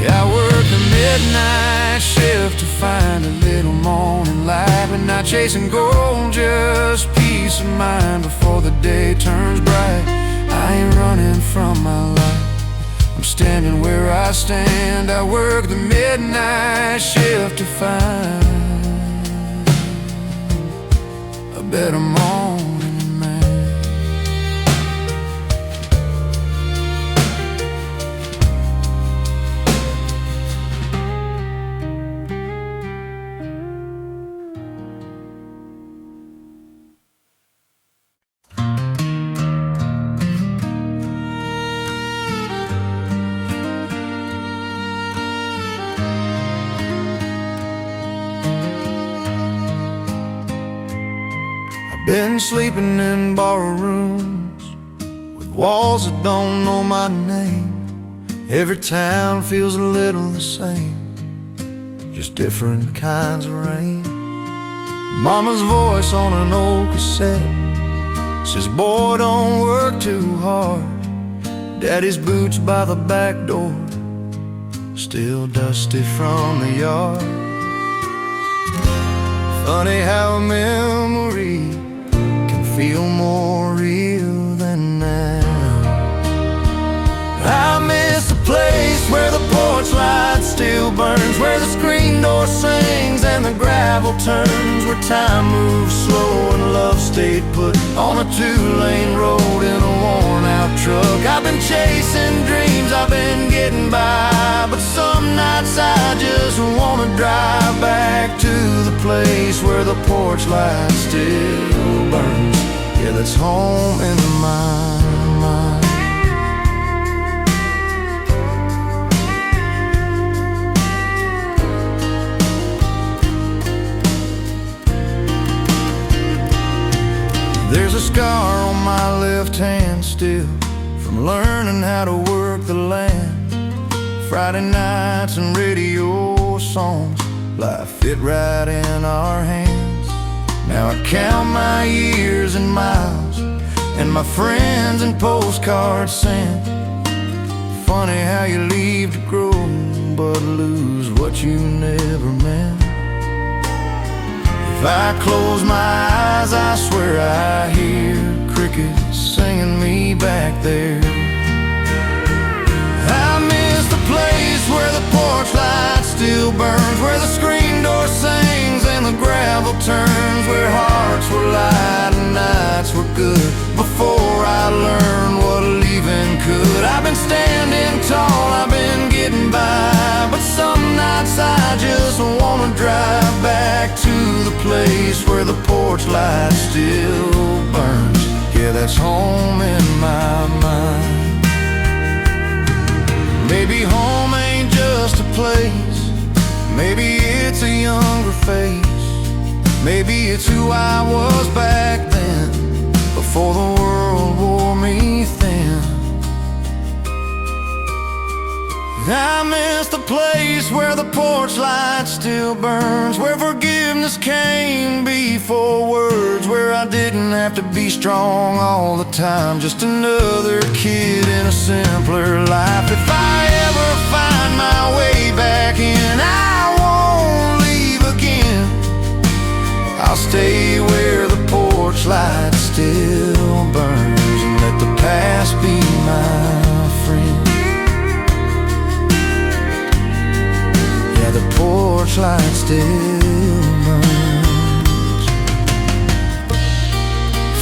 Yeah, I work the midnight shift to find a little morning light, but not chasing gold, just peace of mind before the day turns bright. I ain't running from my life, I'm standing where I stand. I work the midnight shift to find a better morning, man. Been sleeping in borrowed rooms with walls that don't know my name. Every town feels a little the same, just different kinds of rain. Mama's voice on an old cassette says, boy, don't work too hard. Daddy's boots by the back door, still dusty from the yard. Funny how a memory feel more real than now. I miss the place where the porch light still burns, where the screen door sings and the gravel turns, where time moves slow and love stayed put on a two-lane road in a worn-out truck. I've been chasing dreams, I've been getting by, but some nights I just wanna drive back to the place where the porch light still burns. Yeah, that's home in my mind. There's a scar on my left hand still, from learning how to work the land. Friday nights and radio songs, life fit right in our hands. Now I count my years and miles, and my friends and postcards sent. Funny how you leave to grow, but lose what you never meant. If I close my eyes, I swear I hear crickets singing me back there. I miss the place where the porch light still burns, where the screen door sings and the gravel turns, where good before I learned what leaving could. I've been standing tall, I've been getting by, but some nights I just wanna drive back to the place where the porch light still burns. Yeah, that's home in my mind. Maybe home ain't just a place, maybe it's a younger face. Maybe it's who I was back then, before the world wore me thin. I miss the place where the porch light still burns, where forgiveness came before words, where I didn't have to be strong all the time, just another kid in a simpler life. If I ever find my way back in, I won't leave again. I'll stay where the porch light still burns, and let the past be my friend. Yeah, the porch light still burns.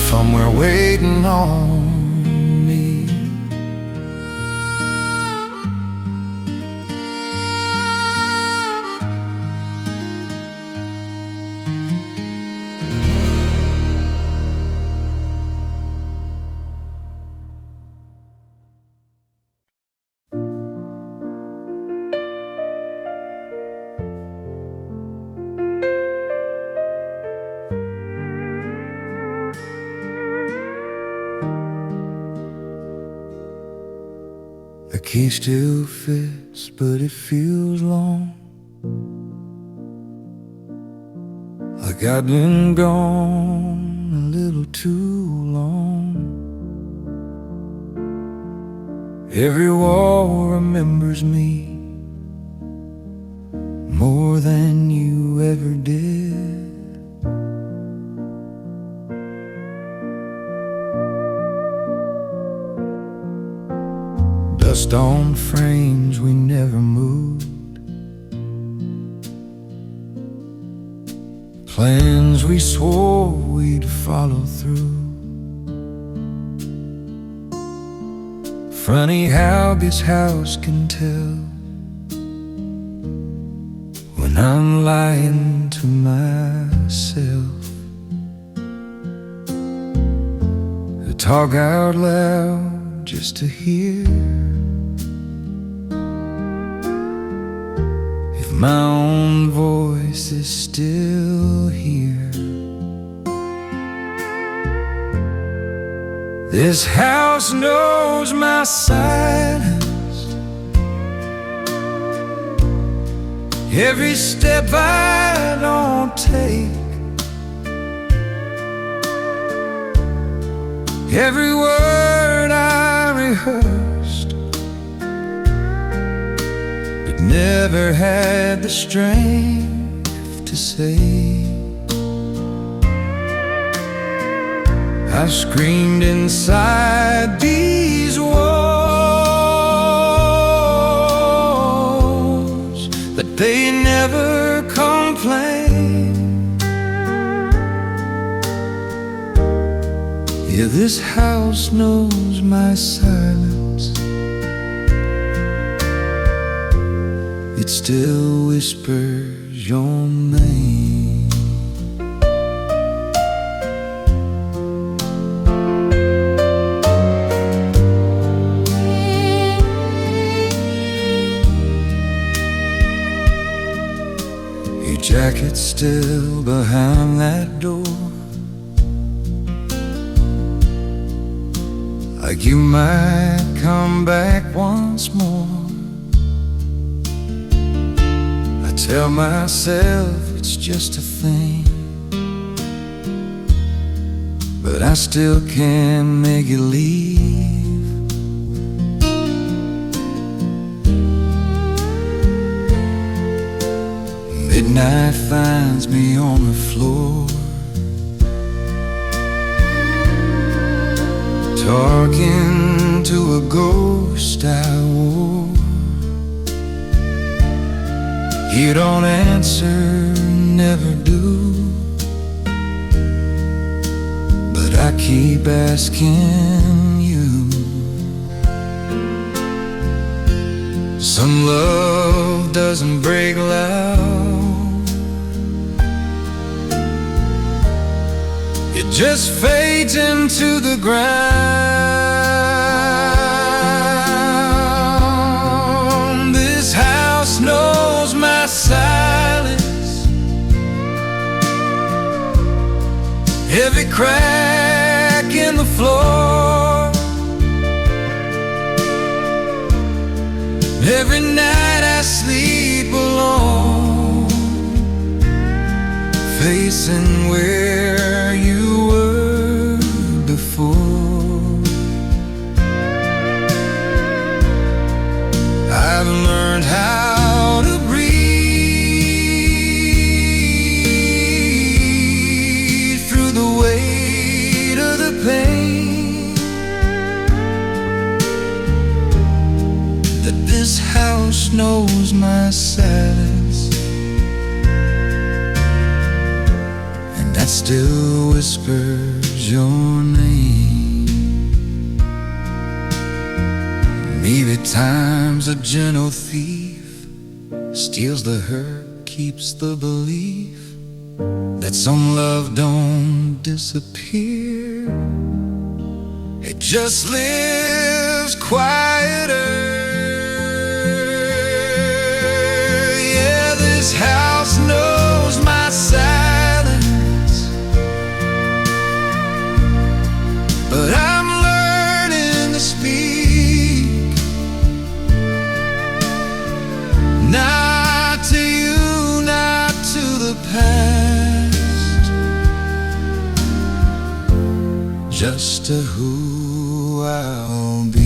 Somewhere waiting on me. The key still fits, but it feels long, like I've been gone a little too long. Every wall remembers me more than you ever did. Dust on frames we never moved, plans we swore we'd follow through. Funny how this house can tell when I'm lying to myself. I talk out loud just to hear if my own voice is still here. This house knows my silence, every step I don't take, every word I rehearsed, but never had the strength to say. I've screamed inside these walls, but they never complain. Yeah, this house knows my silence, it still whispers your name. Jacket still behind that door, like you might come back once more. I tell myself it's just a thing, but I still can't make you leave. Midnight finds me on the floor, talking to a ghost I wore. You don't answer, never do, but but I keep asking you. Some love doesn't break loud, it just fades into the ground. This house knows my silence, every crack in the floor, every night I sleep alone, facing where you were before. I've learned how to breathe through the weight of the pain that this house knows my silence, and that still whispers your name. Maybe time's a gentle thief, steals the hurt, keeps the belief that some love don't disappear, it just lives quieter. Yeah, this house knows my silence, but I'm learning to speak, not to you, not to the past, just to who I'll be.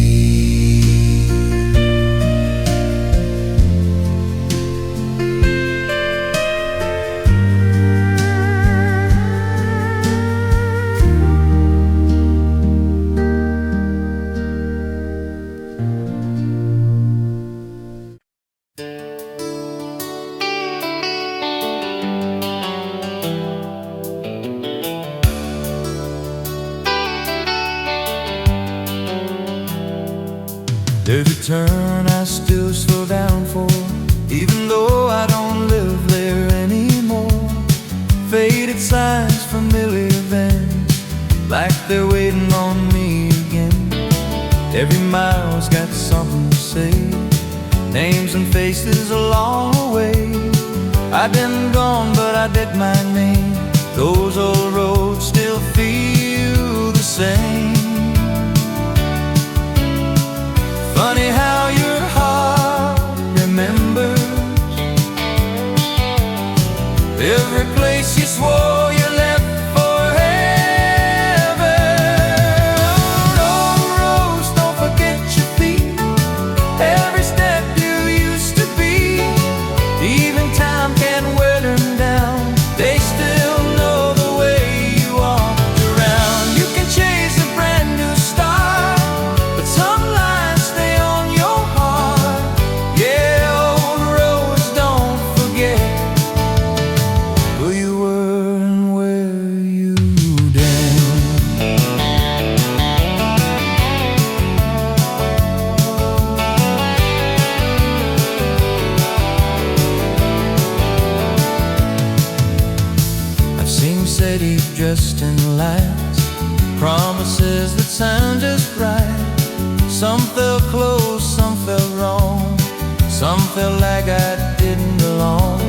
There's a turn I still slow down for, even though I don't live there anymore. Faded signs, familiar vents, like they're waiting on me again. Every mile's got something to say, names and faces along the way. I've been gone, but I did my name. Those old roads still feel the same. Funny how your heart remembers every place you swore you left forever. Old roads, don't forget your feet, every step you used to be. Even time can't wear them down, they still know the way you walked around. You can chase a brand new start, but some lines stay on your heart. Yeah, old roads, don't forget who you were and where you'd end. I've seen cities dressed in lights, promises that sound just right. Some felt close, some felt wrong, some felt like I didn't belong.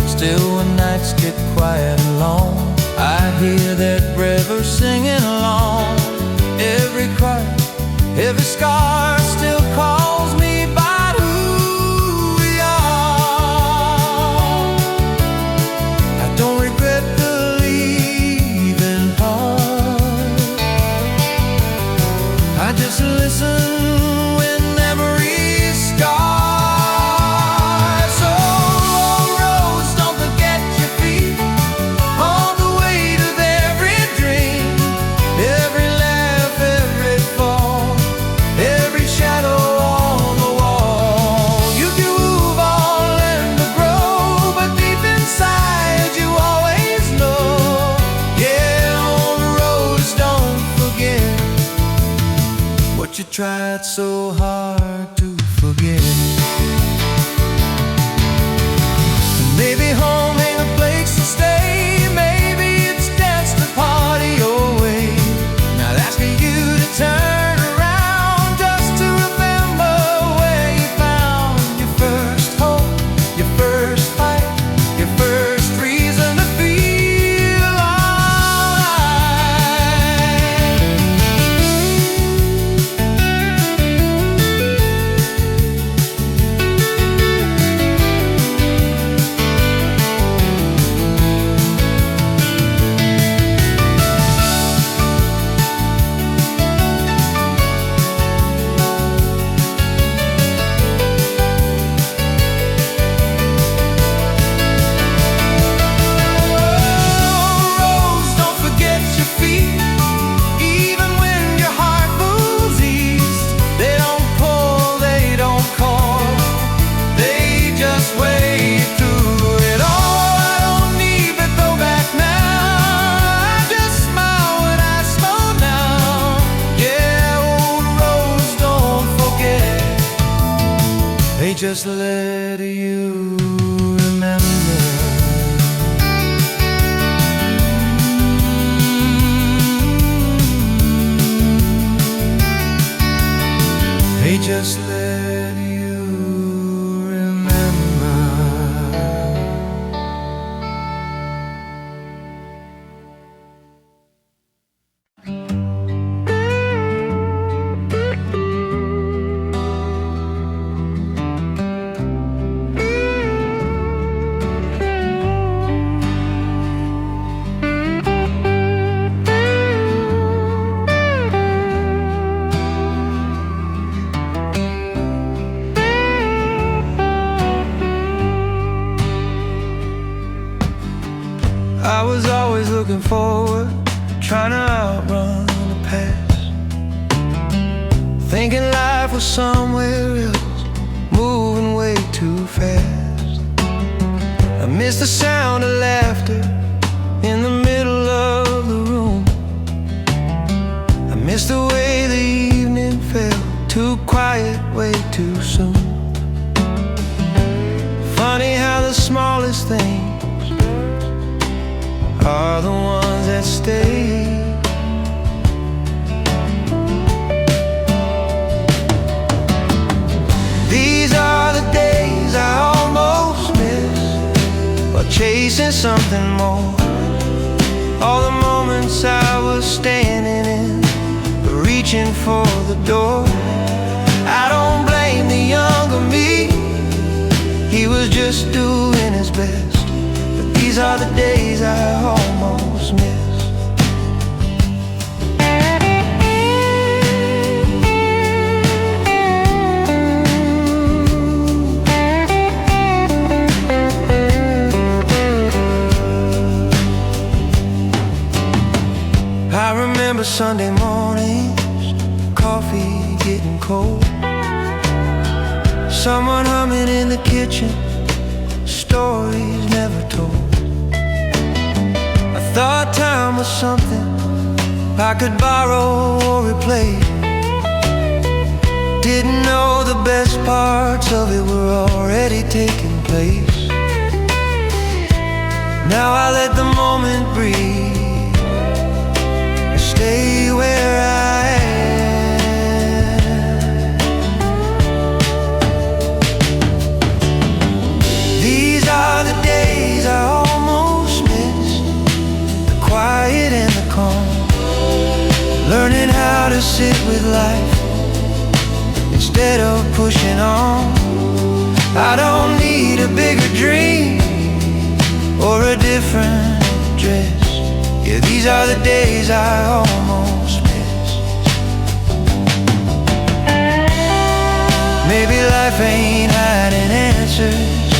Still when nights get quiet and long, I hear that river singing along. Every cry, every scar still calls me by who we are. I don't regret the leaving part, I just listen when memories scar. So old roads, don't forget your feet on the weight of every dream, every laugh, every fall, every just let you remember. They just let you remember. I was always looking forward, trying to outrun the past, thinking life was somewhere else, moving way too fast. I miss the sound of laughter in the middle of the room. I miss the way the evening felt, too quiet, way too soon. Funny how the smallest things are the ones that stay. These are the days I almost miss, while chasing something more. All the moments I was standing in, reaching for the door. I don't blame the younger me, he was just doing his best. These are the days I almost miss. I remember Sunday mornings, coffee getting cold, someone humming in the kitchen, stories never told. I thought time was something I could borrow or replace. Didn't know the best parts of it were already taking place. Now I let the moment breathe, stay where I am. These are the days I almost missed, the quiet and the calm, learning how to sit with life instead of pushing on. I don't need a bigger dream or a different dress. Yeah, these are the days I almost miss. Maybe life ain't hiding answers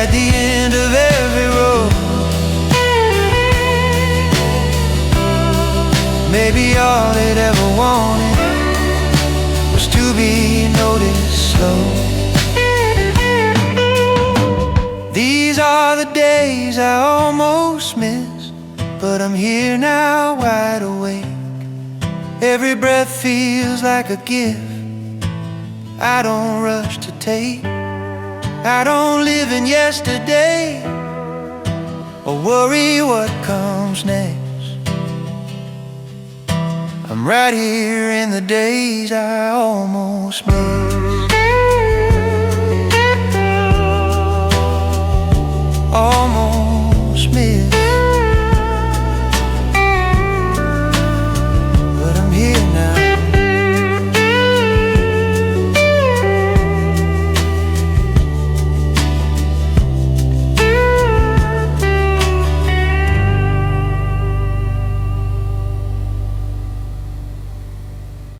at the end of every road. Maybe all it ever wanted was to be noticed slow. These are the days I almost missed, but I'm here now, wide awake. Every breath feels like a gift I don't rush to take. I don't live in yesterday or worry what comes next. I'm right here in the days I almost missed.